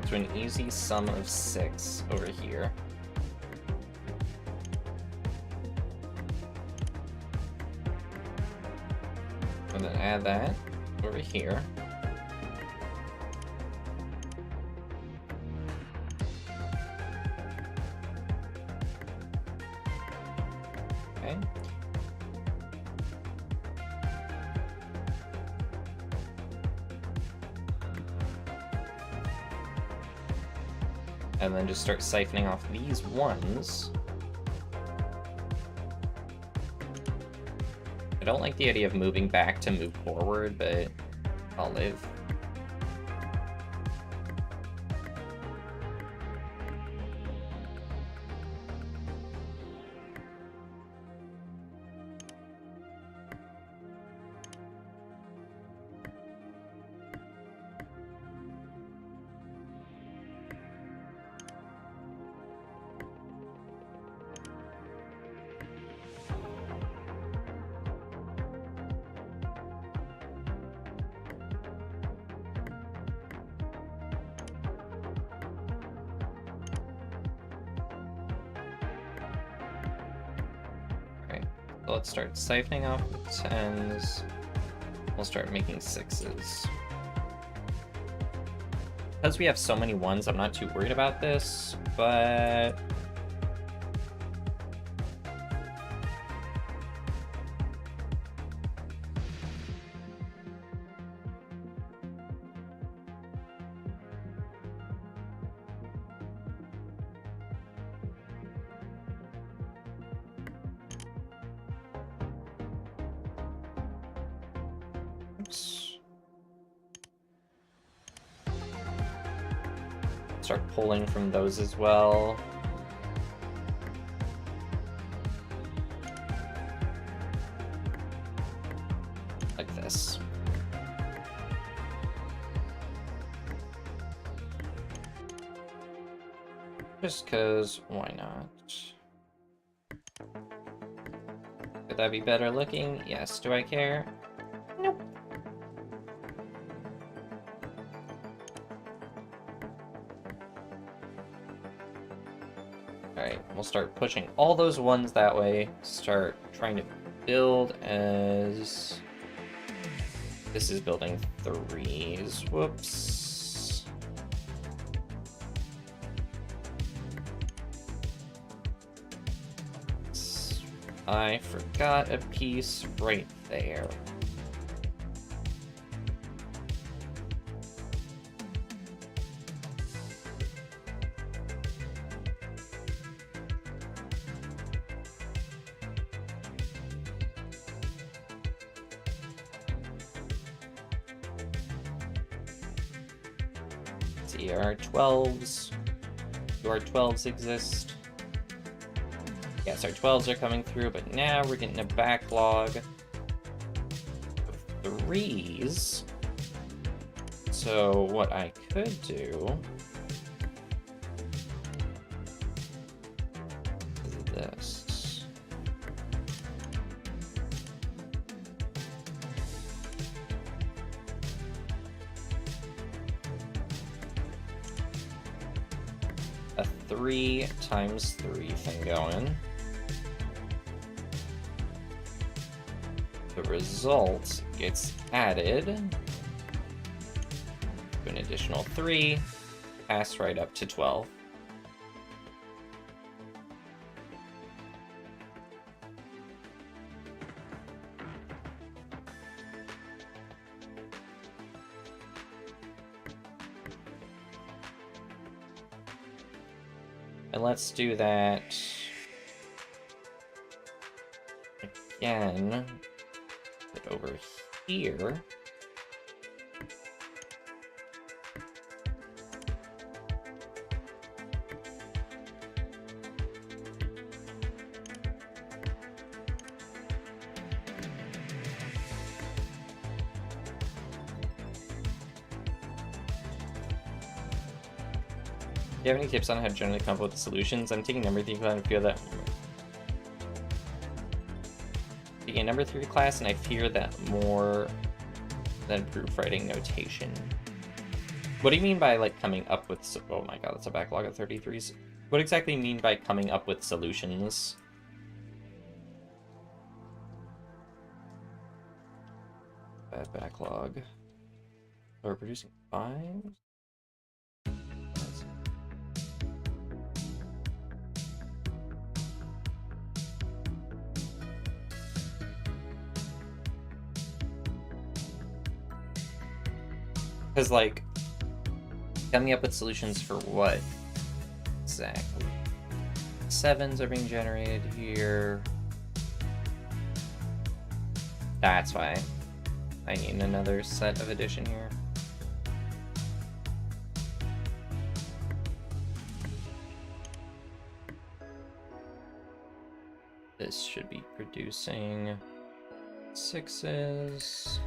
to an easy sum of 6 over here. And then add that over here. Okay. And then just start siphoning off these ones. I don't like the idea of moving back to move forward, but I'll live. So let's start siphoning off the 10s. We'll start making 6s. Because we have so many 1s, I'm not too worried about this, but... start pulling from those as well. this. Just because, why not? Could that be better looking? Yes. Do I care? Nope. Alright, we'll start pushing all those ones that way. Start trying to build as... This is building 3s. Whoops. I forgot a piece right there. See, our 12s. Do our 12s exist? Yes, our 12s are coming through, but now we're getting a backlog of 3s. So what I could do is this. A 3 times 3 thing going. The result gets added to an additional 3, pass right up to 12. And let's do that again. Put over here. Do you have any tips on how to generally come up with solutions? I'm taking number 3 class and I feel that taking a number 3 class and I fear that more than proofwriting notation. What do you mean by like coming up with? Oh my god, that's a backlog of 33s. What exactly do you mean by coming up with solutions? Bad backlog. We're producing 5. Because, like, coming up with solutions for what? Exactly. 7s are being generated here. That's why I need another set of addition here. This should be producing 6s.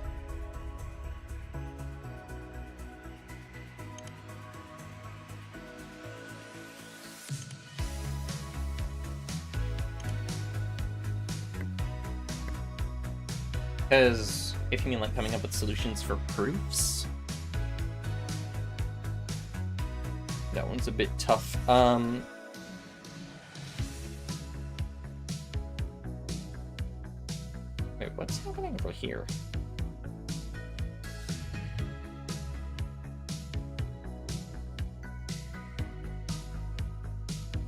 Because if you mean like coming up with solutions for proofs, that one's a bit tough. Wait, what's happening over here?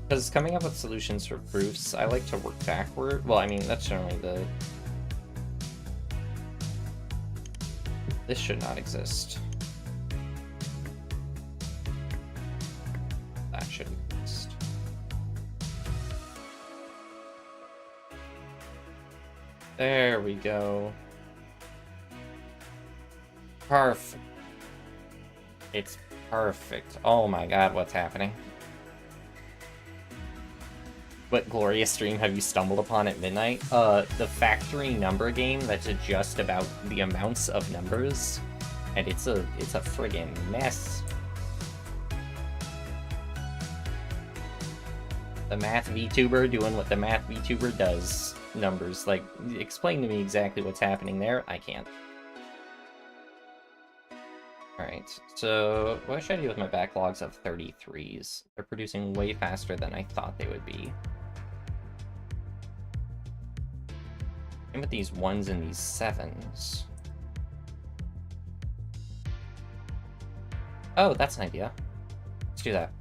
Because coming up with solutions for proofs, I like to work backward. Well, I mean, that's generally the... This should not exist. That should exist. There we go. Perfect. It's perfect. Oh my god, what's happening? What glorious stream have you stumbled upon at midnight? The factory number game that's just about the amounts of numbers, and it's a friggin' mess. The math VTuber doing what the math VTuber does. Numbers, like, explain to me exactly what's happening there. I can't. Alright, so what should I do with my backlogs of 33s? They're producing way faster than I thought they would be. And with these 1s and these 7s. Oh, that's an idea. Let's do that.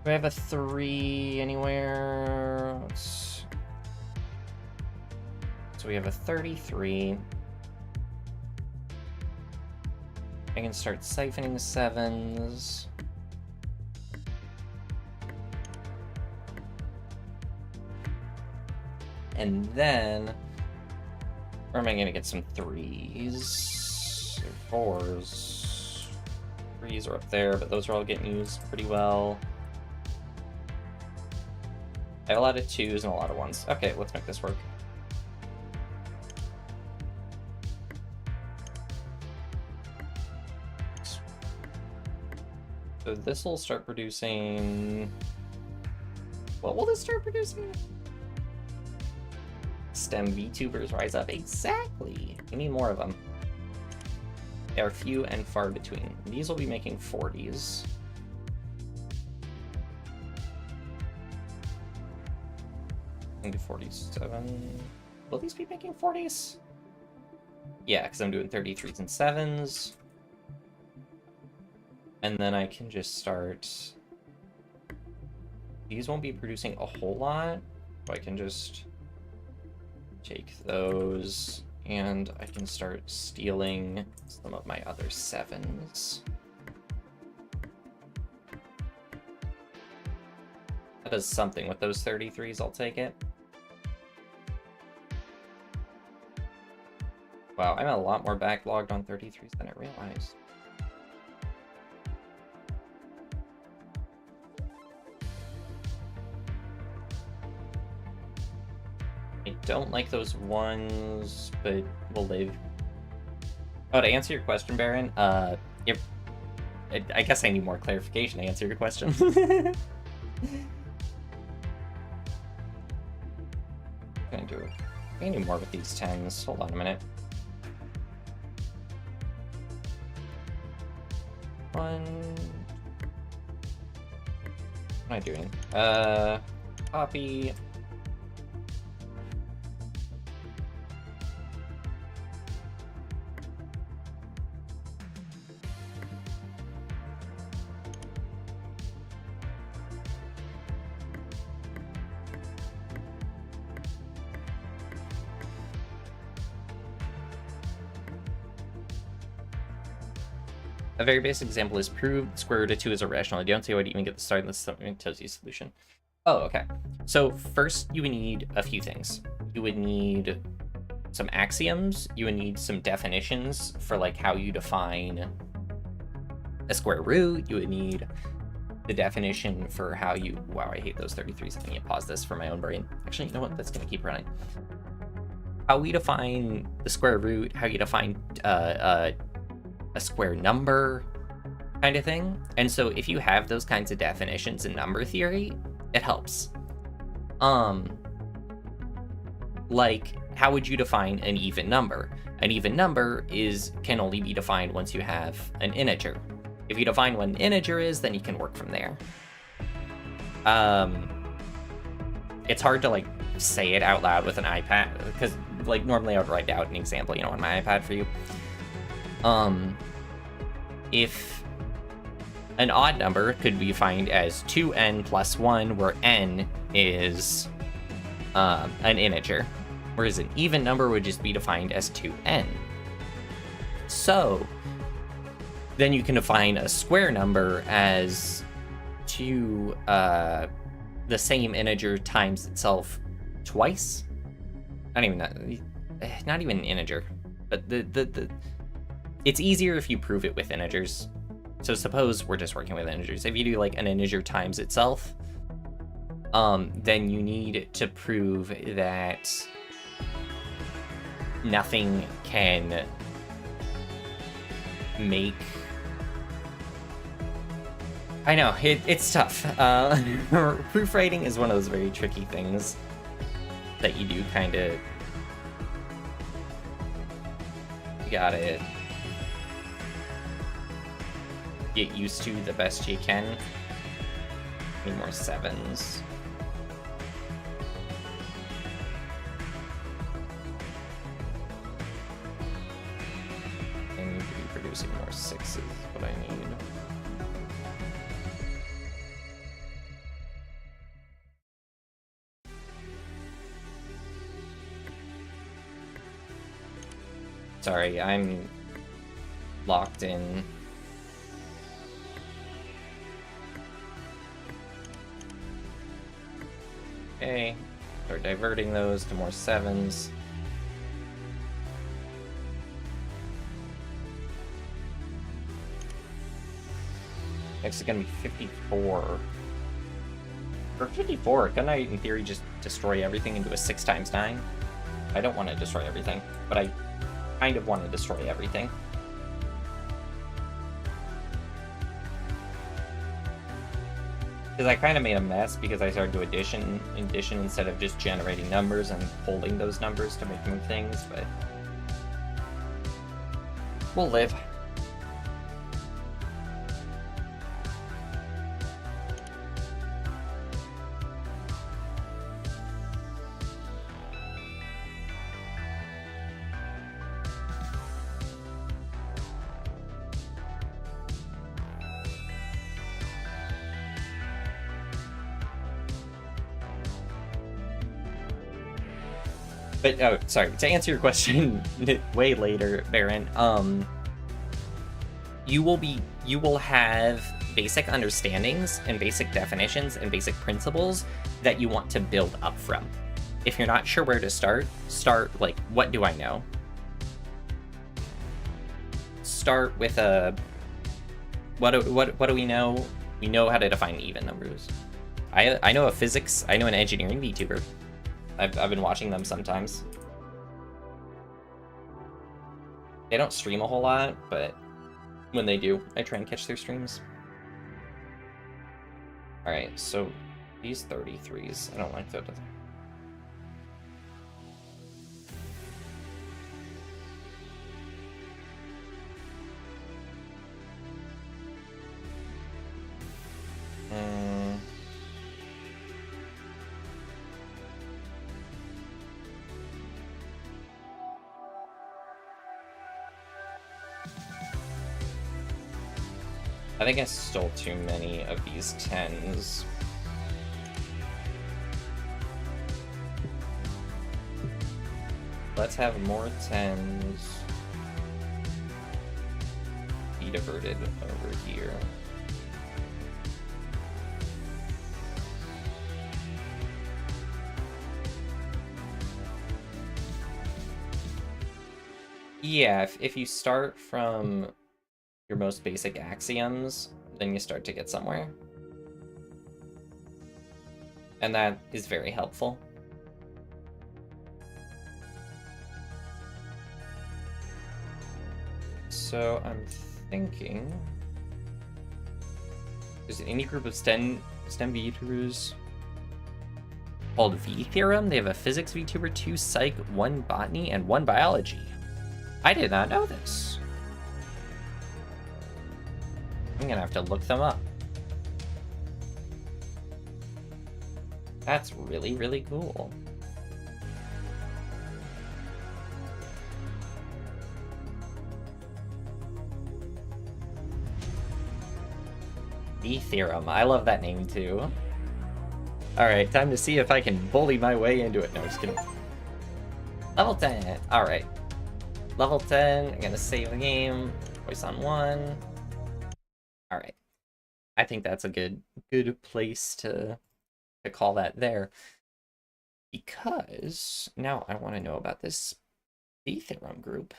Do I have a 3 anywhere? So we have a 33. I can start siphoning 7s. And then, where am I going to get some 3s? Or 4s? 3s are up there, but those are all getting used pretty well. I have a lot of 2s and a lot of 1s. Okay, let's make this work. So this will start producing... What will this start producing? STEM VTubers rise up. Exactly! We need more of them. They are few and far between. These will be making 40s. Maybe 47. Will these be making 40s? Yeah, because I'm doing 33s and 7s. And then I can just start... These won't be producing a whole lot. So I can just take those, and I can start stealing some of my other 7s. That does something with those 33s, I'll take it. Wow, I'm a lot more backlogged on 33s than I realized. I don't like those 1s, but we'll live. Oh, to answer your question, Baron, if I guess I need more clarification to answer your question. Gonna do it. I need more with these 10s. Hold on a minute. 1. What am I doing? Copy. A very basic example is prove square root of 2 is irrational. I don't see why I'd even get the start unless something tells you a solution. Oh, okay. So first you would need a few things. You would need some axioms. You would need some definitions for like how you define a square root. You would need the definition for how you... Wow, I hate those 33s. I need to pause this for my own brain. Actually, you know what? That's going to keep running. How we define the square root, how you define a square number kind of thing. And so if you have those kinds of definitions in number theory, it helps. Like, how would you define an even number? An even number can only be defined once you have an integer. If you define what an integer is, then you can work from there. It's hard to like say it out loud with an iPad, because like normally I would write out an example, on my iPad for you. If an odd number could be defined as 2n plus 1, where n is an integer, whereas an even number would just be defined as 2n. So then you can define a square number as the same integer times itself twice. Not even an integer, but it's easier if you prove it with integers. So suppose we're just working with integers. If you do like an integer times itself, then you need to prove that nothing can make... I know, it's tough. Proofwriting is one of those very tricky things that you do kind of... You gotta get used to the best you can. Need more 7s. I need to be producing more 6s, what I need. Sorry, I'm locked in. Okay, start diverting those to more 7s. Next is gonna be 54. For 54, couldn't I, in theory, just destroy everything into a 6x9? I don't want to destroy everything, but I kind of want to destroy everything. Because I kind of made a mess because I started to addition instead of just generating numbers and holding those numbers to make new things, but we'll live. But, oh, sorry, to answer your question way later, Baron, you will have basic understandings and basic definitions and basic principles that you want to build up from. If you're not sure where to start, like, what do I know? Start with a, what do we know? We know how to define even numbers. I know a physics, I know an engineering VTuber. I've been watching them sometimes. They don't stream a whole lot, but when they do, I try and catch their streams. Alright, so these 33s, I don't like that. I think I stole too many of these 10s. Let's have more 10s be diverted over here. Yeah, if you start from your most basic axioms, then you start to get somewhere. And that is very helpful. So I'm thinking there's any group of STEM VTubers called V Theorem. They have a physics VTuber, 2 psych, 1 botany, and 1 biology. I did not know this. I'm gonna have to look them up. That's really, really cool. V Theorem. I love that name too. Alright, time to see if I can bully my way into it. No, just kidding. Level 10. Alright. Level 10. I'm gonna save the game. Poisson 1. Alright. I think that's a good place to call that there. Because now I want to know about this V Theorem group.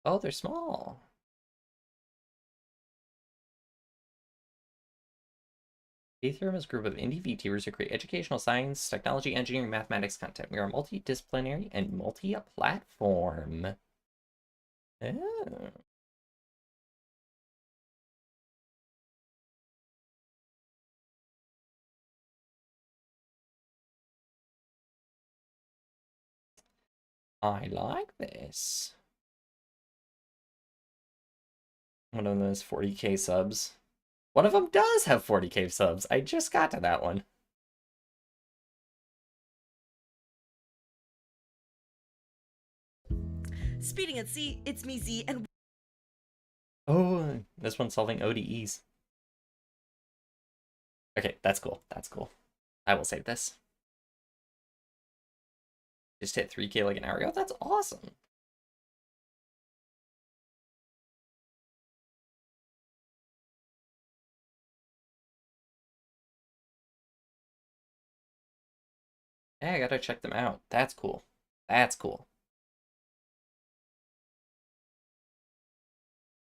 Oh, they're small. vtuber is a group of indie VTubers who create educational science, technology, engineering, mathematics content. We are multidisciplinary and multi-platform. Oh. I like this. One of those 40k subs. One of them does have 40k subs. I just got to that one. Speeding at sea, it's me Z, and Oh, this one's solving ODEs. Okay, that's cool. That's cool. I will save this. Just hit 3k like an hour ago. That's awesome. Hey, I gotta check them out. That's cool. That's cool.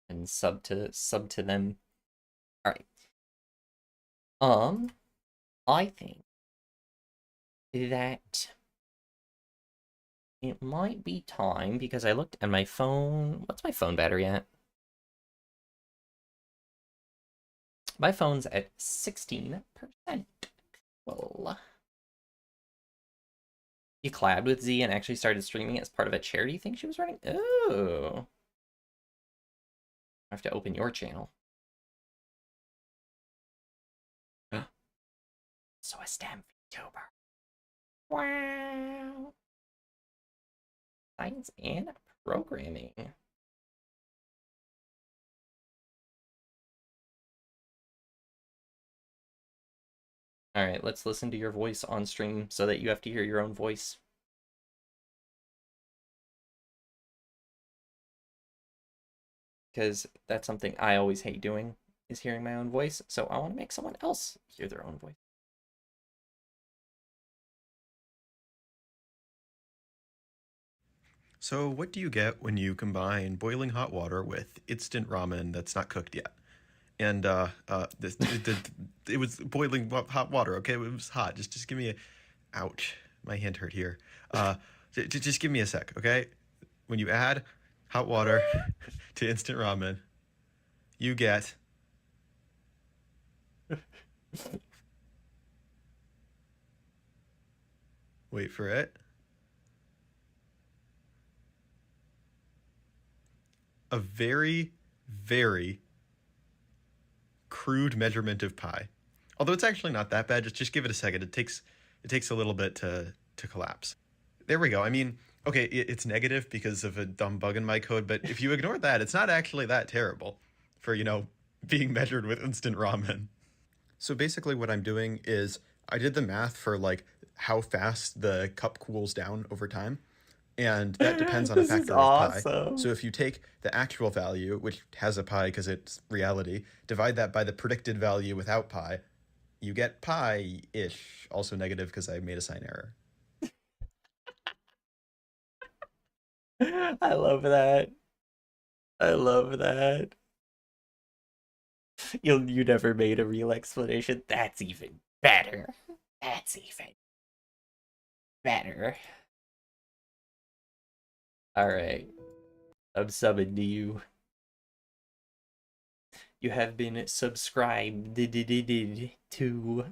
And sub to them. All right. I think that it might be time because I looked at my phone. What's my phone battery at? My phone's at 16%. Well, you collabed with Z and actually started streaming as part of a charity thing she was running? Oh. I have to open your channel. So a STEM VTuber. Wow. Science and programming. Alright, let's listen to your voice on stream so that you have to hear your own voice. Because that's something I always hate doing, is hearing my own voice. So I want to make someone else hear their own voice. So what do you get when you combine boiling hot water with instant ramen that's not cooked yet? And it was boiling hot water. Okay, it was hot. Just give me a, ouch, my hand hurt here. Just give me a sec, okay? When you add hot water to instant ramen, you get wait for it. A very, very crude measurement of pi. Although it's actually not that bad. Just give it a second. It takes a little bit to collapse. There we go. I mean, okay, it's negative because of a dumb bug in my code, but if you ignore that, it's not actually that terrible for, being measured with instant ramen. So basically what I'm doing is I did the math for like how fast the cup cools down over time. And that depends on a factor of pi. So if you take the actual value, which has a pi because it's reality, divide that by the predicted value without pi, you get pi-ish, also negative because I made a sign error. I love that. I love that. You never made a real explanation. That's even better. That's even better. Alright. I'm subbing to you. You have been subscribed to.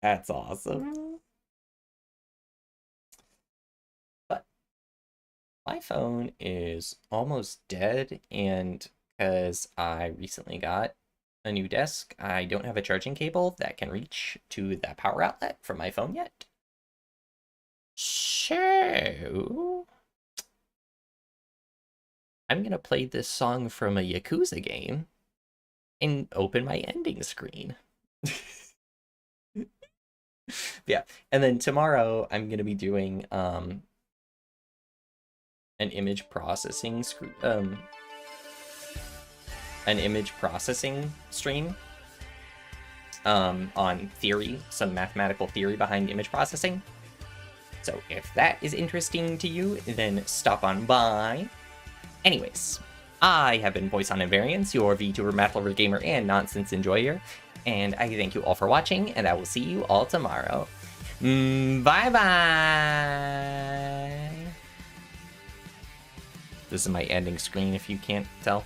That's awesome. But my phone is almost dead, and because I recently got a new desk, I don't have a charging cable that can reach to the power outlet from my phone yet. So I'm gonna play this song from a Yakuza game and open my ending screen. Yeah, and then tomorrow I'm gonna be doing an image processing stream on theory, some mathematical theory behind image processing. So if that is interesting to you, then stop on by. Anyways, I have been Poisson Invariance, your VTuber, math lover, gamer, and nonsense enjoyer. And I thank you all for watching, and I will see you all tomorrow. Bye-bye! This is my ending screen if you can't tell.